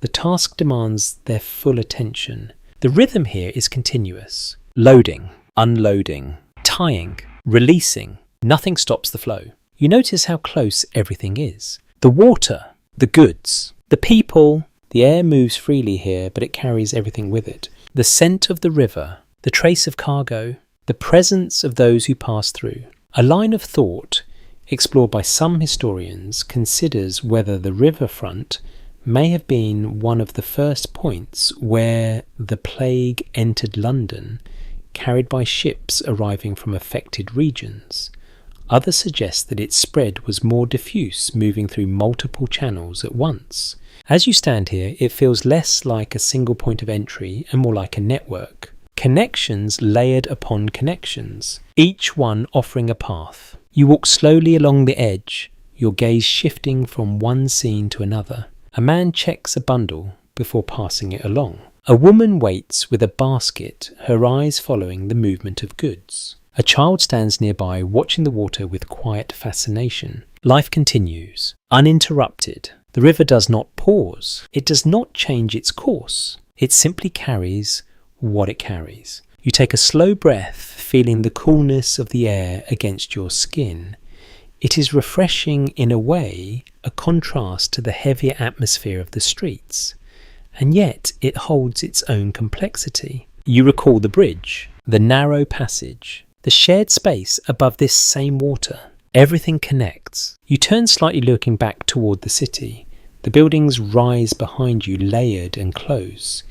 The task demands their full attention. The rhythm here is continuous. Loading, unloading, tying, releasing. Nothing stops the flow. You notice how close everything is. The water, the goods, the people. The air moves freely here, but it carries everything with it. The scent of the river, the trace of cargo, the presence of those who pass through. A line of thought, explored by some historians, considers whether the riverfront may have been one of the first points where the plague entered London, carried by ships arriving from affected regions. Others suggest that its spread was more diffuse, moving through multiple channels at once. As you stand here, it feels less like a single point of entry and more like a network. Connections layered upon connections, each one offering a path. You walk slowly along the edge, your gaze shifting from one scene to another. A man checks a bundle before passing it along. A woman waits with a basket, her eyes following the movement of goods. A child stands nearby, watching the water with quiet fascination. Life continues, uninterrupted. The river does not pause. It does not change its course. It simply carries what it carries. You take a slow breath, feeling the coolness of the air against your skin. It is refreshing in a way, a contrast to the heavier atmosphere of the streets. And yet it holds its own complexity. You recall the bridge, the narrow passage, the shared space above this same water. Everything connects. You turn slightly, looking back toward the city. The buildings rise behind you, layered and close,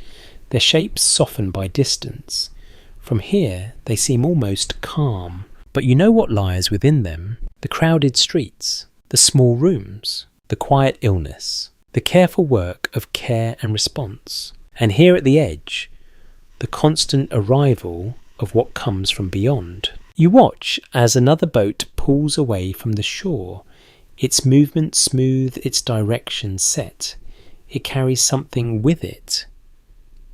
their shapes softened by distance. From here they seem almost calm, but you know what lies within them. The crowded streets, the small rooms, the quiet illness, the careful work of care and response. And here at the edge, the constant arrival of what comes from beyond. You watch as another boat pulls away from the shore, its movement smooth, its direction set. It carries something with it.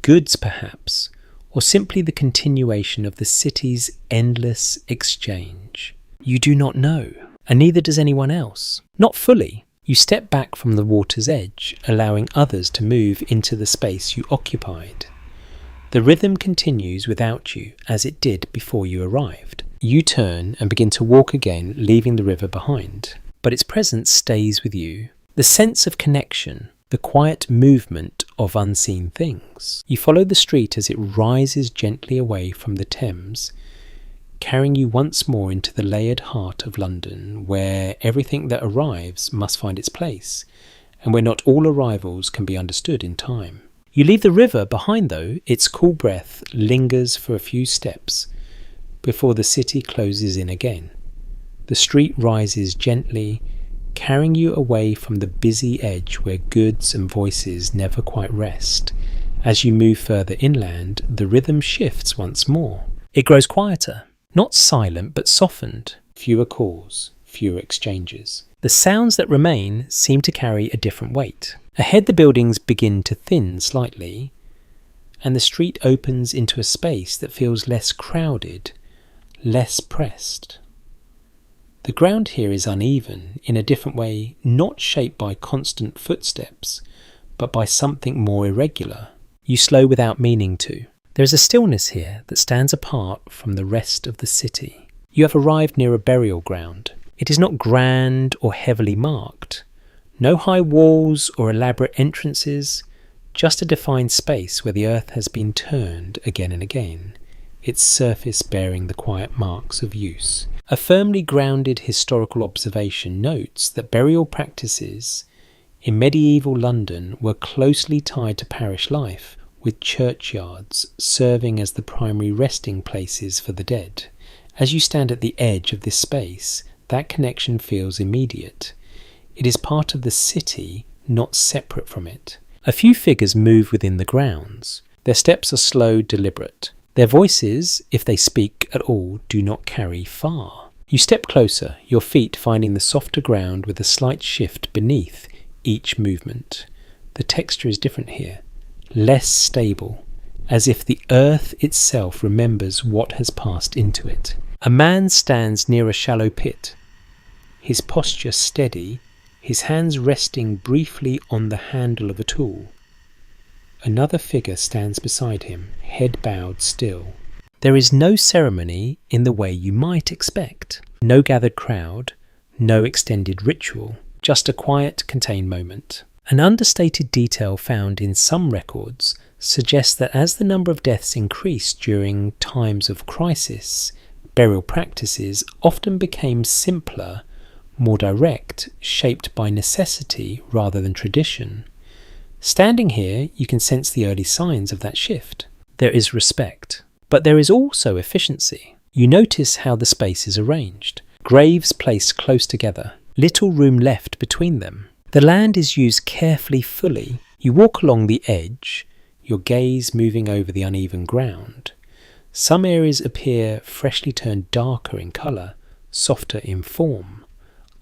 Goods, perhaps, or simply the continuation of the city's endless exchange. You do not know, and neither does anyone else. Not fully. You step back from the water's edge, allowing others to move into the space you occupied. The rhythm continues without you, as it did before you arrived. You turn and begin to walk again, leaving the river behind. But its presence stays with you. The sense of connection, the quiet movement of unseen things. You follow the street as it rises gently away from the Thames, carrying you once more into the layered heart of London, where everything that arrives must find its place, and where not all arrivals can be understood in time. You leave the river behind, though. Its cool breath lingers for a few steps before the city closes in again. The street rises gently, carrying you away from the busy edge where goods and voices never quite rest. As you move further inland, the rhythm shifts once more. It grows quieter, not silent but softened. Fewer calls, fewer exchanges. The sounds that remain seem to carry a different weight. Ahead, the buildings begin to thin slightly, and the street opens into a space that feels less crowded, less pressed. The ground here is uneven, in a different way, not shaped by constant footsteps, but by something more irregular. You slow without meaning to. There is a stillness here that stands apart from the rest of the city. You have arrived near a burial ground. It is not grand or heavily marked. No high walls or elaborate entrances, just a defined space where the earth has been turned again and again, its surface bearing the quiet marks of use. A firmly grounded historical observation notes that burial practices in medieval London were closely tied to parish life, with churchyards serving as the primary resting places for the dead. As you stand at the edge of this space, that connection feels immediate. It is part of the city, not separate from it. A few figures move within the grounds. Their steps are slow, deliberate. Their voices, if they speak at all, do not carry far. You step closer, your feet finding the softer ground with a slight shift beneath each movement. The texture is different here, less stable, as if the earth itself remembers what has passed into it. A man stands near a shallow pit, his posture steady, his hands resting briefly on the handle of a tool. Another figure stands beside him, head bowed still. There is no ceremony in the way you might expect. No gathered crowd, no extended ritual, just a quiet, contained moment. An understated detail found in some records suggests that as the number of deaths increased during times of crisis, burial practices often became simpler, more direct, shaped by necessity rather than tradition. Standing here, you can sense the early signs of that shift. There is respect, but there is also efficiency. You notice how the space is arranged. Graves placed close together, little room left between them. The land is used carefully fully. You walk along the edge, your gaze moving over the uneven ground. Some areas appear freshly turned darker in colour, softer in form.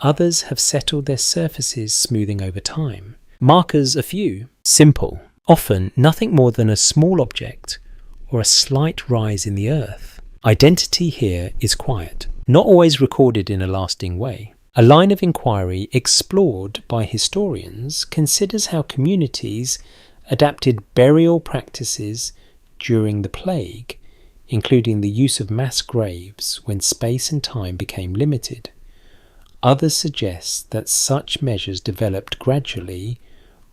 Others have settled their surfaces, smoothing over time. Markers a few, simple, often nothing more than a small object or a slight rise in the earth. Identity here is quiet, not always recorded in a lasting way. A line of inquiry explored by historians considers how communities adapted burial practices during the plague, including the use of mass graves when space and time became limited. Others suggest that such measures developed gradually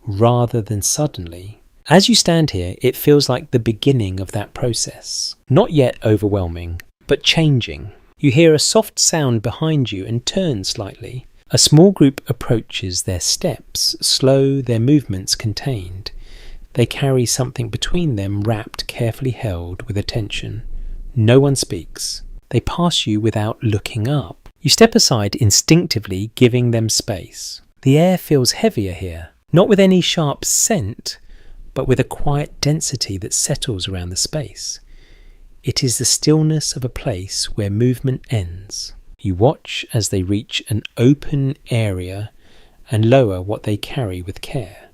rather than suddenly. As you stand here, it feels like the beginning of that process. Not yet overwhelming, but changing. You hear a soft sound behind you and turn slightly. A small group approaches, their steps slow, their movements contained. They carry something between them wrapped, carefully held with attention. No one speaks. They pass you without looking up. You step aside instinctively, giving them space. The air feels heavier here, not with any sharp scent, but with a quiet density that settles around the space. It is the stillness of a place where movement ends. You watch as they reach an open area and lower what they carry with care.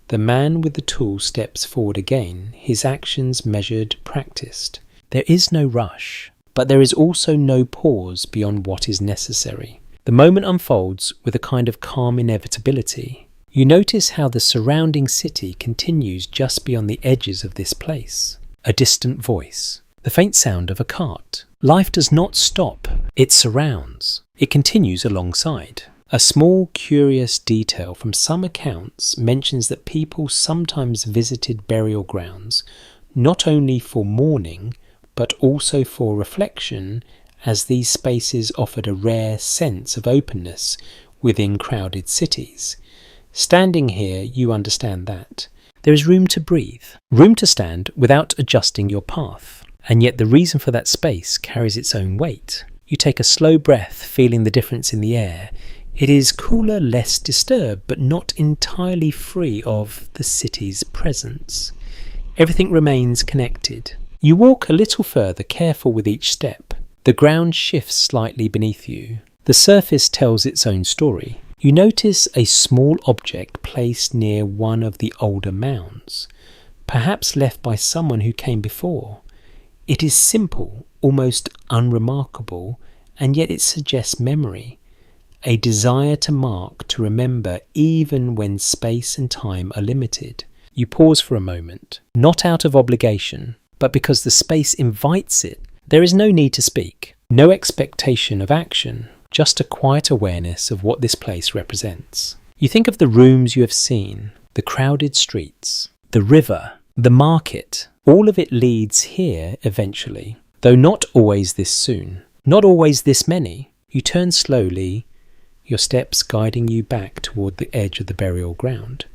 The man with the tool steps forward again, his actions measured, practiced. There is no rush, but there is also no pause beyond what is necessary. The moment unfolds with a kind of calm inevitability. You notice how the surrounding city continues just beyond the edges of this place. A distant voice, the faint sound of a cart. Life does not stop, it surrounds. It continues alongside. A small, curious detail from some accounts mentions that people sometimes visited burial grounds not only for mourning, but also for reflection, as these spaces offered a rare sense of openness within crowded cities. Standing here, you understand that. There is room to breathe, room to stand without adjusting your path, and yet the reason for that space carries its own weight. You take a slow breath, feeling the difference in the air. It is cooler, less disturbed, but not entirely free of the city's presence. Everything remains connected. You walk a little further, careful with each step. The ground shifts slightly beneath you. The surface tells its own story. You notice a small object placed near one of the older mounds, perhaps left by someone who came before. It is simple, almost unremarkable, and yet it suggests memory, a desire to mark, to remember, even when space and time are limited. You pause for a moment, not out of obligation, but because the space invites it. There is no need to speak, no expectation of action, just a quiet awareness of what this place represents. You think of the rooms you have seen, the crowded streets, the river, the market. All of it leads here eventually, though not always this soon, not always this many. You turn slowly, your steps guiding you back toward the edge of the burial ground.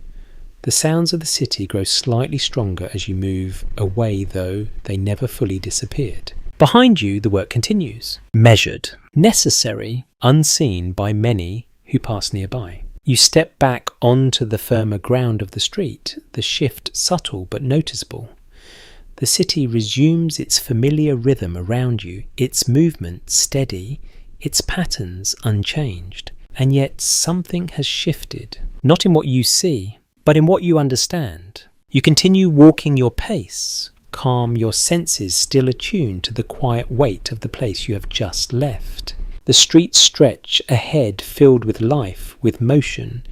The sounds of the city grow slightly stronger as you move away, though they never fully disappeared. Behind you, the work continues. Measured, necessary, unseen by many who pass nearby. You step back onto the firmer ground of the street, the shift subtle but noticeable. The city resumes its familiar rhythm around you, its movement steady, its patterns unchanged, and yet something has shifted, not in what you see, but in what you understand. You continue walking your pace, calm, your senses still attuned to the quiet weight of the place you have just left. The streets stretch ahead, filled with life, with motion,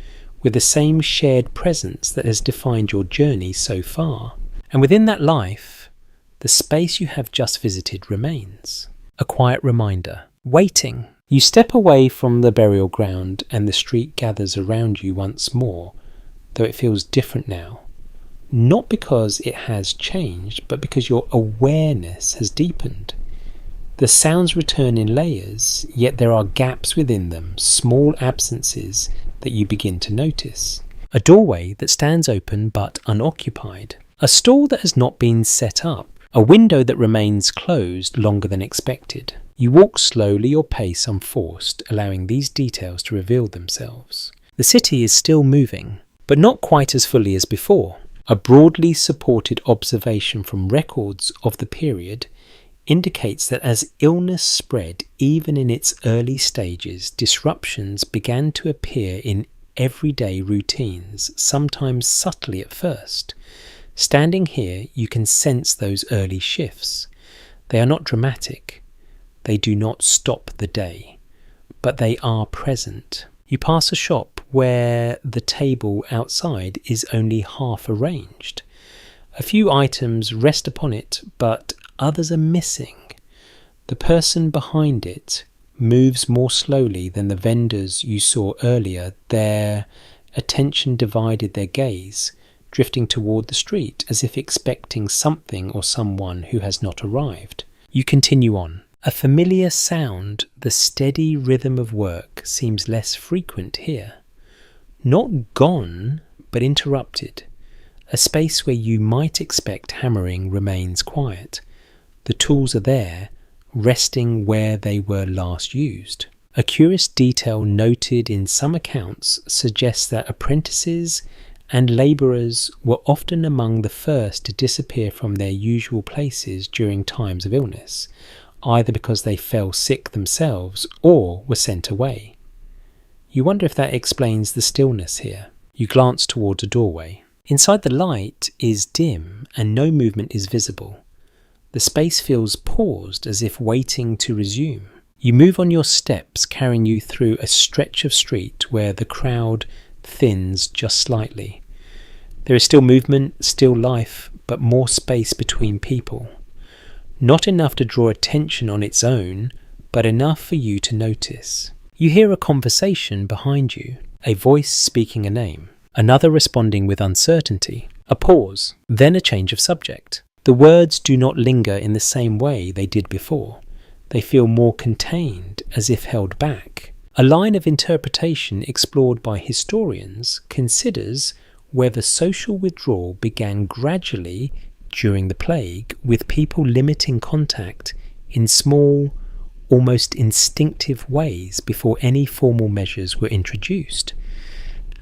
with the same shared presence that has defined your journey so far. And within that life, the space you have just visited remains. A quiet reminder, waiting. You step away from the burial ground and the street gathers around you once more, though it feels different now. Not because it has changed, but because your awareness has deepened. The sounds return in layers, yet there are gaps within them, small absences that you begin to notice. A doorway that stands open but unoccupied. A stall that has not been set up. A window that remains closed longer than expected. You walk slowly, your pace unforced, allowing these details to reveal themselves. The city is still moving, but not quite as fully as before. A broadly supported observation from records of the period indicates that as illness spread, even in its early stages, disruptions began to appear in everyday routines, sometimes subtly at first. Standing here, you can sense those early shifts. They are not dramatic. They do not stop the day, but they are present. You pass a shop where the table outside is only half arranged. A few items rest upon it, but others are missing. The person behind it moves more slowly than the vendors you saw earlier. Their attention divided their gaze, drifting toward the street as if expecting something or someone who has not arrived. You continue on. A familiar sound, the steady rhythm of work, seems less frequent here. Not gone, but interrupted. A space where you might expect hammering remains quiet. The tools are there, resting where they were last used. A curious detail noted in some accounts suggests that apprentices and labourers were often among the first to disappear from their usual places during times of illness, either because they fell sick themselves or were sent away. You wonder if that explains the stillness here. You glance towards a doorway. Inside, the light is dim and no movement is visible. The space feels paused, as if waiting to resume. You move on your steps, carrying you through a stretch of street where the crowd thins just slightly. There is still movement, still life, but more space between people. Not enough to draw attention on its own, but enough for you to notice. You hear a conversation behind you, a voice speaking a name, another responding with uncertainty, a pause, then a change of subject. The words do not linger in the same way they did before. They feel more contained, as if held back. A line of interpretation explored by historians considers whether social withdrawal began gradually during the plague, with people limiting contact in small, almost instinctive ways before any formal measures were introduced.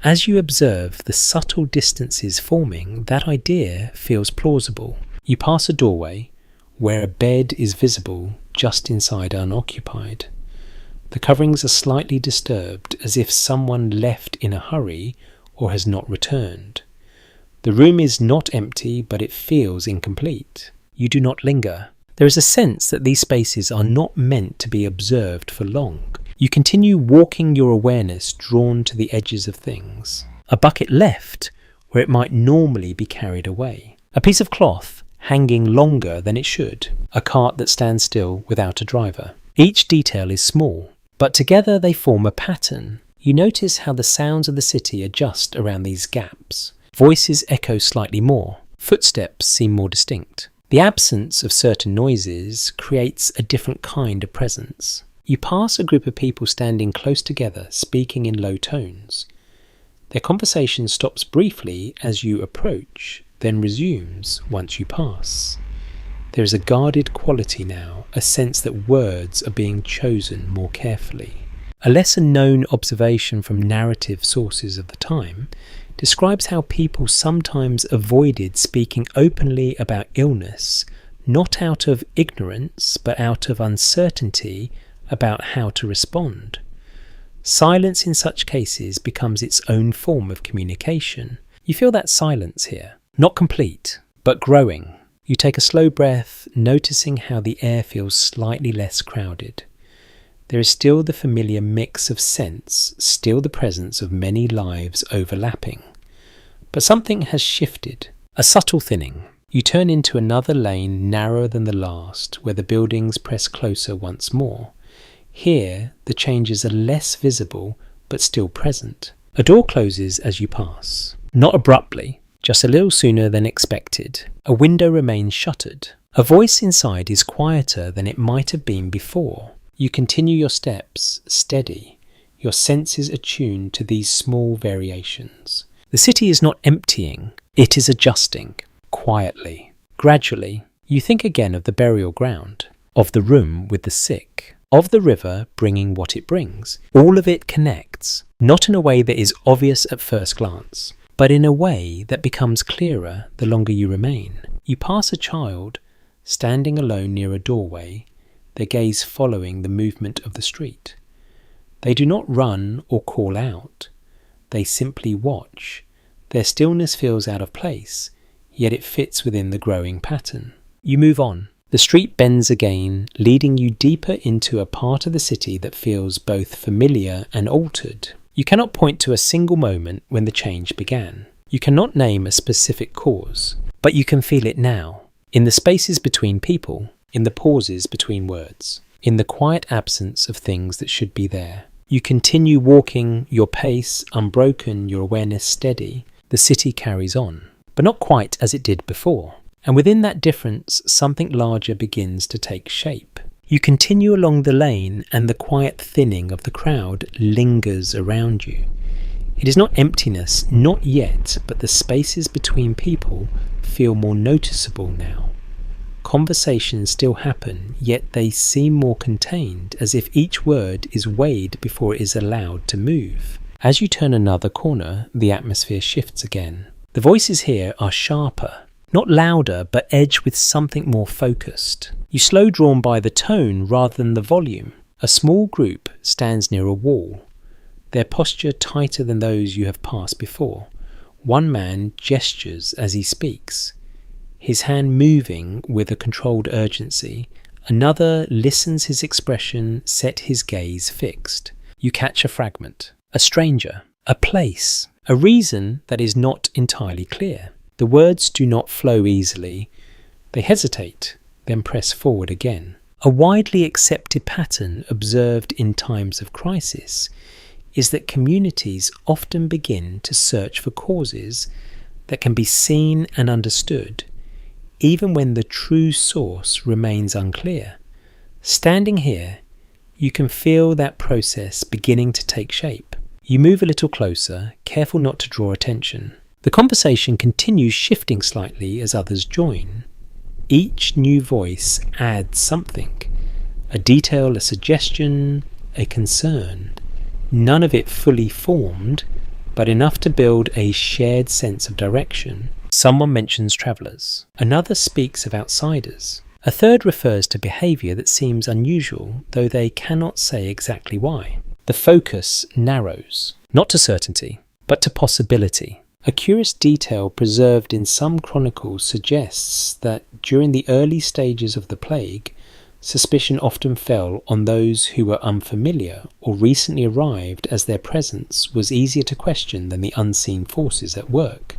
As you observe the subtle distances forming, that idea feels plausible. You pass a doorway where a bed is visible just inside unoccupied. The coverings are slightly disturbed, as if someone left in a hurry or has not returned. The room is not empty, but it feels incomplete. You do not linger. There is a sense that these spaces are not meant to be observed for long. You continue walking, your awareness drawn to the edges of things. A bucket left where it might normally be carried away. A piece of cloth hanging longer than it should. A cart that stands still without a driver. Each detail is small, but together they form a pattern. You notice how the sounds of the city adjust around these gaps. Voices echo slightly more. Footsteps seem more distinct. The absence of certain noises creates a different kind of presence. You pass a group of people standing close together, speaking in low tones. Their conversation stops briefly as you approach, then resumes once you pass. There is a guarded quality now, a sense that words are being chosen more carefully. A lesser-known observation from narrative sources of the time describes how people sometimes avoided speaking openly about illness, not out of ignorance, but out of uncertainty about how to respond. Silence in such cases becomes its own form of communication. You feel that silence here, not complete, but growing. You take a slow breath, noticing how the air feels slightly less crowded. There is still the familiar mix of scents, still the presence of many lives overlapping. But something has shifted, a subtle thinning. You turn into another lane narrower than the last, where the buildings press closer once more. Here, the changes are less visible, but still present. A door closes as you pass. Not abruptly, just a little sooner than expected. A window remains shuttered. A voice inside is quieter than it might have been before. You continue your steps, steady, your senses attuned to these small variations. The city is not emptying, it is adjusting, quietly. Gradually, you think again of the burial ground, of the room with the sick, of the river bringing what it brings. All of it connects, not in a way that is obvious at first glance, but in a way that becomes clearer the longer you remain. You pass a child standing alone near a doorway, their gaze following the movement of the street. They do not run or call out. They simply watch. Their stillness feels out of place, yet it fits within the growing pattern. You move on. The street bends again, leading you deeper into a part of the city that feels both familiar and altered. You cannot point to a single moment when the change began. You cannot name a specific cause, but you can feel it now, in the spaces between people, in the pauses between words, in the quiet absence of things that should be there. You continue walking, your pace unbroken, your awareness steady. The city carries on, but not quite as it did before. And within that difference, something larger begins to take shape. You continue along the lane, and the quiet thinning of the crowd lingers around you. It is not emptiness, not yet, but the spaces between people feel more noticeable now. Conversations still happen, yet they seem more contained, as if each word is weighed before it is allowed to move. As you turn another corner, the atmosphere shifts again. The voices here are sharper. Not louder, but edged with something more focused. You slow drawn by the tone rather than the volume. A small group stands near a wall, their posture tighter than those you have passed before. One man gestures as he speaks, his hand moving with a controlled urgency. Another listens, his expression set, his gaze fixed. You catch a fragment, a stranger, a place, a reason that is not entirely clear. The words do not flow easily. They hesitate, then press forward again. A widely accepted pattern observed in times of crisis is that communities often begin to search for causes that can be seen and understood, even when the true source remains unclear. Standing here, you can feel that process beginning to take shape. You move a little closer, careful not to draw attention. The conversation continues, shifting slightly as others join. Each new voice adds something, a detail, a suggestion, a concern. None of it fully formed, but enough to build a shared sense of direction. Someone mentions travellers. Another speaks of outsiders. A third refers to behaviour that seems unusual, though they cannot say exactly why. The focus narrows, not to certainty, but to possibility. A curious detail preserved in some chronicles suggests that during the early stages of the plague, suspicion often fell on those who were unfamiliar or recently arrived, as their presence was easier to question than the unseen forces at work.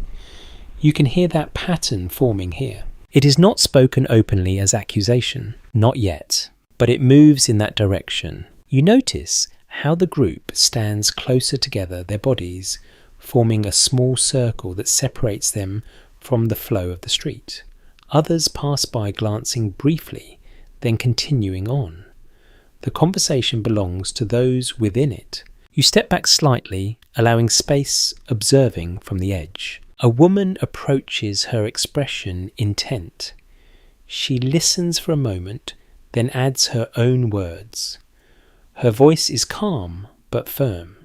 You can hear that pattern forming here. It is not spoken openly as accusation, not yet, but it moves in that direction. You notice how the group stands closer together, their bodies forming a small circle that separates them from the flow of the street. Others pass by, glancing briefly, then continuing on. The conversation belongs to those within it. You step back slightly, allowing space, observing from the edge. A woman approaches, her expression intent. She listens for a moment, then adds her own words. Her voice is calm but firm.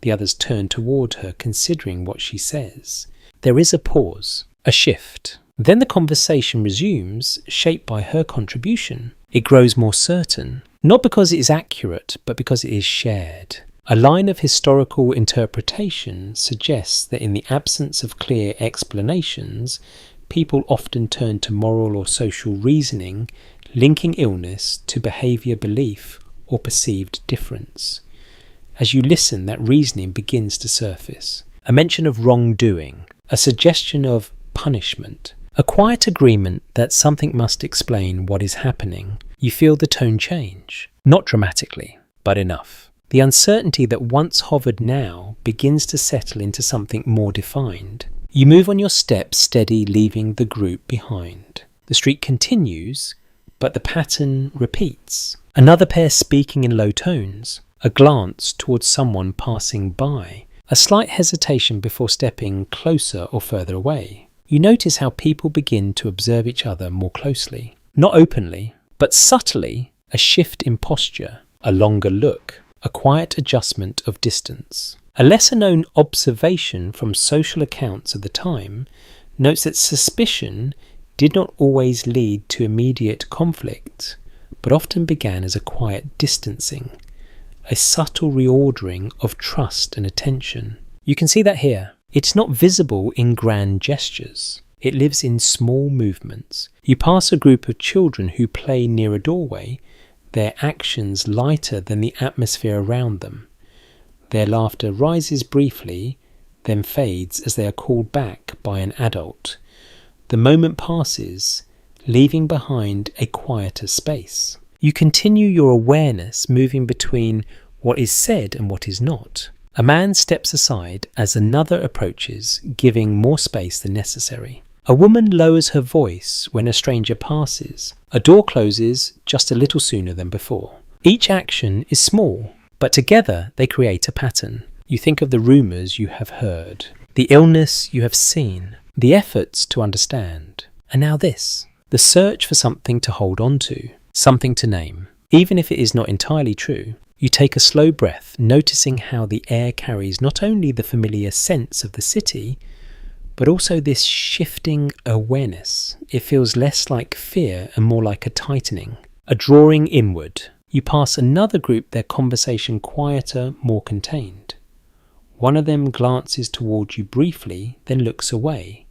The others turn toward her, considering what she says. There is a pause, a shift. Then the conversation resumes, shaped by her contribution. It grows more certain, not because it is accurate, but because it is shared. A line of historical interpretation suggests that in the absence of clear explanations, people often turn to moral or social reasoning, linking illness to behaviour, belief, or perceived difference. As you listen, that reasoning begins to surface. A mention of wrongdoing, a suggestion of punishment, a quiet agreement that something must explain what is happening. You feel the tone change, not dramatically, but enough. The uncertainty that once hovered now begins to settle into something more defined. You move on your steps steady, leaving the group behind. The street continues, but the pattern repeats. Another pair speaking in low tones, a glance towards someone passing by, a slight hesitation before stepping closer or further away. You notice how people begin to observe each other more closely. Not openly, but subtly, a shift in posture, a longer look, a quiet adjustment of distance. A lesser-known observation from social accounts of the time notes that suspicion did not always lead to immediate conflict, but often began as a quiet distancing, a subtle reordering of trust and attention. You can see that here. It's not visible in grand gestures. It lives in small movements. You pass a group of children who play near a doorway, their actions lighter than the atmosphere around them. Their laughter rises briefly, then fades as they are called back by an adult. The moment passes, leaving behind a quieter space. You continue your awareness, moving between what is said and what is not. A man steps aside as another approaches, giving more space than necessary. A woman lowers her voice when a stranger passes. A door closes just a little sooner than before. Each action is small, but together they create a pattern. You think of the rumours you have heard, the illness you have seen, the efforts to understand. And now this, the search for something to hold on to, something to name. Even if it is not entirely true, you take a slow breath, noticing how the air carries not only the familiar sense of the city, but also this shifting awareness. It feels less like fear and more like a tightening, a drawing inward. You pass another group, their conversation quieter, more contained. One of them glances towards you briefly, then looks away.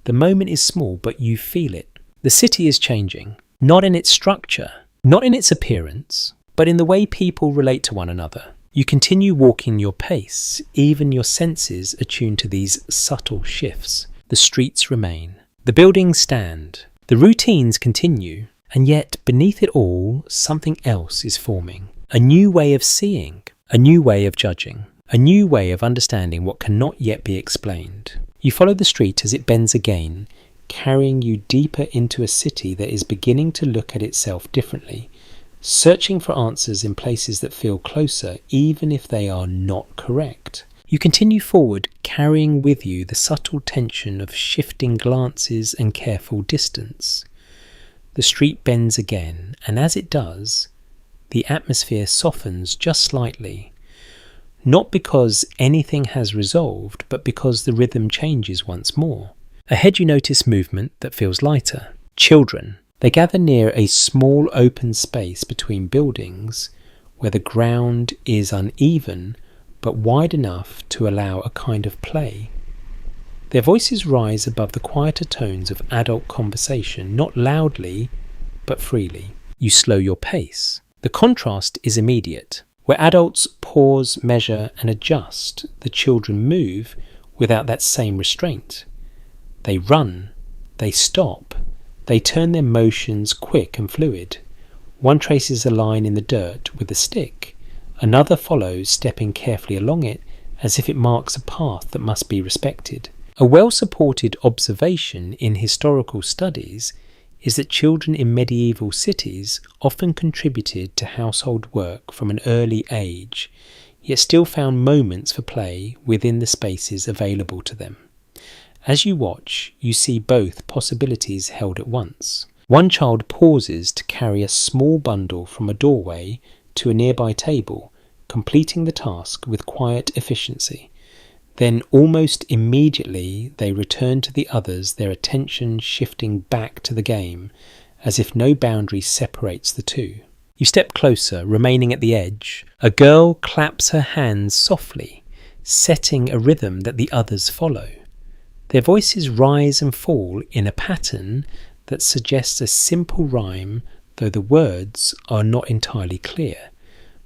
The moment is small, but you feel it. The city is changing, not in its structure, not in its appearance, but in the way people relate to one another. You continue walking your pace, even your senses attuned to these subtle shifts. The streets remain. The buildings stand. The routines continue. And yet, beneath it all, something else is forming. A new way of seeing. A new way of judging. A new way of understanding what cannot yet be explained. You follow the street as it bends again, carrying you deeper into a city that is beginning to look at itself differently, searching for answers in places that feel closer, even if they are not correct. You continue forward, carrying with you the subtle tension of shifting glances and careful distance. The street bends again, and as it does, the atmosphere softens just slightly. Not because anything has resolved, but because the rhythm changes once more. Ahead you notice movement that feels lighter. Children. They gather near a small open space between buildings where the ground is uneven but wide enough to allow a kind of play. Their voices rise above the quieter tones of adult conversation, not loudly but freely. You slow your pace. The contrast is immediate. Where adults pause, measure and adjust, the children move without that same restraint. They run, they stop, they turn their motions quick and fluid. One traces a line in the dirt with a stick. Another follows, stepping carefully along it as if it marks a path that must be respected. A well-supported observation in historical studies is that children in medieval cities often contributed to household work from an early age, yet still found moments for play within the spaces available to them. As you watch, you see both possibilities held at once. One child pauses to carry a small bundle from a doorway to a nearby table, completing the task with quiet efficiency. Then almost immediately they return to the others, their attention shifting back to the game, as if no boundary separates the two. You step closer, remaining at the edge. A girl claps her hands softly, setting a rhythm that the others follow. Their voices rise and fall in a pattern that suggests a simple rhyme, though the words are not entirely clear.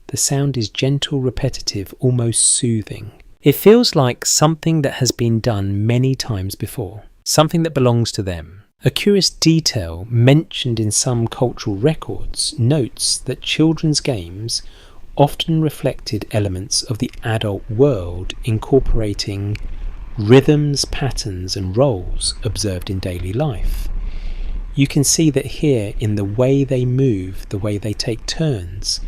The sound is gentle, repetitive, almost soothing. It feels like something that has been done many times before, something that belongs to them. A curious detail mentioned in some cultural records notes that children's games often reflected elements of the adult world, incorporating rhythms, patterns and roles observed in daily life. You can see that here in the way they move, the way they take turns,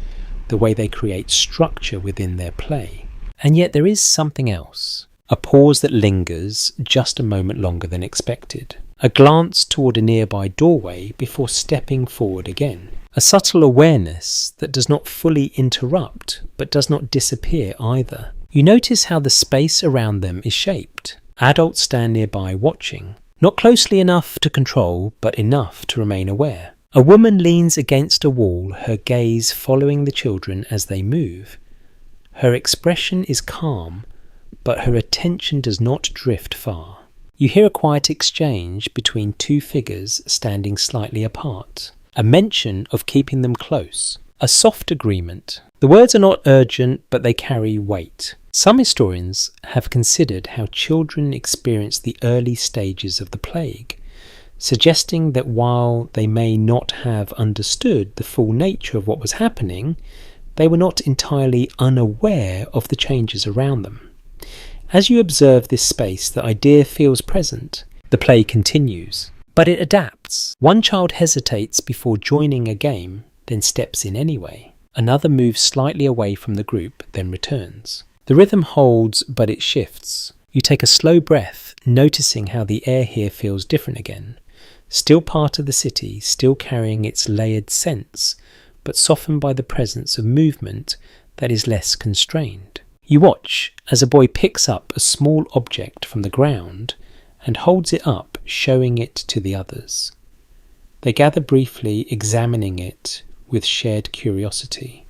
the way they create structure within their play. And yet there is something else. A pause that lingers just a moment longer than expected. A glance toward a nearby doorway before stepping forward again. A subtle awareness that does not fully interrupt, but does not disappear either. You notice how the space around them is shaped. Adults stand nearby watching, not closely enough to control, but enough to remain aware. A woman leans against a wall, her gaze following the children as they move. Her expression is calm, but her attention does not drift far. You hear a quiet exchange between two figures standing slightly apart. A mention of keeping them close. A soft agreement. The words are not urgent, but they carry weight. Some historians have considered how children experienced the early stages of the plague, suggesting that while they may not have understood the full nature of what was happening, they were not entirely unaware of the changes around them. As you observe this space, the idea feels present. The play continues, but it adapts. One child hesitates before joining a game, then steps in anyway. Another moves slightly away from the group, then returns. The rhythm holds, but it shifts. You take a slow breath, noticing how the air here feels different again. Still part of the city, still carrying its layered sense, but softened by the presence of movement that is less constrained. You watch as a boy picks up a small object from the ground and holds it up, showing it to the others. They gather briefly, examining it with shared curiosity.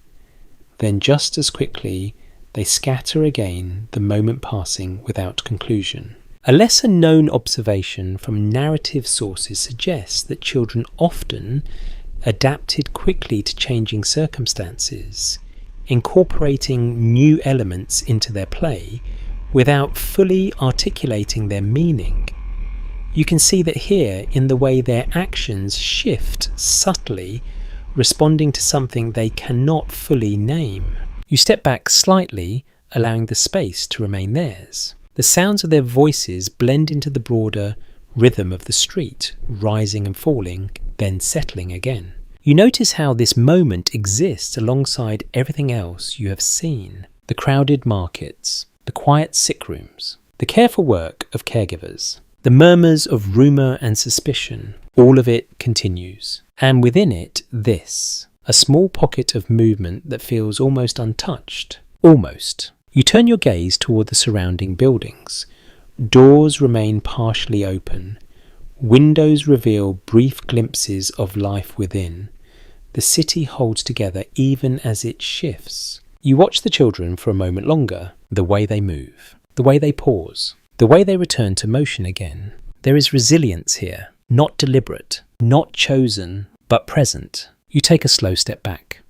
Then just as quickly, they scatter again, the moment passing without conclusion. A lesser known observation from narrative sources suggests that children often adapted quickly to changing circumstances, incorporating new elements into their play without fully articulating their meaning. You can see that here in the way their actions shift subtly, responding to something they cannot fully name. You step back slightly, allowing the space to remain theirs. The sounds of their voices blend into the broader rhythm of the street, rising and falling, then settling again. You notice how this moment exists alongside everything else you have seen. The crowded markets, the quiet sick rooms, the careful work of caregivers, the murmurs of rumour and suspicion, all of it continues. And within it, this, a small pocket of movement that feels almost untouched. Almost. You turn your gaze toward the surrounding buildings. Doors remain partially open. Windows reveal brief glimpses of life within. The city holds together even as it shifts. You watch the children for a moment longer, the way they move, the way they pause, the way they return to motion again. There is resilience here, not deliberate, not chosen, but present. You take a slow step back.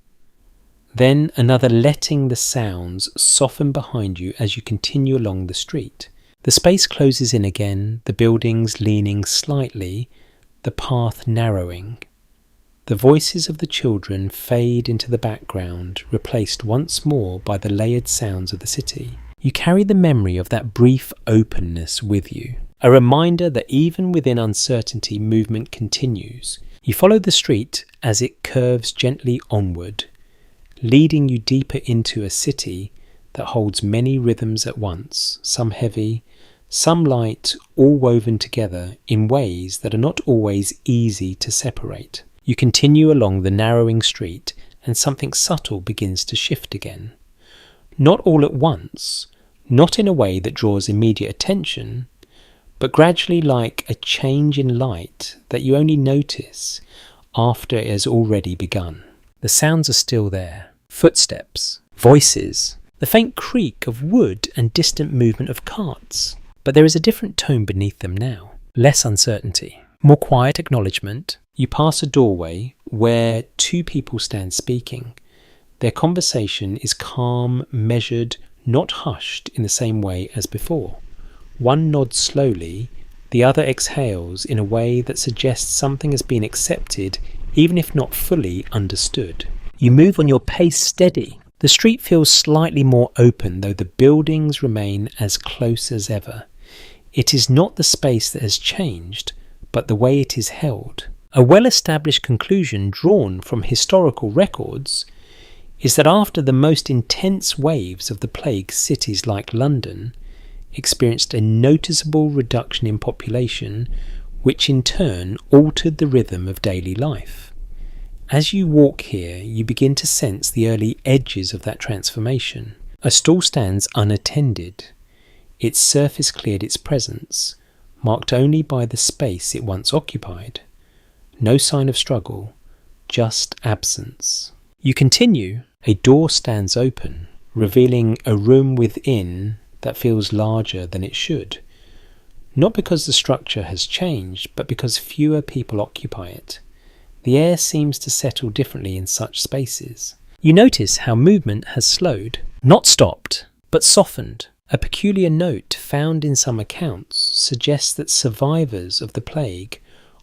Then another, letting the sounds soften behind you as you continue along the street. The space closes in again, the buildings leaning slightly, the path narrowing. The voices of the children fade into the background, replaced once more by the layered sounds of the city. You carry the memory of that brief openness with you, a reminder that even within uncertainty, movement continues. You follow the street as it curves gently onward, leading you deeper into a city that holds many rhythms at once, some heavy, some light, all woven together in ways that are not always easy to separate. You continue along the narrowing street and something subtle begins to shift again. Not all at once, not in a way that draws immediate attention, but gradually, like a change in light that you only notice after it has already begun. The sounds are still there. Footsteps, voices, the faint creak of wood and distant movement of carts. But there is a different tone beneath them now. Less uncertainty, more quiet acknowledgement. You pass a doorway where two people stand speaking. Their conversation is calm, measured, not hushed in the same way as before. One nods slowly, the other exhales in a way that suggests something has been accepted, even if not fully understood. You move on your pace steady. The street feels slightly more open, though the buildings remain as close as ever. It is not the space that has changed, but the way it is held. A well-established conclusion drawn from historical records is that after the most intense waves of the plague, cities like London experienced a noticeable reduction in population, which in turn altered the rhythm of daily life. As you walk here, you begin to sense the early edges of that transformation. A stall stands unattended. Its surface cleared its presence, marked only by the space it once occupied. No sign of struggle, just absence. You continue. A door stands open, revealing a room within that feels larger than it should. Not because the structure has changed, but because fewer people occupy it. The air seems to settle differently in such spaces. You notice how movement has slowed, not stopped, but softened. A peculiar note found in some accounts suggests that survivors of the plague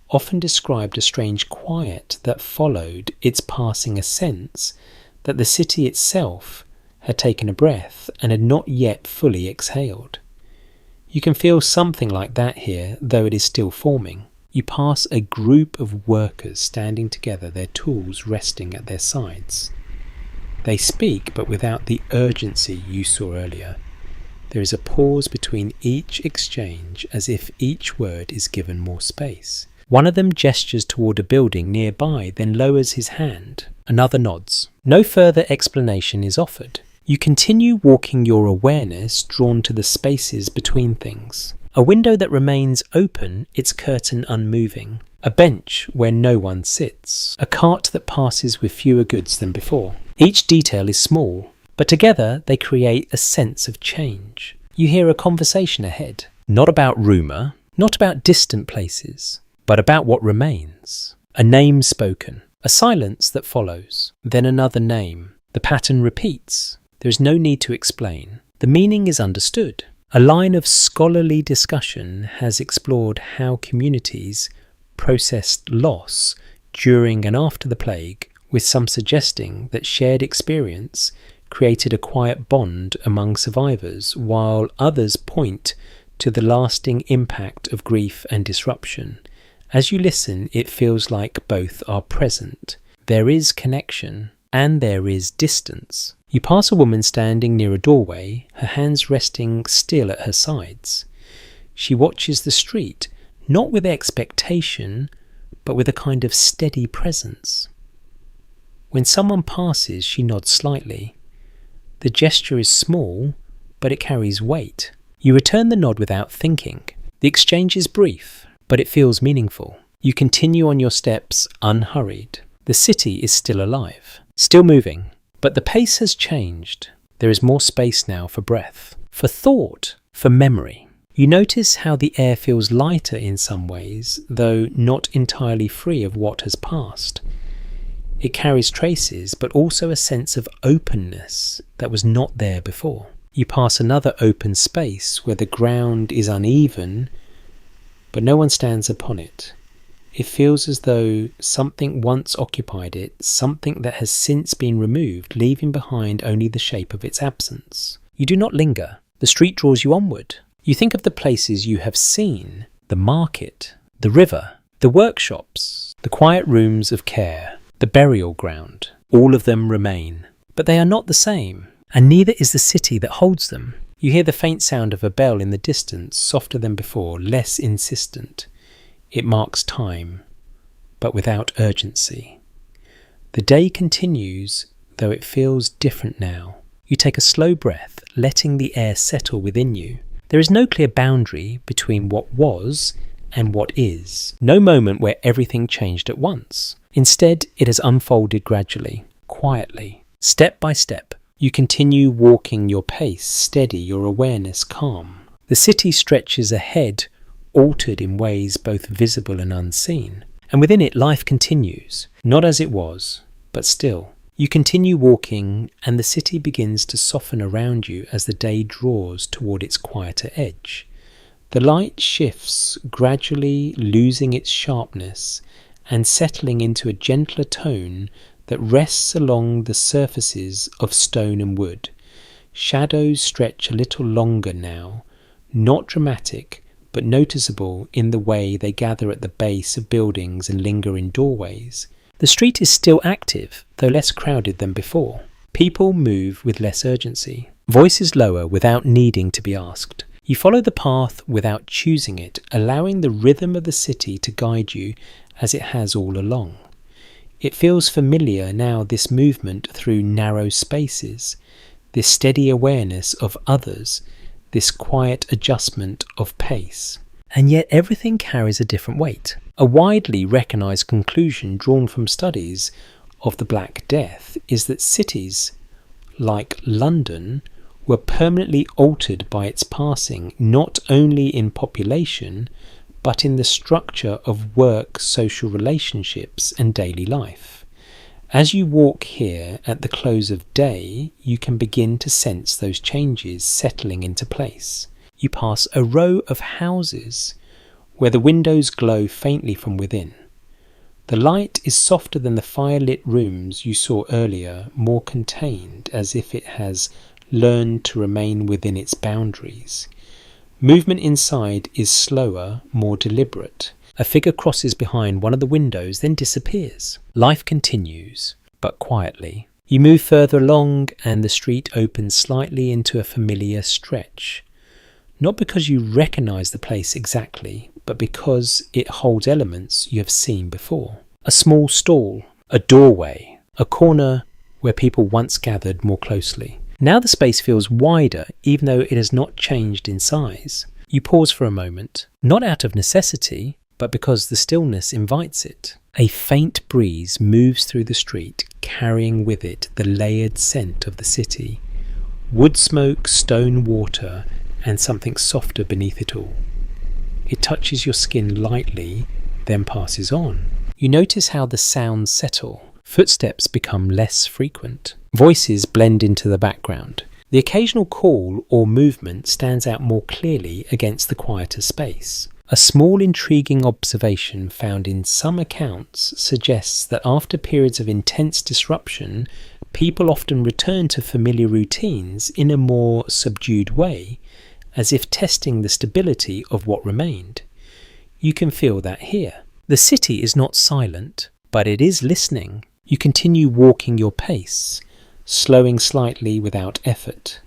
often described a strange quiet that followed its passing, a sense that the city itself had taken a breath and had not yet fully exhaled. You can feel something like that here, though it is still forming. You pass a group of workers standing together, their tools resting at their sides. They speak, but without the urgency you saw earlier. There is a pause between each exchange, as if each word is given more space. One of them gestures toward a building nearby, then lowers his hand. Another nods. No further explanation is offered. You continue walking, your awareness drawn to the spaces between things. A window that remains open, its curtain unmoving. A bench where no one sits. A cart that passes with fewer goods than before. Each detail is small, but together they create a sense of change. You hear a conversation ahead. Not about rumour, not about distant places, but about what remains. A name spoken. A silence that follows. Then another name. The pattern repeats. There is no need to explain. The meaning is understood. A line of scholarly discussion has explored how communities processed loss during and after the plague, with some suggesting that shared experience created a quiet bond among survivors, while others point to the lasting impact of grief and disruption. As you listen, it feels like both are present. There is connection and there is distance. You pass a woman standing near a doorway, her hands resting still at her sides. She watches the street, not with expectation, but with a kind of steady presence. When someone passes, she nods slightly. The gesture is small, but it carries weight. You return the nod without thinking. The exchange is brief, but it feels meaningful. You continue on your steps unhurried. The city is still alive, still moving, but the pace has changed. There is more space now for breath, for thought, for memory. You notice how the air feels lighter in some ways, though not entirely free of what has passed. It carries traces, but also a sense of openness that was not there before. You pass another open space where the ground is uneven, but no one stands upon it. It feels as though something once occupied it, something that has since been removed, leaving behind only the shape of its absence. You do not linger. The street draws you onward. You think of the places you have seen, the market, the river, the workshops, the quiet rooms of care, the burial ground. All of them remain. But they are not the same, and neither is the city that holds them. You hear the faint sound of a bell in the distance, softer than before, less insistent. It marks time, but without urgency. The day continues, though it feels different now. You take a slow breath, letting the air settle within you. There is no clear boundary between what was and what is. No moment where everything changed at once. Instead, it has unfolded gradually. quietly. Step by step, you continue walking your pace, steady, your awareness calm. The city stretches ahead, altered in ways both visible and unseen. And within it, life continues, not as it was, but still. You continue walking, and the city begins to soften around you as the day draws toward its quieter edge. The light shifts, gradually losing its sharpness and settling into a gentler tone that rests along the surfaces of stone and wood. Shadows stretch a little longer now, not dramatic, but noticeable in the way they gather at the base of buildings and linger in doorways. The street is still active, though less crowded than before. People move with less urgency. Voices lower without needing to be asked. You follow the path without choosing it, allowing the rhythm of the city to guide you as it has all along. It feels familiar now, this movement through narrow spaces, this steady awareness of others, this quiet adjustment of pace. And yet everything carries a different weight. A widely recognised conclusion drawn from studies of the Black Death is that cities, like London, were permanently altered by its passing, not only in population, but in the structure of work, social relationships, and daily life. As you walk here at the close of day, you can begin to sense those changes settling into place. You pass a row of houses where the windows glow faintly from within. The light is softer than the fire-lit rooms you saw earlier, more contained, as if it has learned to remain within its boundaries. Movement inside is slower, more deliberate. A figure crosses behind one of the windows, then disappears. Life continues, but quietly. You move further along, and the street opens slightly into a familiar stretch. Not because you recognise the place exactly, but because it holds elements you have seen before. A small stall, a doorway, a corner where people once gathered more closely. Now the space feels wider, even though it has not changed in size. You pause for a moment, not out of necessity, but because the stillness invites it. A faint breeze moves through the street, carrying with it the layered scent of the city. Wood smoke, stone water, and something softer beneath it all. It touches your skin lightly, then passes on. You notice how the sounds settle. Footsteps become less frequent. Voices blend into the background. The occasional call or movement stands out more clearly against the quieter space. A small intriguing observation found in some accounts suggests that after periods of intense disruption, people often return to familiar routines in a more subdued way, as if testing the stability of what remained. You can feel that here. The city is not silent, but it is listening. You continue walking your pace, slowing slightly without effort.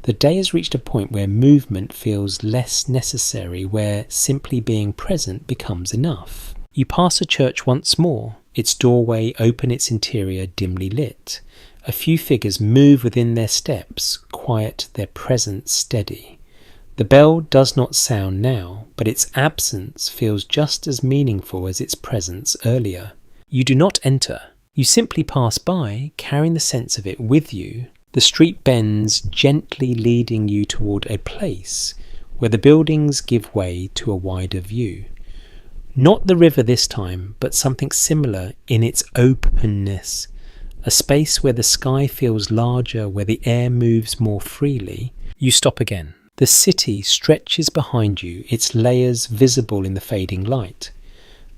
The day has reached a point where movement feels less necessary, where simply being present becomes enough. You pass a church once more, its doorway open, its interior dimly lit. A few figures move within their steps, quiet, their presence steady. The bell does not sound now, but its absence feels just as meaningful as its presence earlier. You do not enter. You simply pass by, carrying the sense of it with you. The street bends, gently leading you toward a place where the buildings give way to a wider view. Not the river this time, but something similar in its openness. A space where the sky feels larger, where the air moves more freely. You stop again. The city stretches behind you, its layers visible in the fading light.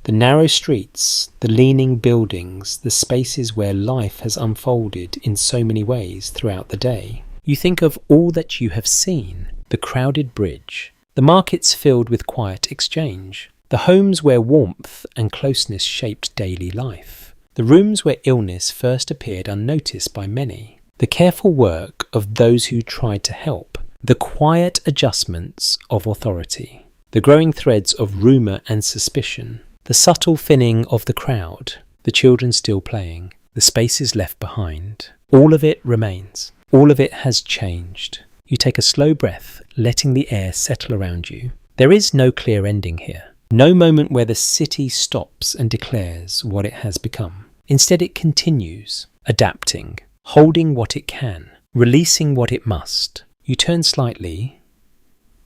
The narrow streets, the leaning buildings, the spaces where life has unfolded in so many ways throughout the day. You think of all that you have seen, the crowded bridge, the markets filled with quiet exchange, the homes where warmth and closeness shaped daily life, the rooms where illness first appeared unnoticed by many, the careful work of those who tried to help, the quiet adjustments of authority, the growing threads of rumour and suspicion, the subtle thinning of the crowd, the children still playing, the spaces left behind. All of it remains. All of it has changed. You take a slow breath, letting the air settle around you. There is no clear ending here. No moment where the city stops and declares what it has become. Instead it continues, adapting, holding what it can, releasing what it must. You turn slightly,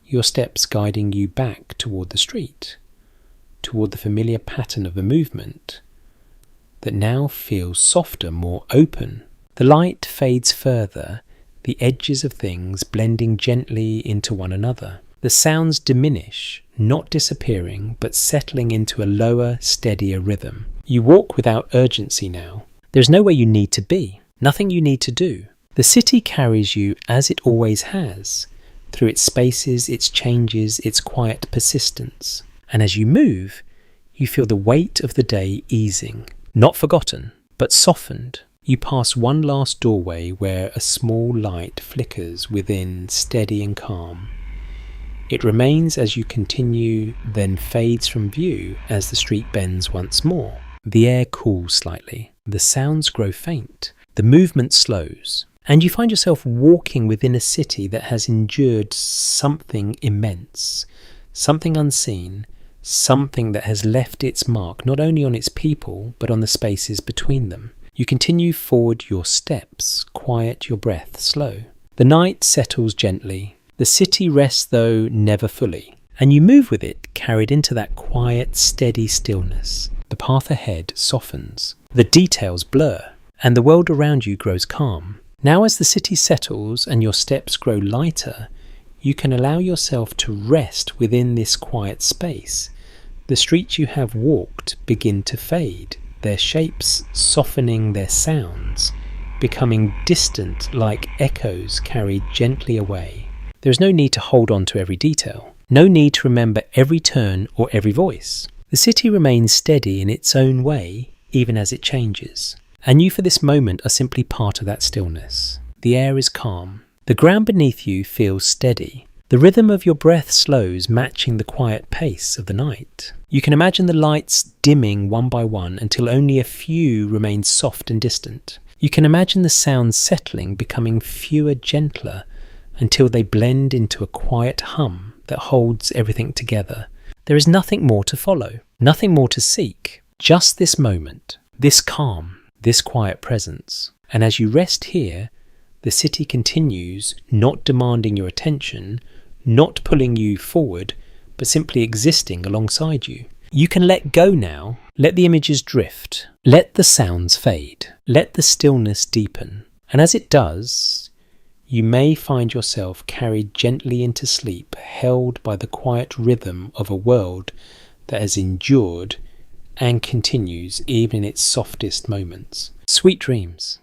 your steps guiding you back toward the street, toward the familiar pattern of a movement that now feels softer, more open. The light fades further, the edges of things blending gently into one another. The sounds diminish, not disappearing, but settling into a lower, steadier rhythm. You walk without urgency now. There's nowhere you need to be, nothing you need to do. The city carries you as it always has, through its spaces, its changes, its quiet persistence. And as you move, you feel the weight of the day easing. Not forgotten, but softened. You pass one last doorway where a small light flickers within, steady and calm. It remains as you continue, then fades from view as the street bends once more. The air cools slightly, the sounds grow faint, the movement slows, and you find yourself walking within a city that has endured something immense, something unseen, something that has left its mark not only on its people, but on the spaces between them. You continue forward your steps, quiet your breath, slow. The night settles gently. The city rests though never fully, and you move with it, carried into that quiet, steady stillness. The path ahead softens, the details blur, and the world around you grows calm. Now as the city settles and your steps grow lighter, you can allow yourself to rest within this quiet space. The streets you have walked begin to fade, their shapes softening, their sounds becoming distant like echoes carried gently away. There is no need to hold on to every detail, no need to remember every turn or every voice. The city remains steady in its own way, even as it changes, and you for this moment are simply part of that stillness. The air is calm, the ground beneath you feels steady. The rhythm of your breath slows, matching the quiet pace of the night. You can imagine the lights dimming one by one until only a few remain soft and distant. You can imagine the sounds settling, becoming fewer, gentler, until they blend into a quiet hum that holds everything together. There is nothing more to follow, nothing more to seek, just this moment, this calm, this quiet presence. And as you rest here, the city continues, not demanding your attention, not pulling you forward, but simply existing alongside you. You can let go now, let the images drift, let the sounds fade, let the stillness deepen. And as it does, you may find yourself carried gently into sleep, held by the quiet rhythm of a world that has endured and continues even in its softest moments. Sweet dreams.